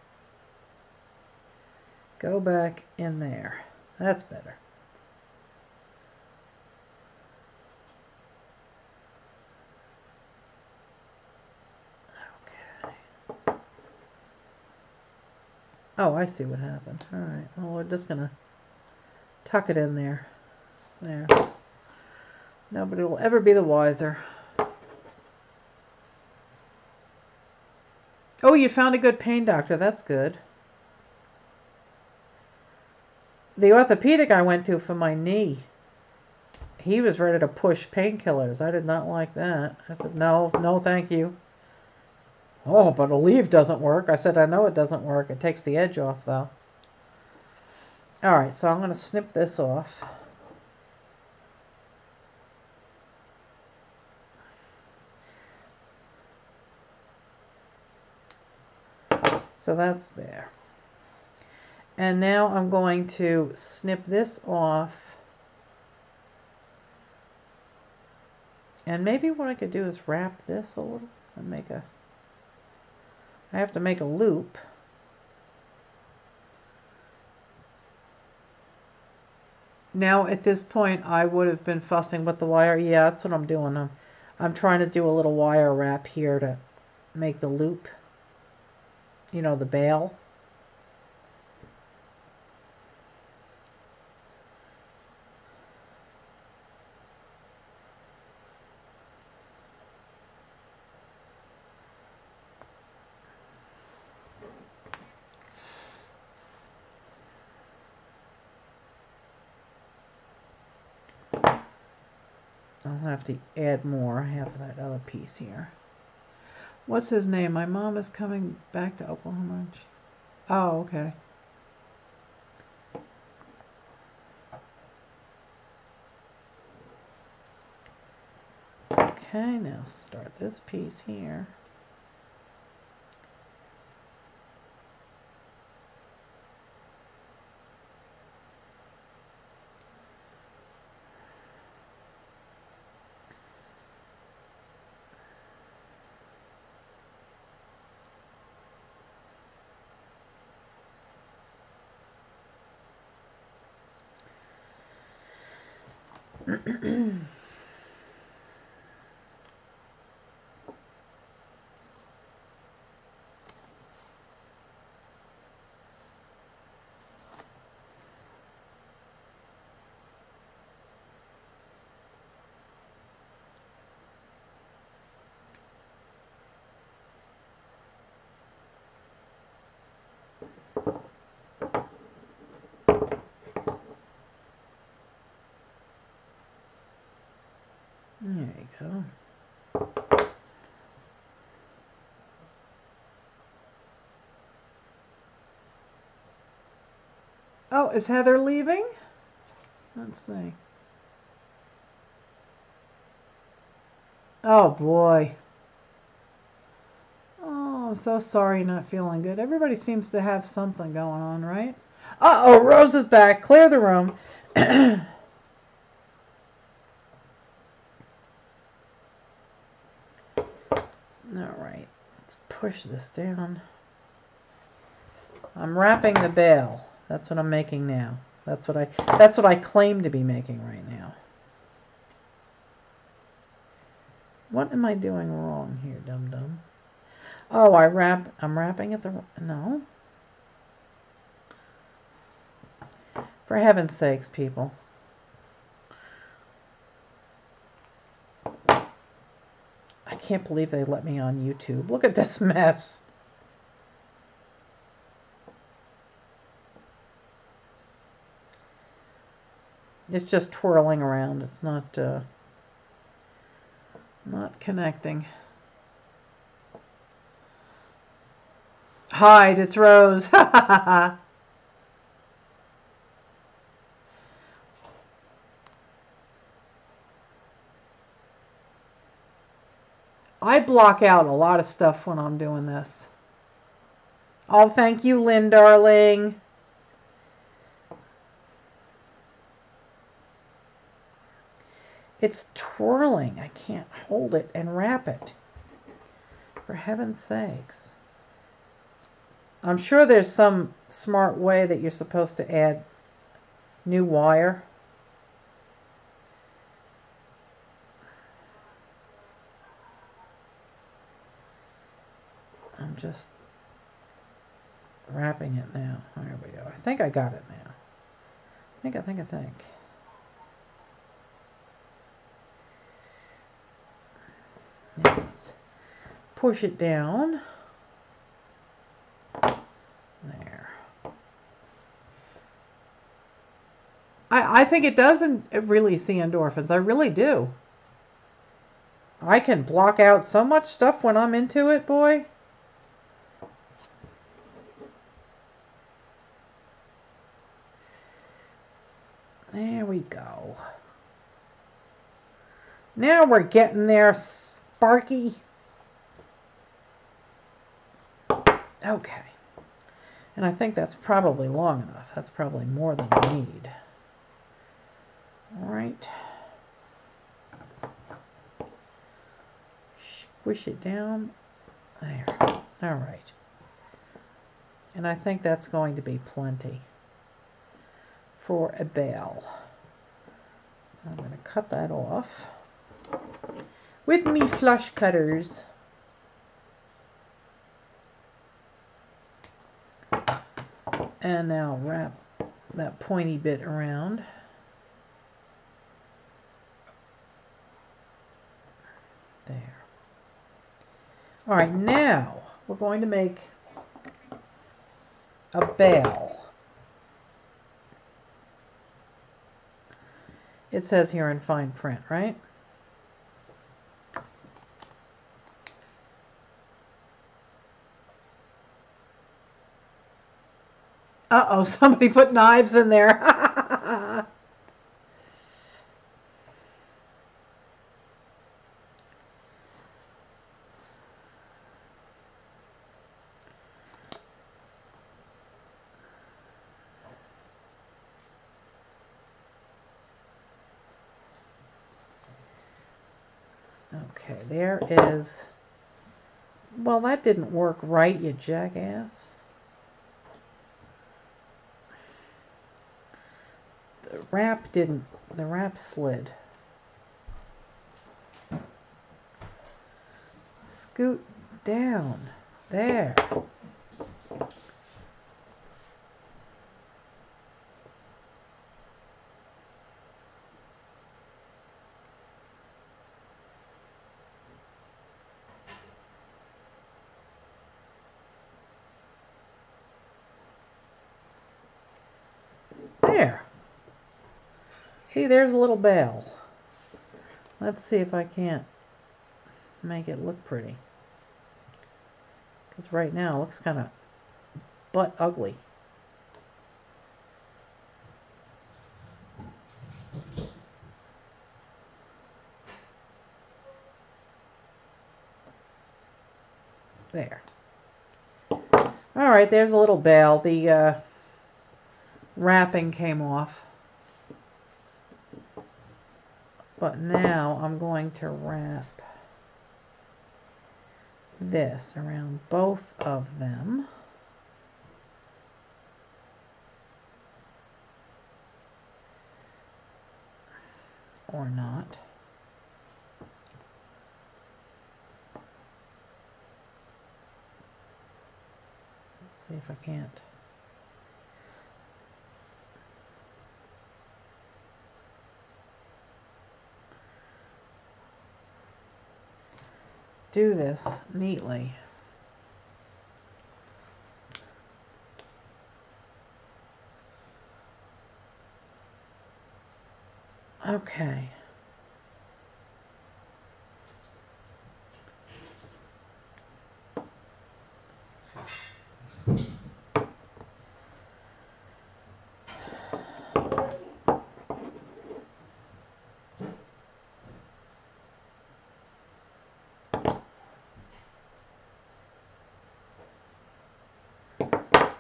Go back in there. That's better. Okay. Oh, I see what happened. All right. Well, we're just going to tuck it in there. There. Nobody will ever be the wiser. Oh, you found a good pain doctor. That's good. The orthopedic I went to for my knee, he was ready to push painkillers. I did not like that. I said, no, no, thank you. Oh, but Aleve doesn't work. I said, I know it doesn't work. It takes the edge off, though. All right, so I'm going to snip this off. So that's there. And now I'm going to snip this off. And maybe what I could do is wrap this a little and make a... I have to make a loop. Now at this point I would have been fussing with the wire. Yeah, that's what I'm doing. I'm trying to do a little wire wrap here to make the loop. You know, the bail. I'll have to add more. I have that other piece here. What's his name? My mom is coming back to Oklahoma. Oh, okay. Okay, now start this piece here. There you go. Oh, is Heather leaving? Let's see. Oh boy. Oh, I'm so sorry you're not feeling good. Everybody seems to have something going on, right? Uh-oh, Rose is back. Clear the room. All right, let's push this down. I'm wrapping the bale. That's what I'm making now. That's what I claim to be making right now. What am I doing wrong here, dum-dum? Oh, I'm wrapping it no. For heaven's sakes, people. I can't believe they let me on YouTube. Look at this mess. It's just twirling around. It's not connecting. Hide, it's Rose. I block out a lot of stuff when I'm doing this. Oh, thank you, Lynn, darling. It's twirling. I can't hold it and wrap it. For heaven's sakes. I'm sure there's some smart way that you're supposed to add new wire. I'm just wrapping it now. There we go. I think I got it now. I think. Let's push it down. There. I think it doesn't release the endorphins. I really do. I can block out so much stuff when I'm into it, boy. There we go. Now we're getting there, Sparky. Okay. And I think that's probably long enough. That's probably more than we need. All right. Squish it down. There. All right. And I think that's going to be plenty for a bale. I'm going to cut that off with me flush cutters. And now wrap that pointy bit around. There. All right, now we're going to make a bale. It says here in fine print, right? Uh-oh, somebody put knives in there. Okay, there is... Well, that didn't work right, you jackass. The wrap slid. Scoot down. There. There. See, there's a little bell. Let's see if I can't make it look pretty. Because right now it looks kind of butt ugly. There. Alright, there's a little bell. The wrapping came off. But now I'm going to wrap this around both of them. Or not. Let's see if I can't. Do this neatly. Okay.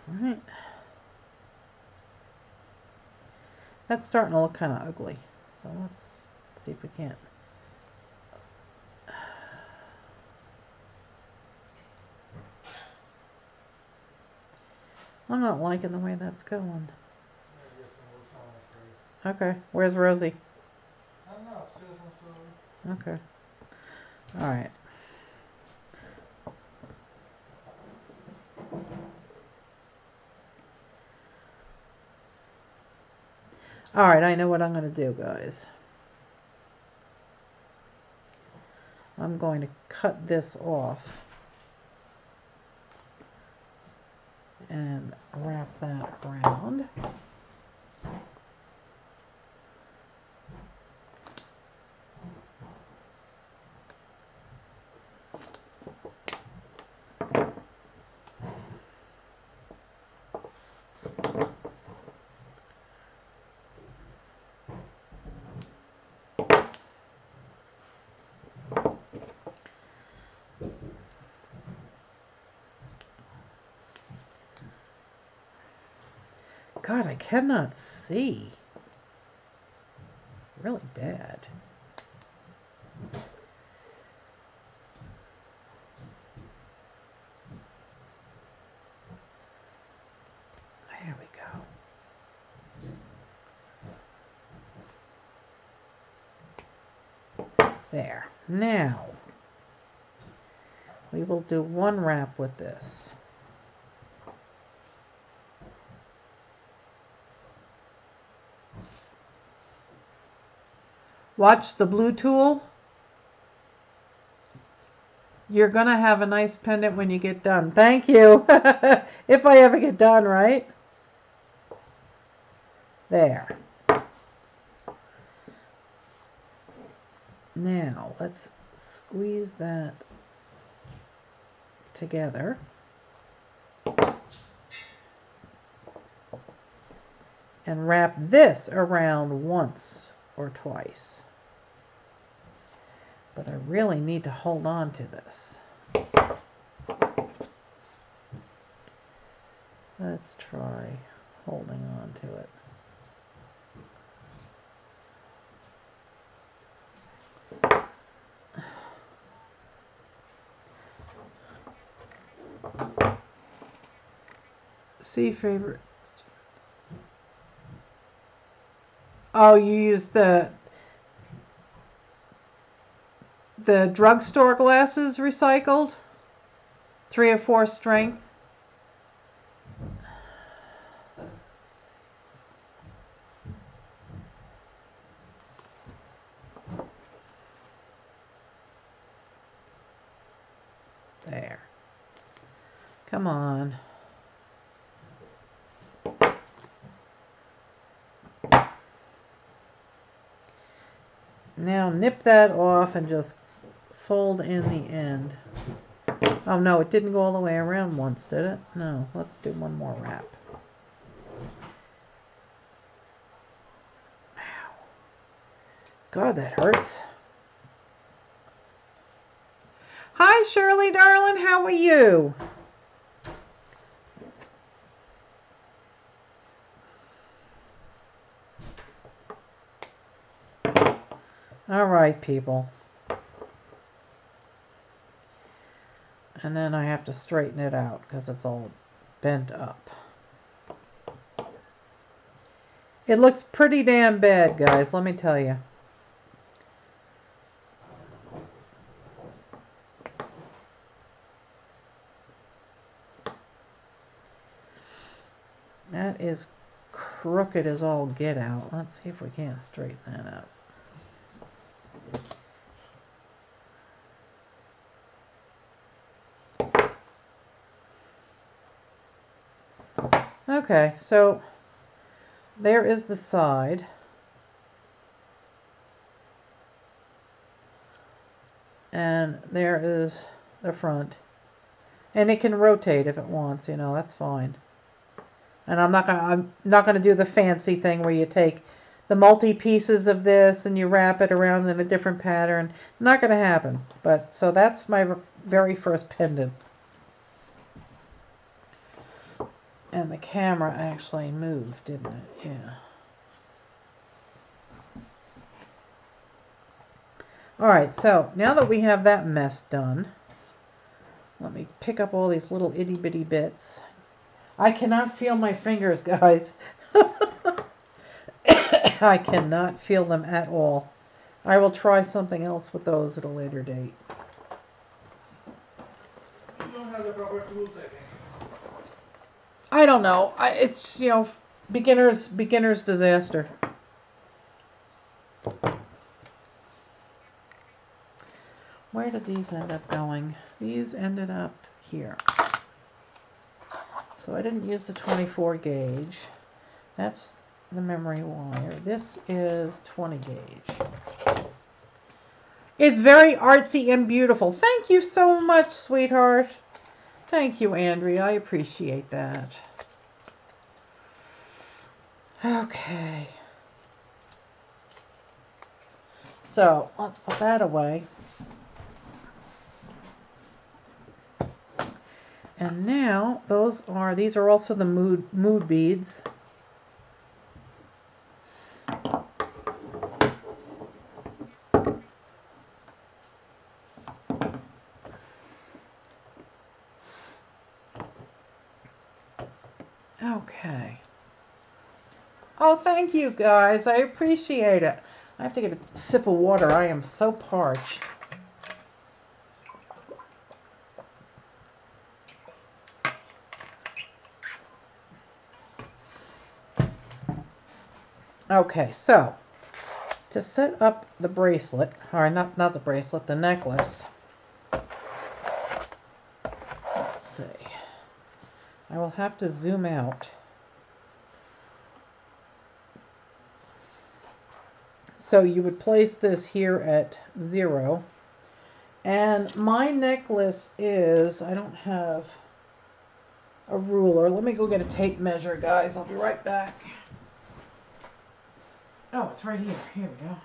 Alright. That's starting to look kind of ugly. So let's see if we can't. I'm not liking the way that's going. Okay, where's Rosie? Okay. Alright. Alright, I know what I'm going to do, guys. I'm going to cut this off and wrap that around. God, I cannot see. Really bad. There we go. There. Now, we will do one wrap with this. Watch the blue tool. You're going to have a nice pendant when you get done. Thank you. If I ever get done, right? There. Now, let's squeeze that together. and wrap this around once or twice. But I really need to hold on to this. Let's try holding on to it. See favorite. Oh, you use the drugstore glasses recycled? 3 or 4 strength? There. Come on. Now nip that off and just fold in the end. Oh no, it didn't go all the way around once, did it? No, let's do one more wrap. Wow. God, that hurts. Hi, Shirley, darling. How are you? All right, people. And then I have to straighten it out because it's all bent up. It looks pretty damn bad, guys, let me tell you. That is crooked as all get out. Let's see if we can't straighten that up. Okay, so there is the side. And there is the front. And it can rotate if it wants, you know, that's fine. And I'm not gonna do the fancy thing where you take the multi pieces of this and you wrap it around in a different pattern. Not gonna happen. But so that's my very first pendant. And the camera actually moved, didn't it? Yeah. Alright, so now that we have that mess done, let me pick up all these little itty bitty bits. I cannot feel my fingers, guys. I cannot feel them at all. I will try something else with those at a later date. You don't have the proper tools, I think. I don't know. It's, you know, beginner's disaster. Where did these end up going? These ended up here. So I didn't use the 24 gauge. That's the memory wire. This is 20 gauge. It's very artsy and beautiful. Thank you so much, sweetheart. Thank you, Andrea. I appreciate that. Okay. So let's put that away. And now these are also the mood beads. Okay. Oh, thank you guys. I appreciate it. I have to get a sip of water. I am so parched. Okay, so to set up the bracelet, or not the bracelet, the necklace. Let's see. I will have to zoom out. So you would place this here at 0. And my necklace is, I don't have a ruler. Let me go get a tape measure, guys. I'll be right back. Oh, it's right here. Here we go.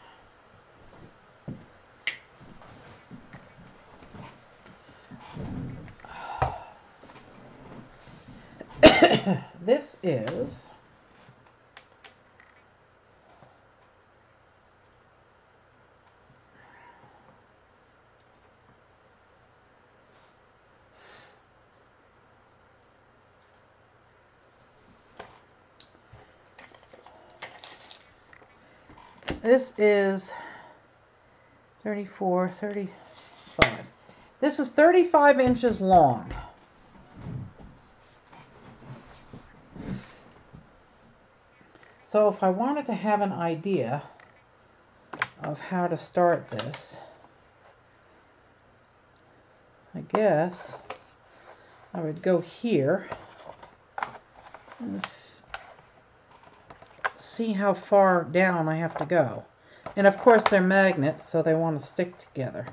This is This is 34, 35. This is 35 inches long. So if I wanted to have an idea of how to start this, I guess I would go here and see how far down I have to go. And of course they're magnets, so they want to stick together.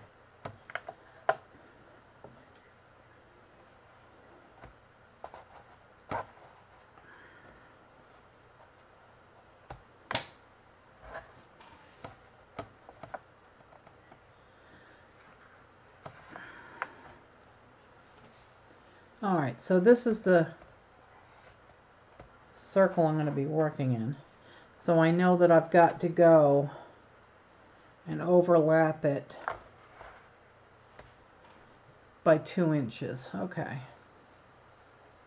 Alright, so this is the circle I'm going to be working in. So I know that I've got to go and overlap it by 2 inches. Okay.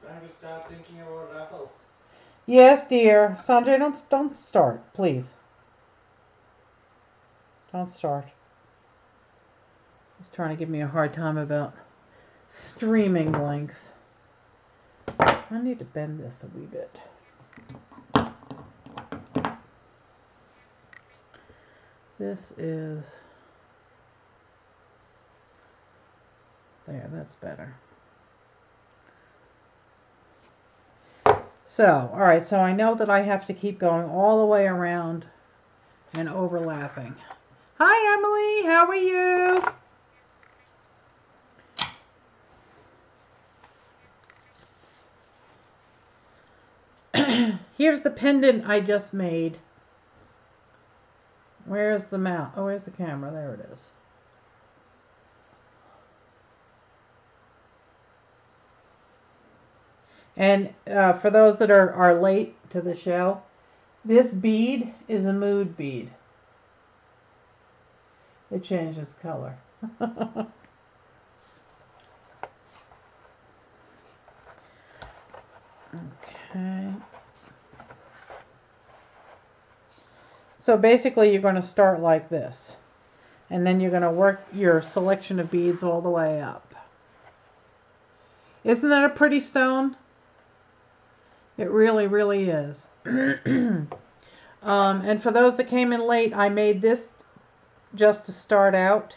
Time to start thinking about raffle. Yes, dear. Sanjay, don't start, please. Don't start. He's trying to give me a hard time about streaming length. I need to bend this a wee bit. This is... There, that's better. So, alright, so I know that I have to keep going all the way around and overlapping. Hi, Emily. How are you? Here's the pendant I just made. Where's the mount? Oh, where's the camera? There it is. And for those that are late to the show, this bead is a mood bead. It changes color. Okay. So basically you're going to start like this. And then you're going to work your selection of beads all the way up. Isn't that a pretty stone? It really, really is. And for those that came in late, I made this just to start out.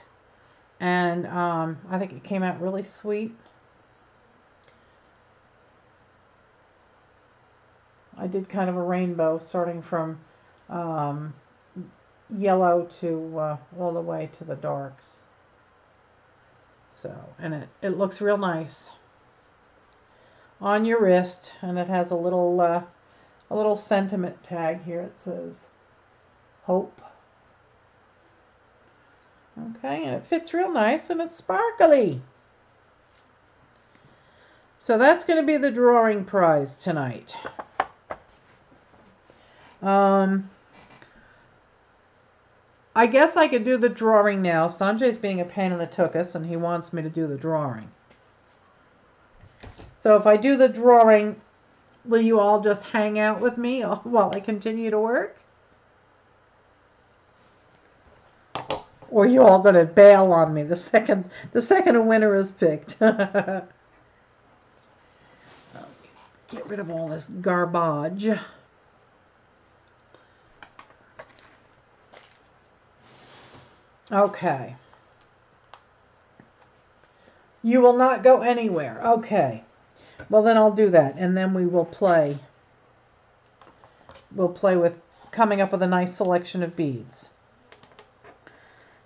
And I think it came out really sweet. I did kind of a rainbow starting from yellow to all the way to the darks. So, and it looks real nice on your wrist, and it has a little sentiment tag here. It says hope. Okay, and it fits real nice, and it's sparkly. So that's going to be the drawing prize tonight. I guess I could do the drawing now. Sanjay's being a pain in the tuchus, and he wants me to do the drawing. So if I do the drawing, will you all just hang out with me while I continue to work? Or are you all going to bail on me the second a winner is picked? Get rid of all this garbage. Okay. You will not go anywhere. Okay. Well, then I'll do that, and then we will play. We'll play with coming up with a nice selection of beads.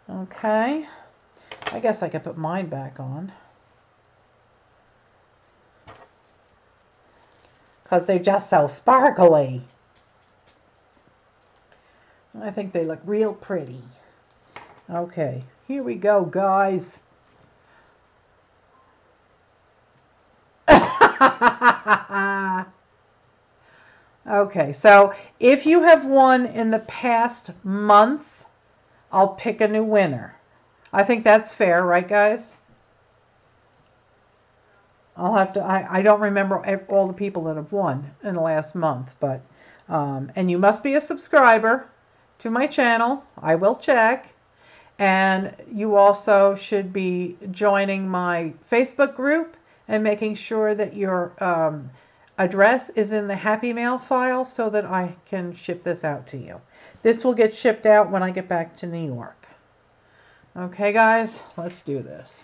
Okay. I guess I could put mine back on, because they're just so sparkly. I think they look real pretty. Okay, here we go, guys. Okay, so if you have won in the past month, I'll pick a new winner. I think that's fair, right, guys? I'll have to, I don't remember all the people that have won in the last month, but, and you must be a subscriber to my channel. I will check. And you also should be joining my Facebook group and making sure that your address is in the Happy Mail file so that I can ship this out to you. This will get shipped out when I get back to New York. Okay, guys, let's do this.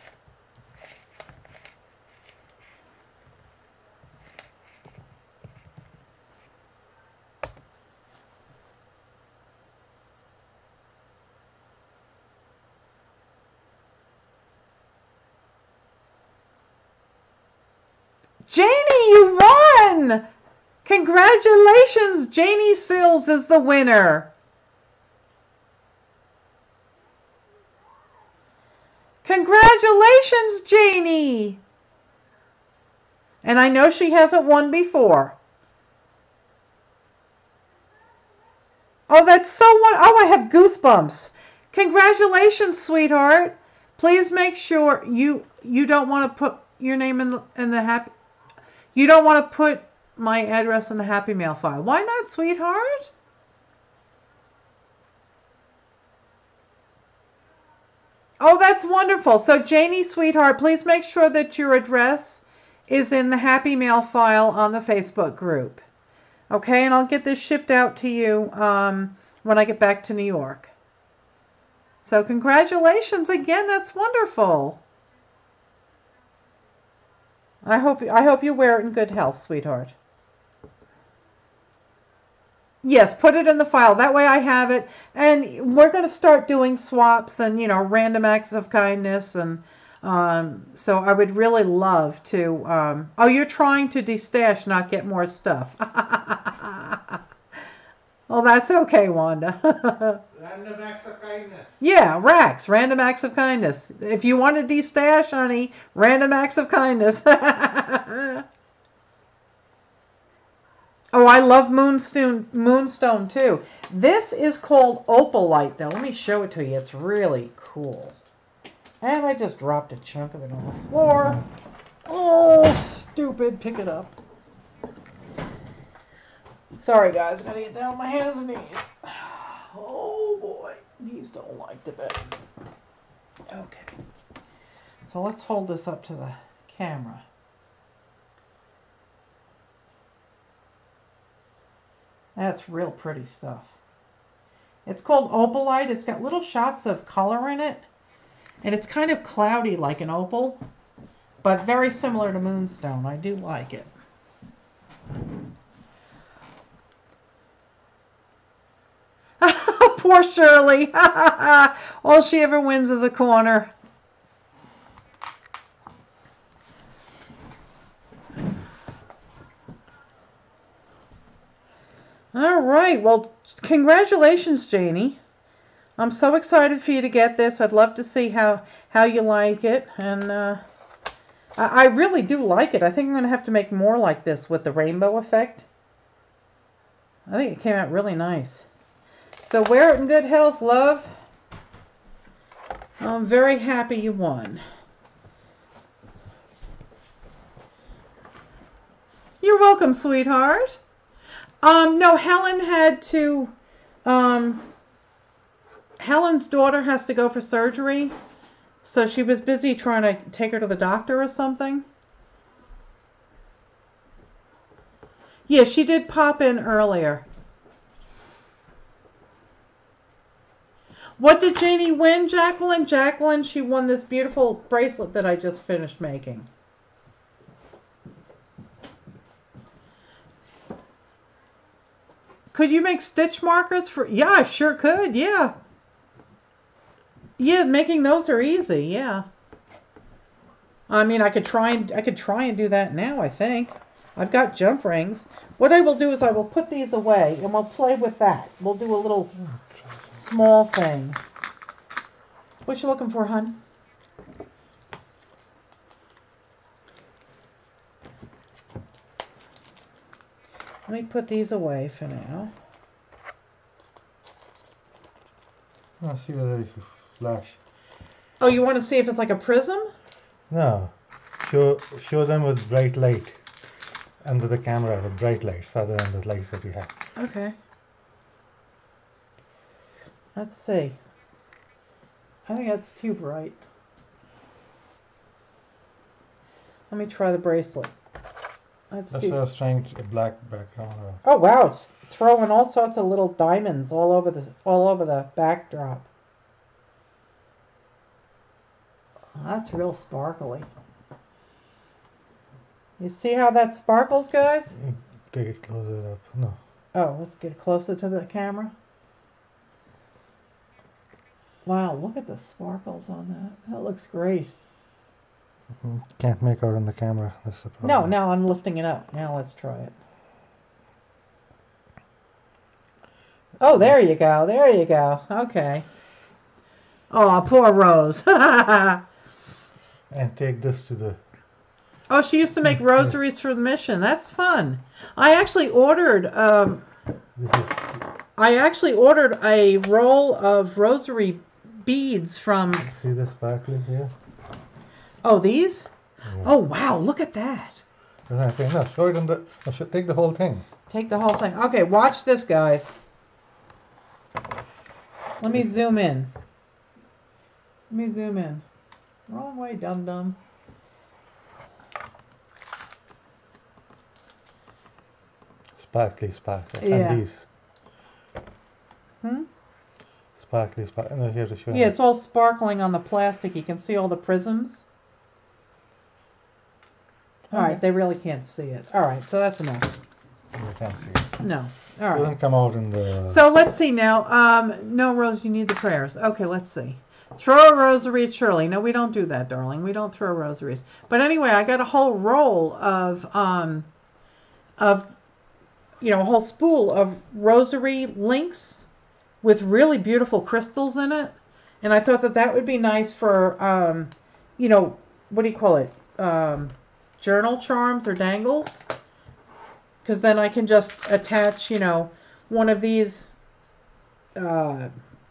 Janie, you won! Congratulations, Janie Sills is the winner. Congratulations, Janie! And I know she hasn't won before. Oh, that's so wonderful. Oh, I have goosebumps. Congratulations, sweetheart. Please make sure you don't want to put your name in the happy... You don't want to put my address in the Happy Mail file. Why not, sweetheart? Oh, that's wonderful. So, Janie, sweetheart, please make sure that your address is in the Happy Mail file on the Facebook group. Okay, and I'll get this shipped out to you when I get back to New York. So, congratulations again. That's wonderful. I hope you wear it in good health, sweetheart. Yes, put it in the file. That way I have it. And we're going to start doing swaps and, you know, random acts of kindness. And so I would really love to... oh, you're trying to destash, not get more stuff. Well, that's okay, Wanda. Random acts of kindness. Yeah, racks, random acts of kindness. If you want to destash, honey, random acts of kindness. Oh, I love moonstone too. This is called opalite, though. Let me show it to you. It's really cool. And I just dropped a chunk of it on the floor. Oh, stupid. Pick it up. Sorry, guys. Gotta get down on my hands and knees. Oh, boy. Knees don't like the bed. Okay. So let's hold this up to the camera. That's real pretty stuff. It's called opalite. It's got little shots of color in it. And it's kind of cloudy like an opal, but very similar to moonstone. I do like it. Poor Shirley. All she ever wins is a corner. All right. Well, congratulations, Janie. I'm so excited for you to get this. I'd love to see how you like it. And I really do like it. I think I'm going to have to make more like this with the rainbow effect. I think it came out really nice. So wear it in good health, love. I'm very happy you won. You're welcome, sweetheart. No, Helen had to, Helen's daughter has to go for surgery. So she was busy trying to take her to the doctor or something. Yeah, she did pop in earlier. What did Janie win, Jacqueline? Jacqueline, she won this beautiful bracelet that I just finished making. Could you make stitch markers for... Yeah, I sure could, yeah. Yeah, making those are easy, yeah. I mean, I could try and do that now, I think. I've got jump rings. What I will do is I will put these away and we'll play with that. We'll do a little small thing. What you looking for, hun? Let me put these away for now. I see whether you flash. Oh, you want to see if it's like a prism? No. Show them with bright light under the camera with bright lights other than the lights that you have. Okay. Let's see. I think that's too bright. Let me try the bracelet. That's what I was trying a black background. Oh wow, it's throwing all sorts of little diamonds all over the backdrop. That's real sparkly. You see how that sparkles, guys? Take it closer up. No. Oh, let's get closer to the camera. Wow, look at the sparkles on that. That looks great. Can't make out on the camera. That's the problem. No, now I'm lifting it up. Now let's try it. Oh, there you go. There you go. Okay. Oh, poor Rose. And take this to the... Oh, she used to make rosaries for the mission. That's fun. I actually ordered a roll of rosary beads from... See the sparkling here? Oh, these? Yeah. Oh, wow. Look at that. No, show it on the... I should take the whole thing. Take the whole thing. Okay, watch this, guys. Let me zoom in. Let me zoom in. Wrong way, dum-dum. Sparkly. Yeah. And these. Sparkly. No, here to show you. Yeah, it's all sparkling on the plastic. You can see all the prisms. All right, they really can't see it. All right, so that's enough. You can't see it. No. All It right. doesn't come out in the... So let's see now. No, Rose, you need the prayers. Okay, let's see. Throw a rosary at Shirley. No, we don't do that, darling. We don't throw rosaries. But anyway, I got a whole roll of a whole spool of rosary links with really beautiful crystals in it. And I thought that would be nice for, what do you call it? Journal charms or dangles. Because then I can just attach, one of these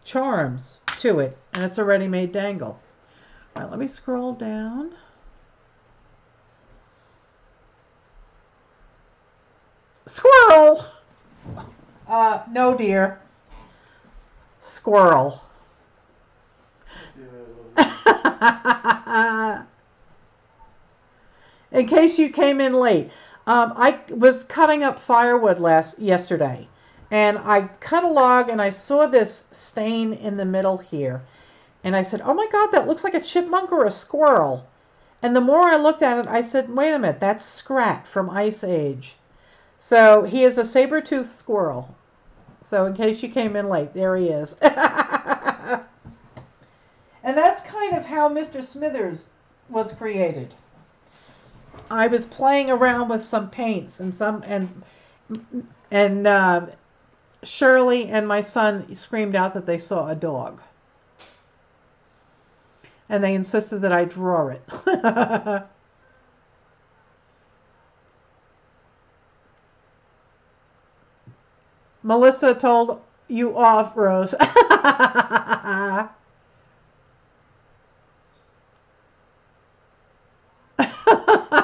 charms to it. And it's a ready-made dangle. All right, let me scroll down. Squirrel! No, dear. Squirrel. In case you came in late, I was cutting up firewood yesterday, and I cut a log and I saw this stain in the middle here, and I said, "Oh my God, that looks like a chipmunk or a squirrel." And the more I looked at it, I said, "Wait a minute, that's Scrat from Ice Age." So he is a saber-toothed squirrel. So in case you came in late, there he is. And that's kind of how Mr. Smithers was created. I was playing around with some paints and Shirley and my son screamed out that they saw a dog. And they insisted that I draw it. Melissa told you off, Rose.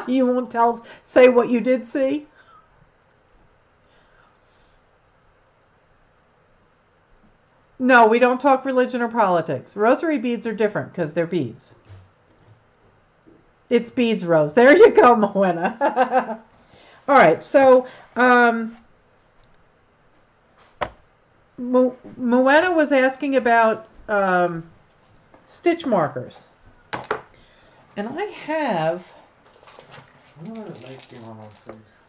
You won't say what you did see? No, we don't talk religion or politics. Rosary beads are different because they're beads. It's beads, Rose. There you go, Moena. All right, so Moena was asking about stitch markers. And I have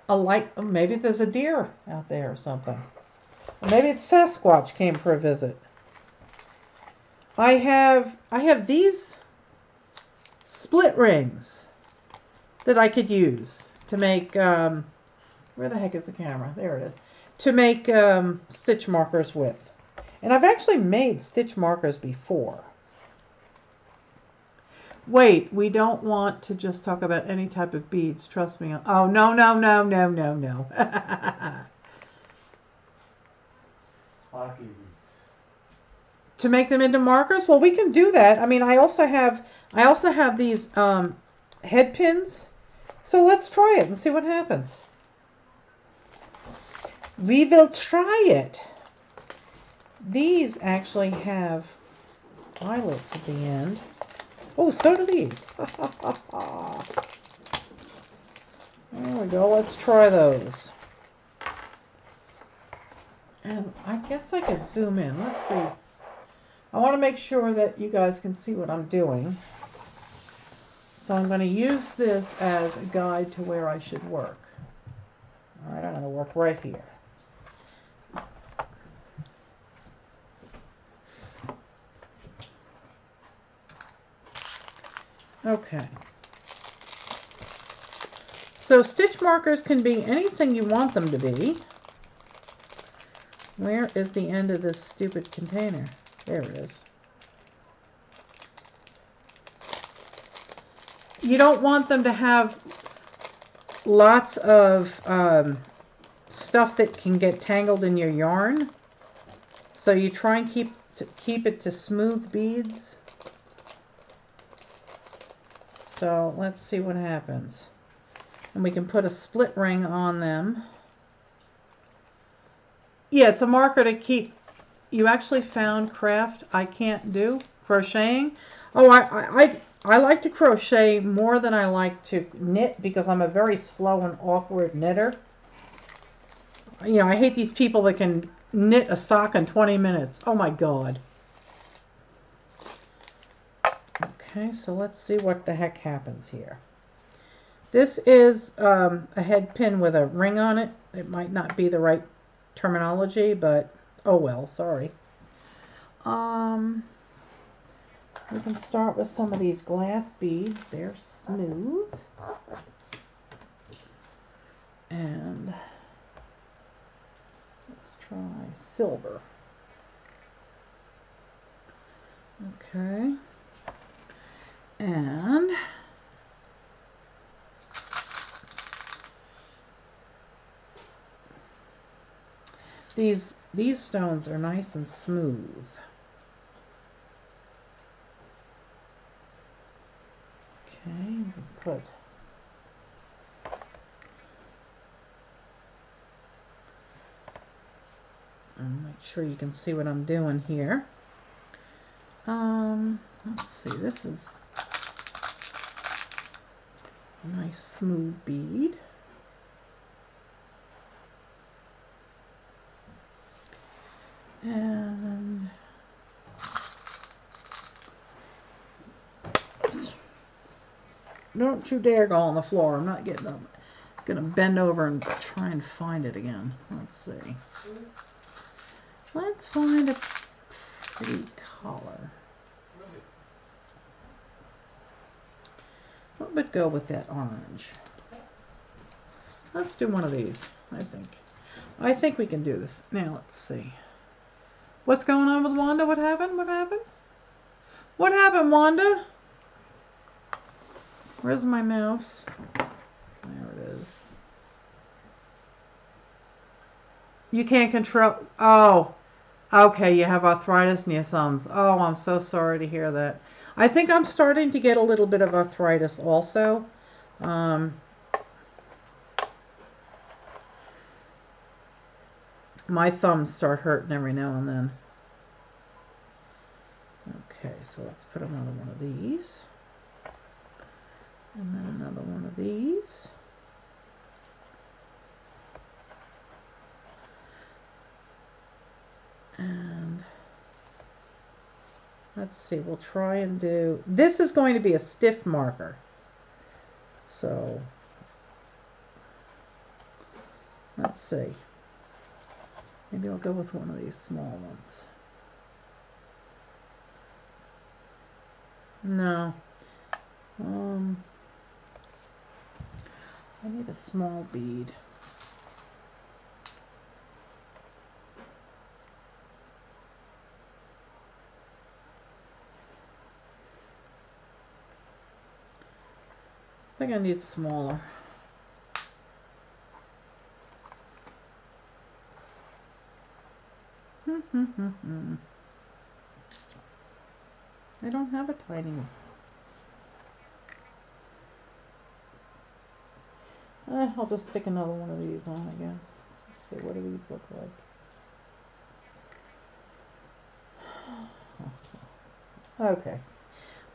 a light. Maybe there's a deer out there or something. Maybe it's Sasquatch came for a visit. I have these split rings that I could use to make where the heck is the camera? There it is. To make stitch markers with. And I've actually made stitch markers before. Wait, we don't want to just talk about any type of beads. Trust me. Oh, no, no, no, no, no, no. Sparkly beads. To make them into markers? Well, we can do that. I mean, I also have these head pins. So let's try it and see what happens. We will try it. These actually have eyelets at the end. Oh, so do these. There we go. Let's try those. And I guess I could zoom in. Let's see. I want to make sure that you guys can see what I'm doing. So I'm going to use this as a guide to where I should work. All right, I'm going to work right here. Okay. So stitch markers can be anything you want them to be. Where is the end of this stupid container? There it is. You don't want them to have lots of stuff that can get tangled in your yarn. So you try and keep it to smooth beads. So let's see what happens. And we can put a split ring on them. Yeah, it's a marker to keep. You actually found craft I can't do, crocheting. Oh, I like to crochet more than I like to knit because I'm a very slow and awkward knitter. You know, I hate these people that can knit a sock in 20 minutes. Oh my God. Okay, so let's see what the heck happens here. This is a head pin with a ring on it. It might not be the right terminology, but oh well, sorry. We can start with some of these glass beads. They're smooth. And let's try silver. Okay. And these stones are nice and smooth. Okay, we can put and make sure you can see what I'm doing here. Let's see, this is a nice smooth bead. And don't you dare go on the floor. I'm not getting up. I'm gonna bend over and try and find it again. Let's see. Let's find a pretty color. What would go with that orange? Let's do one of these, I think. I think we can do this. Now, let's see. What's going on with Wanda? What happened? What happened? What happened, Wanda? Where's my mouse? There it is. You can't control... Oh, okay, you have arthritis in your thumbs. Oh, I'm so sorry to hear that. I think I'm starting to get a little bit of arthritis also. My thumbs start hurting every now and then. Okay, so let's put another one of these. And then another one of these. And let's see, we'll try and do... This is going to be a stiff marker. So, let's see. Maybe I'll go with one of these small ones. No. I need a small bead. think I need smaller. I don't have a tiny one. I'll just stick another one of these on, I guess. Let's see, what do these look like? Okay,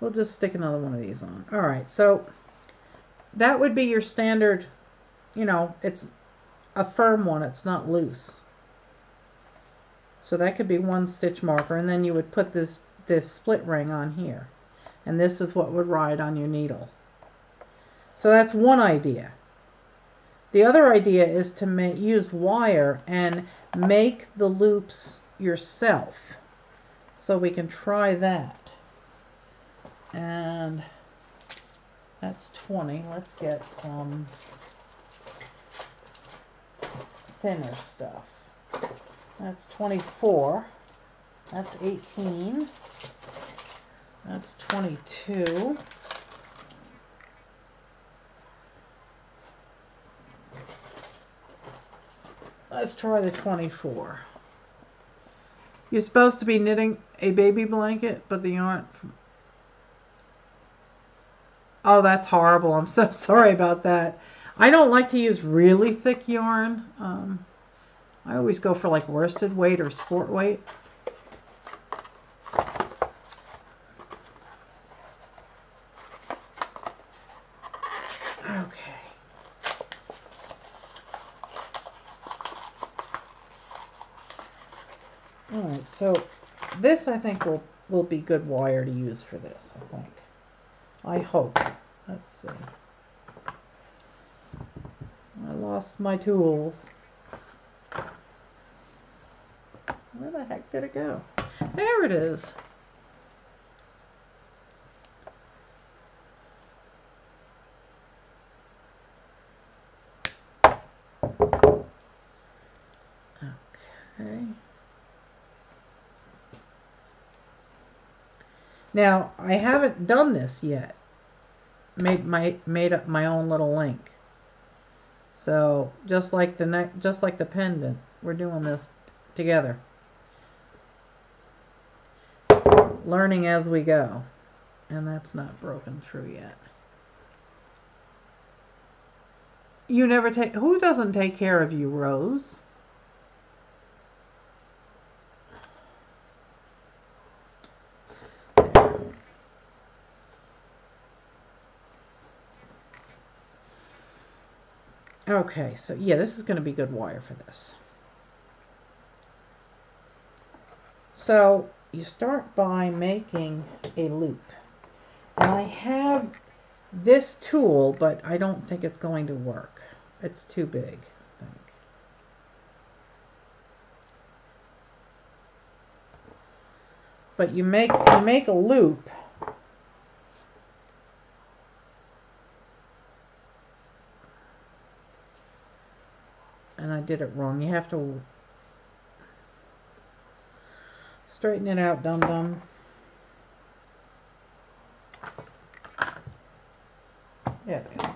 we'll just stick another one of these on. All right, so that would be your standard, you know, it's a firm one, it's not loose. So that could be one stitch marker, and then you would put this split ring on here. And this is what would ride on your needle. So that's one idea. The other idea is to use wire and make the loops yourself. So we can try that. And that's 20. Let's get some thinner stuff. That's 24. That's 18. That's 22. Let's try the 24. You're supposed to be knitting a baby blanket, but the yarn... Oh, that's horrible. I'm so sorry about that. I don't like to use really thick yarn. I always go for like worsted weight or sport weight. Okay. Alright, so this I think will be good wire to use for this, I think. I hope. Let's see. I lost my tools. Where the heck did it go? There it is. Okay. Now, I haven't done this yet. Made up my own little link. So, just like the pendant, we're doing this together. Learning as we go. And that's not broken through yet. You never take... Who doesn't take care of you, Rose? Okay, so yeah, this is going to be good wire for this. So you start by making a loop. And I have this tool, but I don't think it's going to work. It's too big, I think. But you make a loop. And I did it wrong. You have to straighten it out, dum-dum. There we go.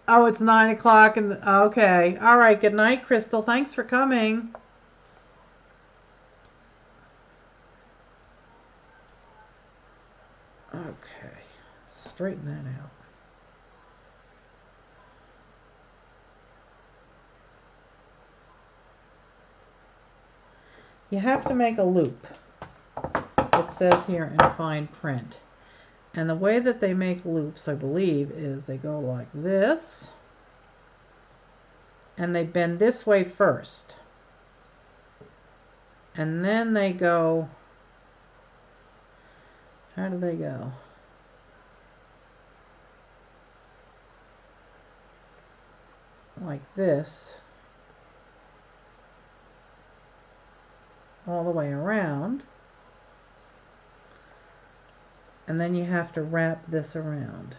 Oh, it's 9 o'clock and okay. All right. Good night, Crystal. Thanks for coming. Okay. Straighten that out. You have to make a loop. It says here in fine print. And the way that they make loops, I believe, is they go like this. And they bend this way first. And then they go... How do they go? Like this. All the way around. And then you have to wrap this around.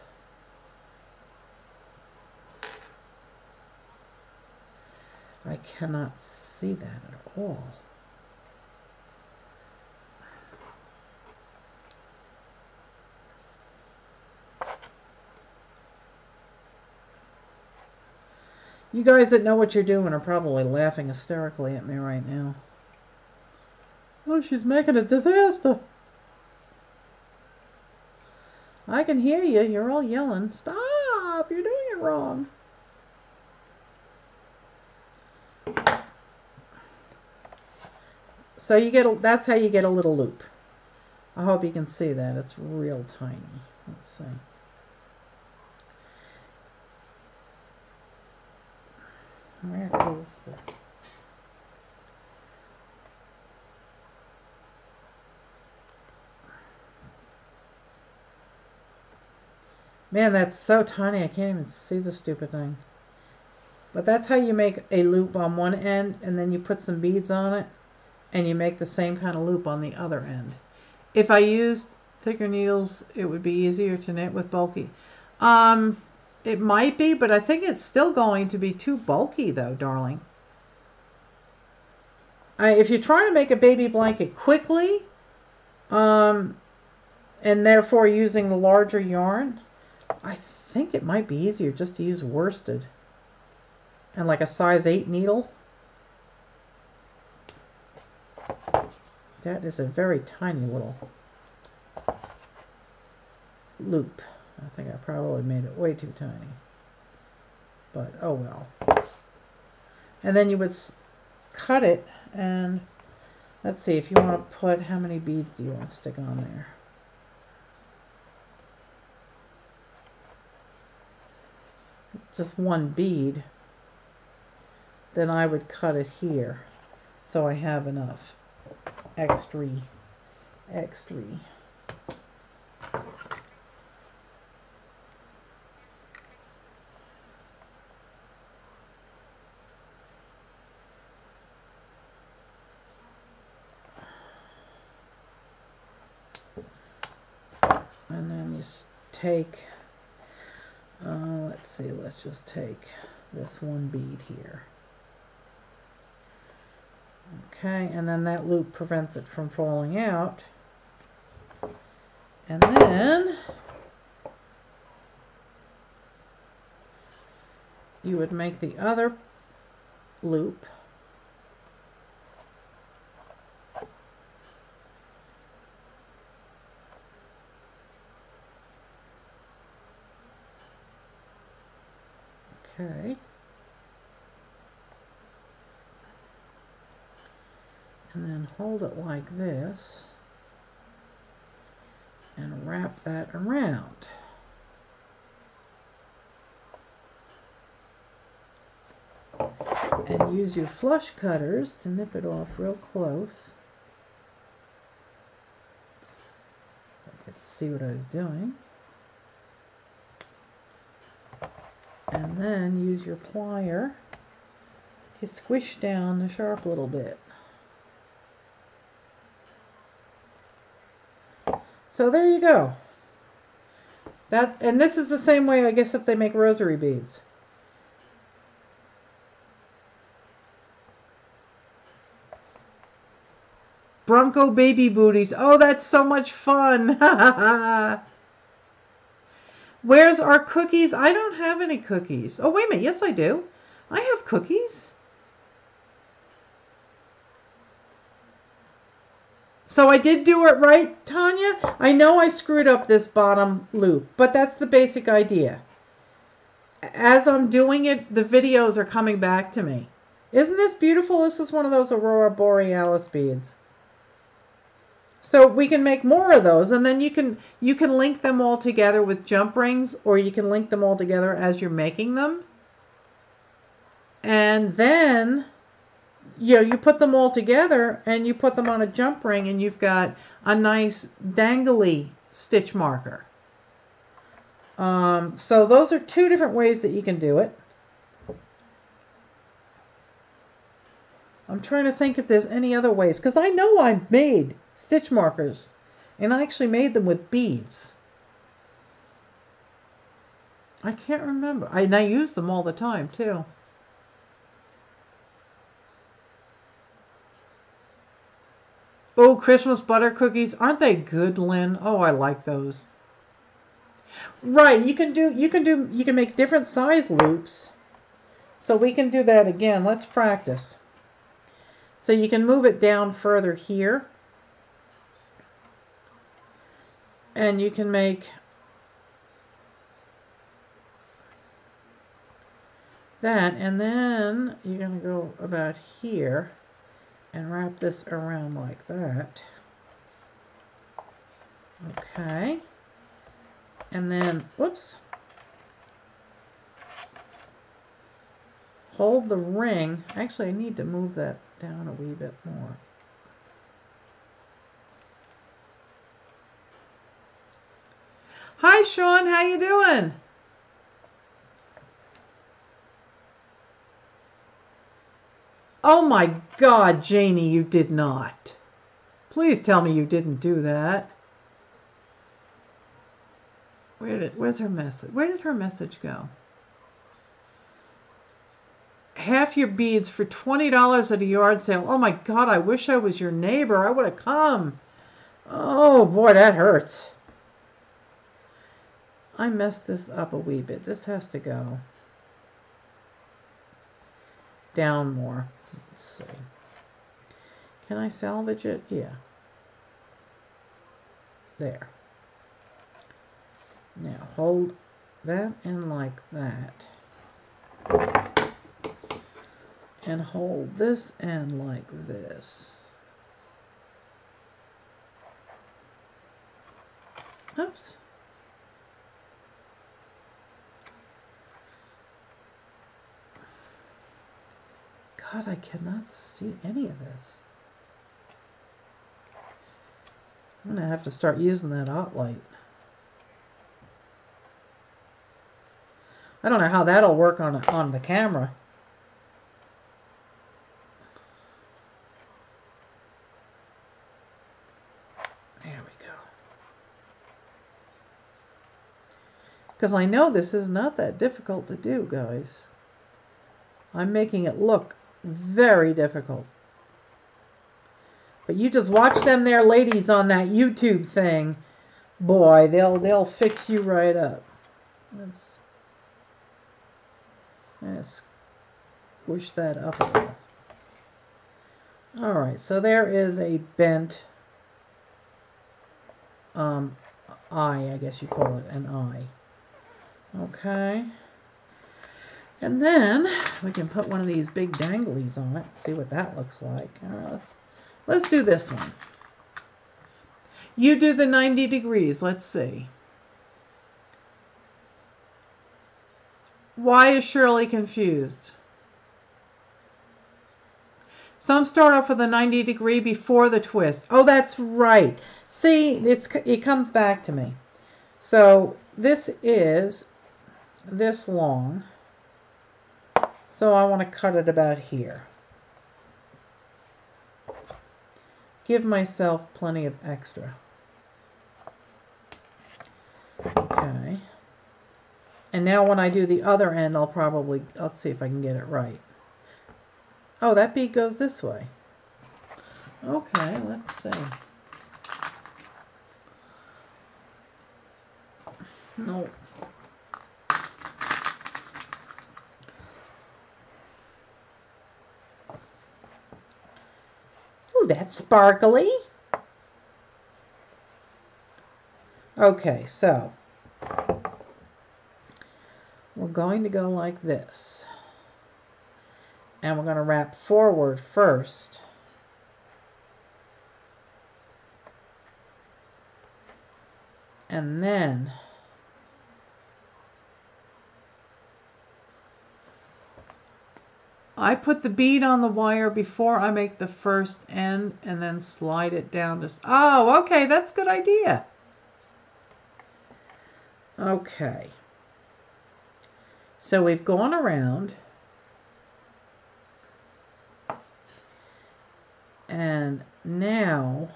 I cannot see that at all. You guys that know what you're doing are probably laughing hysterically at me right now. Oh, she's making a disaster. I can hear you. You're all yelling. Stop! You're doing it wrong. So you get that's how you get a little loop. I hope you can see that. It's real tiny. Let's see. Where is this? Man, that's so tiny I can't even see the stupid thing. But that's how you make a loop on one end, and then you put some beads on it, and you make the same kind of loop on the other end. If I used thicker needles, it would be easier to knit with bulky. It might be, but I think it's still going to be too bulky though, darling. If you're trying to make a baby blanket quickly, and therefore using the larger yarn, I think it might be easier just to use worsted and like a size 8 needle. That is a very tiny little loop. I think I probably made it way too tiny, but oh well. And then you would cut it, and let's see, if you want to put, how many beads do you want to stick on there? Just one bead. Then I would cut it here so I have enough extra. And then you take, let's see, let's just take this one bead here. Okay, and then that loop prevents it from falling out. And then you would make the other loop. Okay. And then hold it like this and wrap that around. And use your flush cutters to nip it off real close. I could see what I was doing. And then use your plier to squish down the sharp a little bit. So there you go. And this is the same way, I guess, that they make rosary beads. Bronco baby booties. Oh, that's so much fun. Where's our cookies? I don't have any cookies. Oh, wait a minute. Yes, I do. I have cookies. So I did do it right, Tanya. I know I screwed up this bottom loop, but that's the basic idea. As I'm doing it, the videos are coming back to me. Isn't this beautiful? This is one of those Aurora Borealis beads. So we can make more of those, and then you can link them all together with jump rings, or you can link them all together as you're making them. And then you put them all together and you put them on a jump ring, and you've got a nice dangly stitch marker. So those are two different ways that you can do it. I'm trying to think if there's any other ways, because I know I made stitch markers, and I actually made them with beads. I can't remember. And I use them all the time too. Oh, Christmas butter cookies. Aren't they good, Lynn? Oh, I like those. Right, you can make different size loops. So we can do that again. Let's practice. So you can move it down further here. And you can make that, and then you're going to go about here and wrap this around like that. Okay. And then, whoops, hold the ring. Actually, I need to move that down a wee bit more. Hi, Sean. How you doing? Oh my God, Janie, you did not. Please tell me you didn't do that. Where's her message? Where did her message go? Half your beads for $20 at a yard sale. Oh my God, I wish I was your neighbor. I would have come. Oh boy, that hurts. I messed this up a wee bit. This has to go down more. Let's see. Can I salvage it? Yeah. There. Now hold that in like that. And hold this end like this. Oops. God, I cannot see any of this. I'm going to have to start using that hot light. I don't know how that'll work on the camera. There we go. Because I know this is not that difficult to do, guys. I'm making it look very difficult. But you just watch them there ladies on that YouTube thing. Boy, they'll fix you right up. Let's squish that up a little. Alright, so there is a bent eye, I guess you call it an eye. Okay. And then we can put one of these big danglies on it. See what that looks like. Alright, let's do this one. You do the 90 degrees. Let's see. Why is Shirley confused? Some start off with a 90 degree before the twist. Oh, that's right. See, it comes back to me. So this is this long. So I want to cut it about here. Give myself plenty of extra. Okay. And now when I do the other end, let's see if I can get it right. Oh, that bead goes this way. Okay, let's see. No. Oh, that's sparkly. Okay, so we're going to go like this. And we're going to wrap forward first. And then I put the bead on the wire before I make the first end and then slide it down to... Oh, okay, that's a good idea. Okay. So we've gone around. And now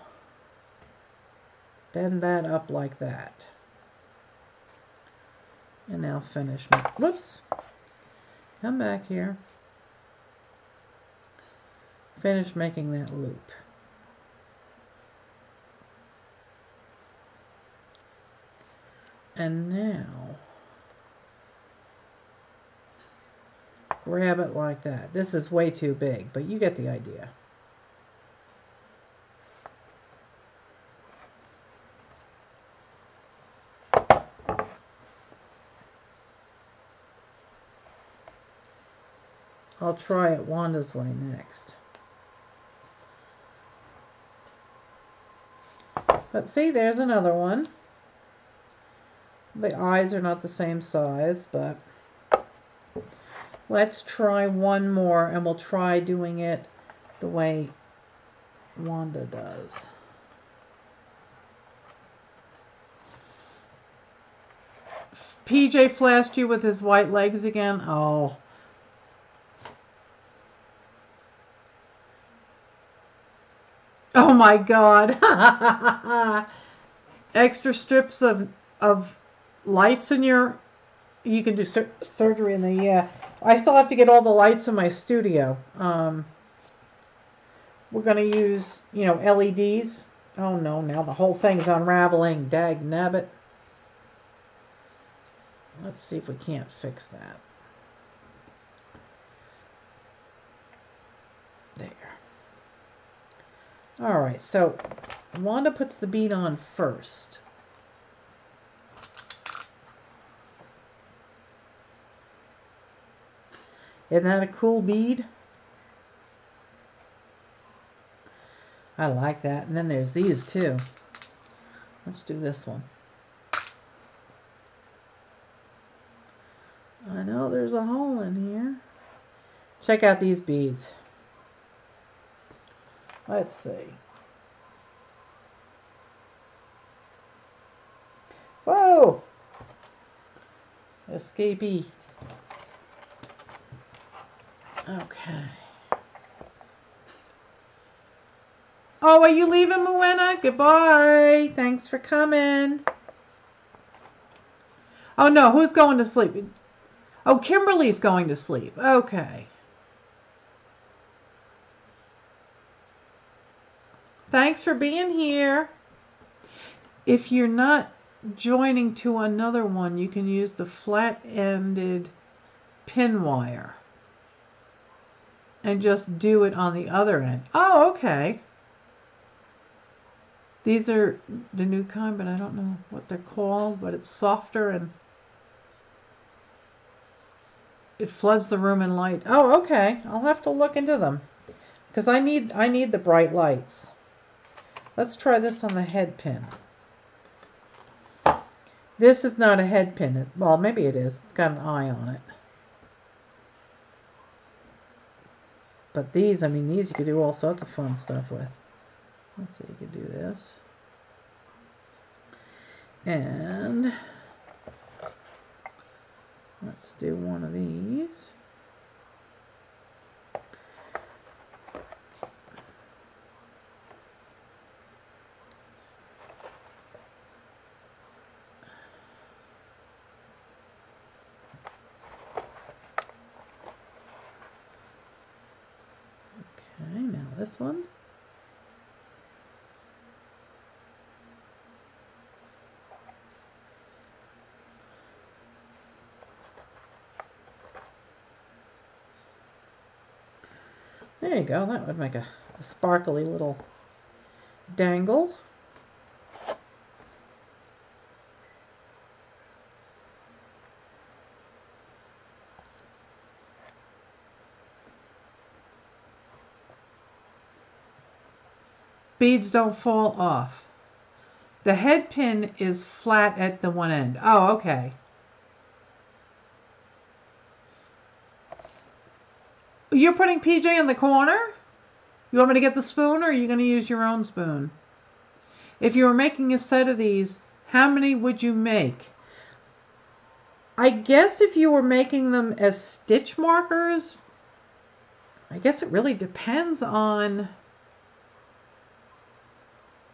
bend that up like that. And now finish. Whoops. Come back here. Finish making that loop. And now grab it like that. This is way too big, but you get the idea. I'll try it Wanda's way next. But see, there's another one. The eyes are not the same size, but let's try one more, and we'll try doing it the way Wanda does. PJ flashed you with his white legs again? Oh. Oh my God. Extra strips of lights in your... You can do surgery in the... Yeah. I still have to get all the lights in my studio. We're going to use, you know, LEDs. Oh no, now the whole thing's unraveling. Dag nabbit. Let's see if we can't fix that. There. Alright, so Wanda puts the bead on first. Isn't that a cool bead? I like that. And then there's these too. Let's do this one. I know there's a hole in here. Check out these beads. Let's see. Whoa! Escapee. Okay. Oh, are you leaving, Moena? Goodbye. Thanks for coming. Oh no, who's going to sleep? Oh, Kimberly's going to sleep. Okay. Thanks for being here. If you're not joining to another one, you can use the flat-ended pin wire and just do it on the other end. Oh, okay. These are the new kind, but I don't know what they're called, but it's softer and it floods the room in light. Oh, okay. I'll have to look into them because I need the bright lights. Let's try this on the head pin. This is not a head pin. Well, maybe it is. It's got an eye on it. But these, I mean, these you could do all sorts of fun stuff with. Let's see, you could do this. And let's do one of these. Okay, now this one. There you go. That would make a sparkly little dangle. Beads don't fall off. The head pin is flat at the one end. Oh, okay. You're putting PJ in the corner? You want me to get the spoon, or are you going to use your own spoon? If you were making a set of these, how many would you make? I guess if you were making them as stitch markers, I guess it really depends on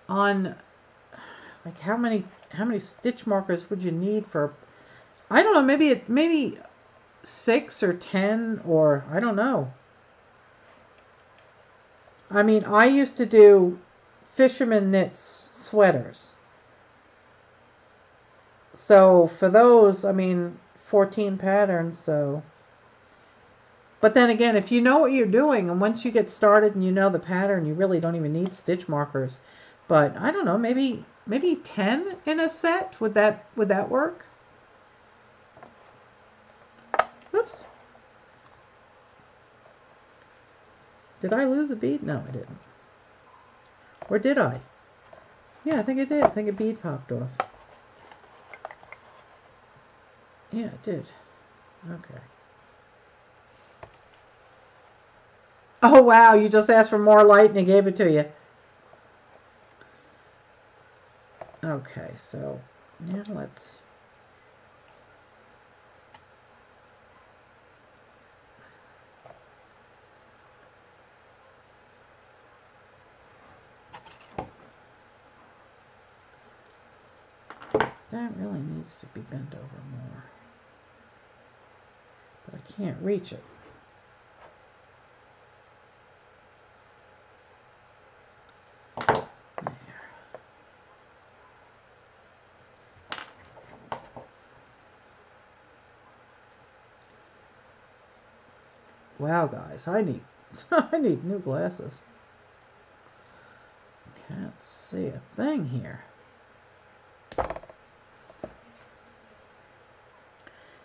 like how many stitch markers would you need for, I don't know, maybe 6 or 10, or I don't know. I mean, I used to do fisherman knits sweaters. So for those, I mean, 14 patterns, so But then again, if you know what you're doing, and once you get started and you know the pattern, you really don't even need stitch markers. But I don't know, maybe 10 in a set. Would that work? Whoops. Did I lose a bead? No, I didn't. Or did I? Yeah, I think I did. I think a bead popped off. Yeah, it did. Okay. Oh, wow, you just asked for more light and he gave it to you. Okay, so now let's... That really needs to be bent over more. But I can't reach it. Wow, guys, I need I need new glasses. Can't see a thing here.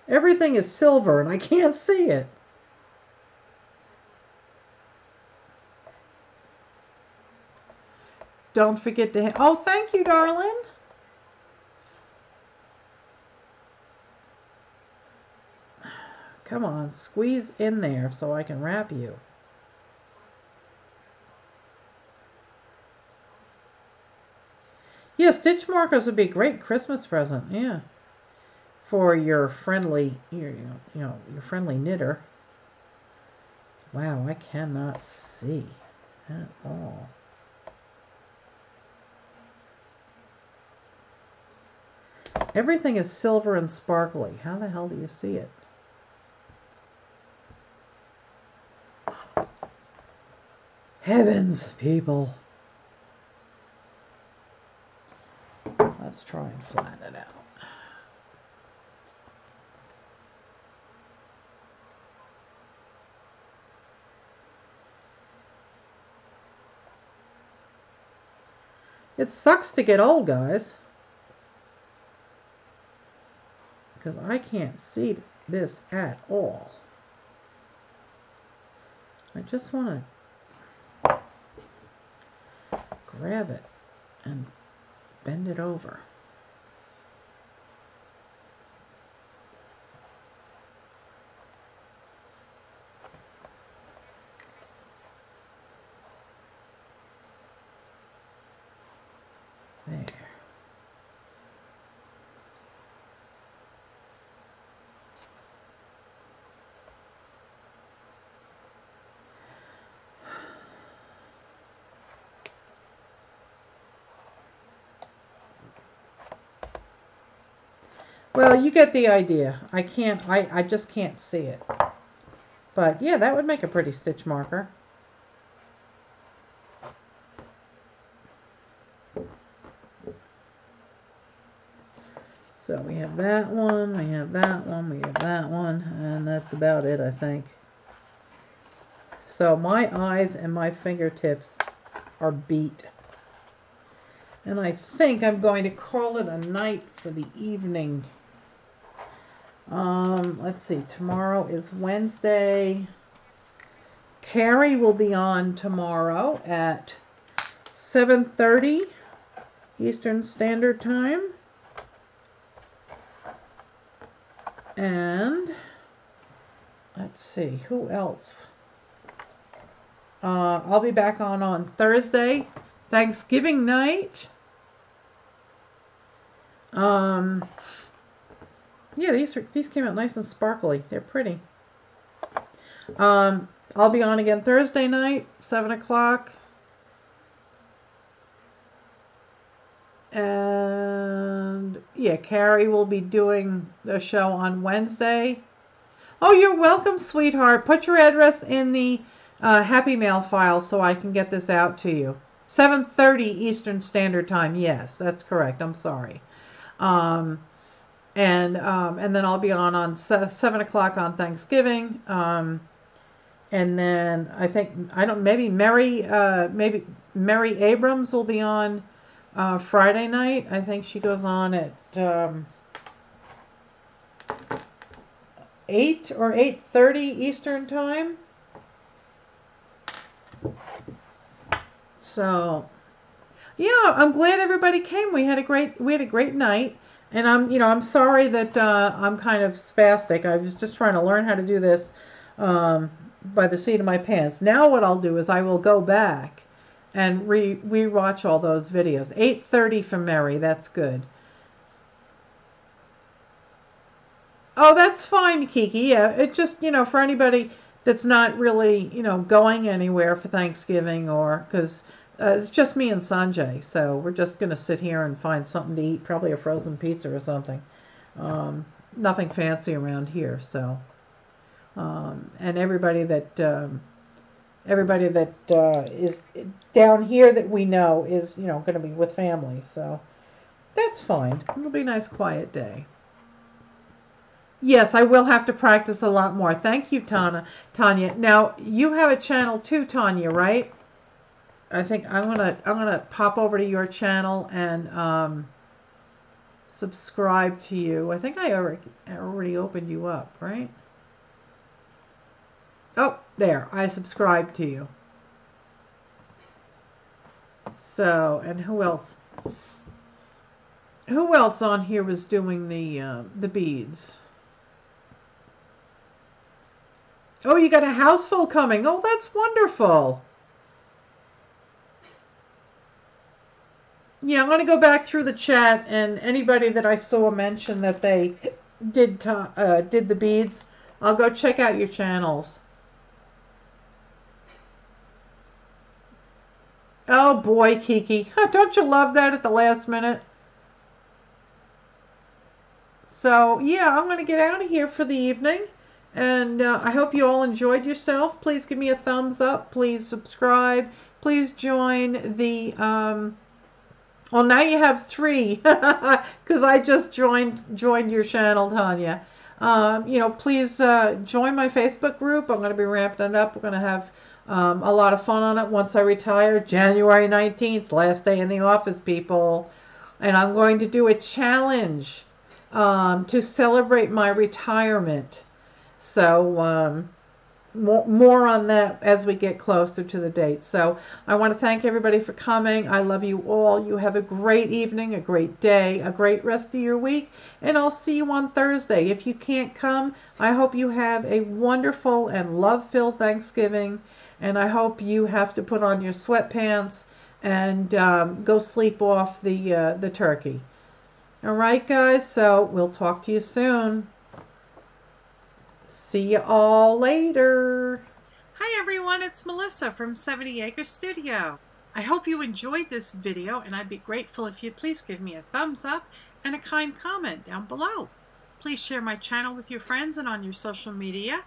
Everything is silver and I can't see it. Don't forget to... Oh, thank you, darling. Come on, squeeze in there so I can wrap you. Yeah, stitch markers would be a great Christmas present. Yeah, for your friendly, your friendly knitter. Wow, I cannot see at all. Everything is silver and sparkly. How the hell do you see it? Heavens, people. Let's try and flatten it out. It sucks to get old, guys, because I can't see this at all. I just want to grab it and bend it over. There. Well, you get the idea. I just can't see it. But yeah, that would make a pretty stitch marker. So we have that one, we have that one, we have that one, and that's about it, I think. So my eyes and my fingertips are beat. And I think I'm going to call it a night for the evening. Let's see, tomorrow is Wednesday. Carrie will be on tomorrow at 7:30 Eastern Standard Time. And let's see, who else? I'll be back on Thursday, Thanksgiving night. Yeah, these came out nice and sparkly. They're pretty. I'll be on again Thursday night, 7 o'clock. And yeah, Carrie will be doing the show on Wednesday. Oh, you're welcome, sweetheart. Put your address in the Happy Mail file so I can get this out to you. 7:30 Eastern Standard Time. Yes, that's correct. I'm sorry. And then I'll be on 7 o'clock on Thanksgiving. And then I think maybe Mary Abrams will be on Friday night. I think she goes on at 8 or 8:30 Eastern time. So yeah, I'm glad everybody came. We had a great night. And I'm sorry that I'm kind of spastic. I was just trying to learn how to do this by the seat of my pants. Now what I'll do is I will go back and re-watch all those videos. 8:30 for Mary, that's good. Oh, that's fine, Kiki. Yeah, it just, for anybody that's not really, going anywhere for Thanksgiving, or because it's just me and Sanjay, so we're just going to sit here and find something to eat, probably a frozen pizza or something. Nothing fancy around here, so. And everybody that is down here that we know is, going to be with family, so that's fine. It'll be a nice, quiet day. Yes, I will have to practice a lot more. Thank you, Tanya. Now, you have a channel too, Tanya, right? I think I'm gonna pop over to your channel and subscribe to you. I think I already opened you up, right? Oh, there. I subscribed to you. So, and who else? Who else on here was doing the beads? Oh, you got a house full coming. Oh, that's wonderful. Yeah, I'm going to go back through the chat, and anybody that I saw mention that they did the beads, I'll go check out your channels. Oh boy, Kiki. Don't you love that at the last minute? So, yeah, I'm going to get out of here for the evening. And I hope you all enjoyed yourself. Please give me a thumbs up. Please subscribe. Please join the... well, now you have 3 because I just joined your channel, Tanya. Please join my Facebook group. I'm going to be ramping it up. We're going to have a lot of fun on it once I retire. January 19th, last day in the office, people. And I'm going to do a challenge to celebrate my retirement. So more on that as we get closer to the date. So I want to thank everybody for coming. I love you all. You have a great evening, a great day, a great rest of your week, and I'll see you on Thursday. If you can't come, I hope you have a wonderful and love-filled Thanksgiving, and I hope you have to put on your sweatpants and go sleep off the turkey. All right, guys, so we'll talk to you soon. See you all later. Hi everyone, it's Melissa from 70 Acre Studio. I hope you enjoyed this video, and I'd be grateful if you'd please give me a thumbs up and a kind comment down below. Please share my channel with your friends and on your social media,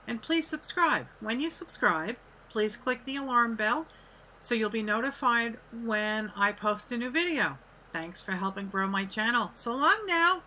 and please subscribe. When you subscribe, please click the alarm bell so you'll be notified when I post a new video. Thanks for helping grow my channel. So long now.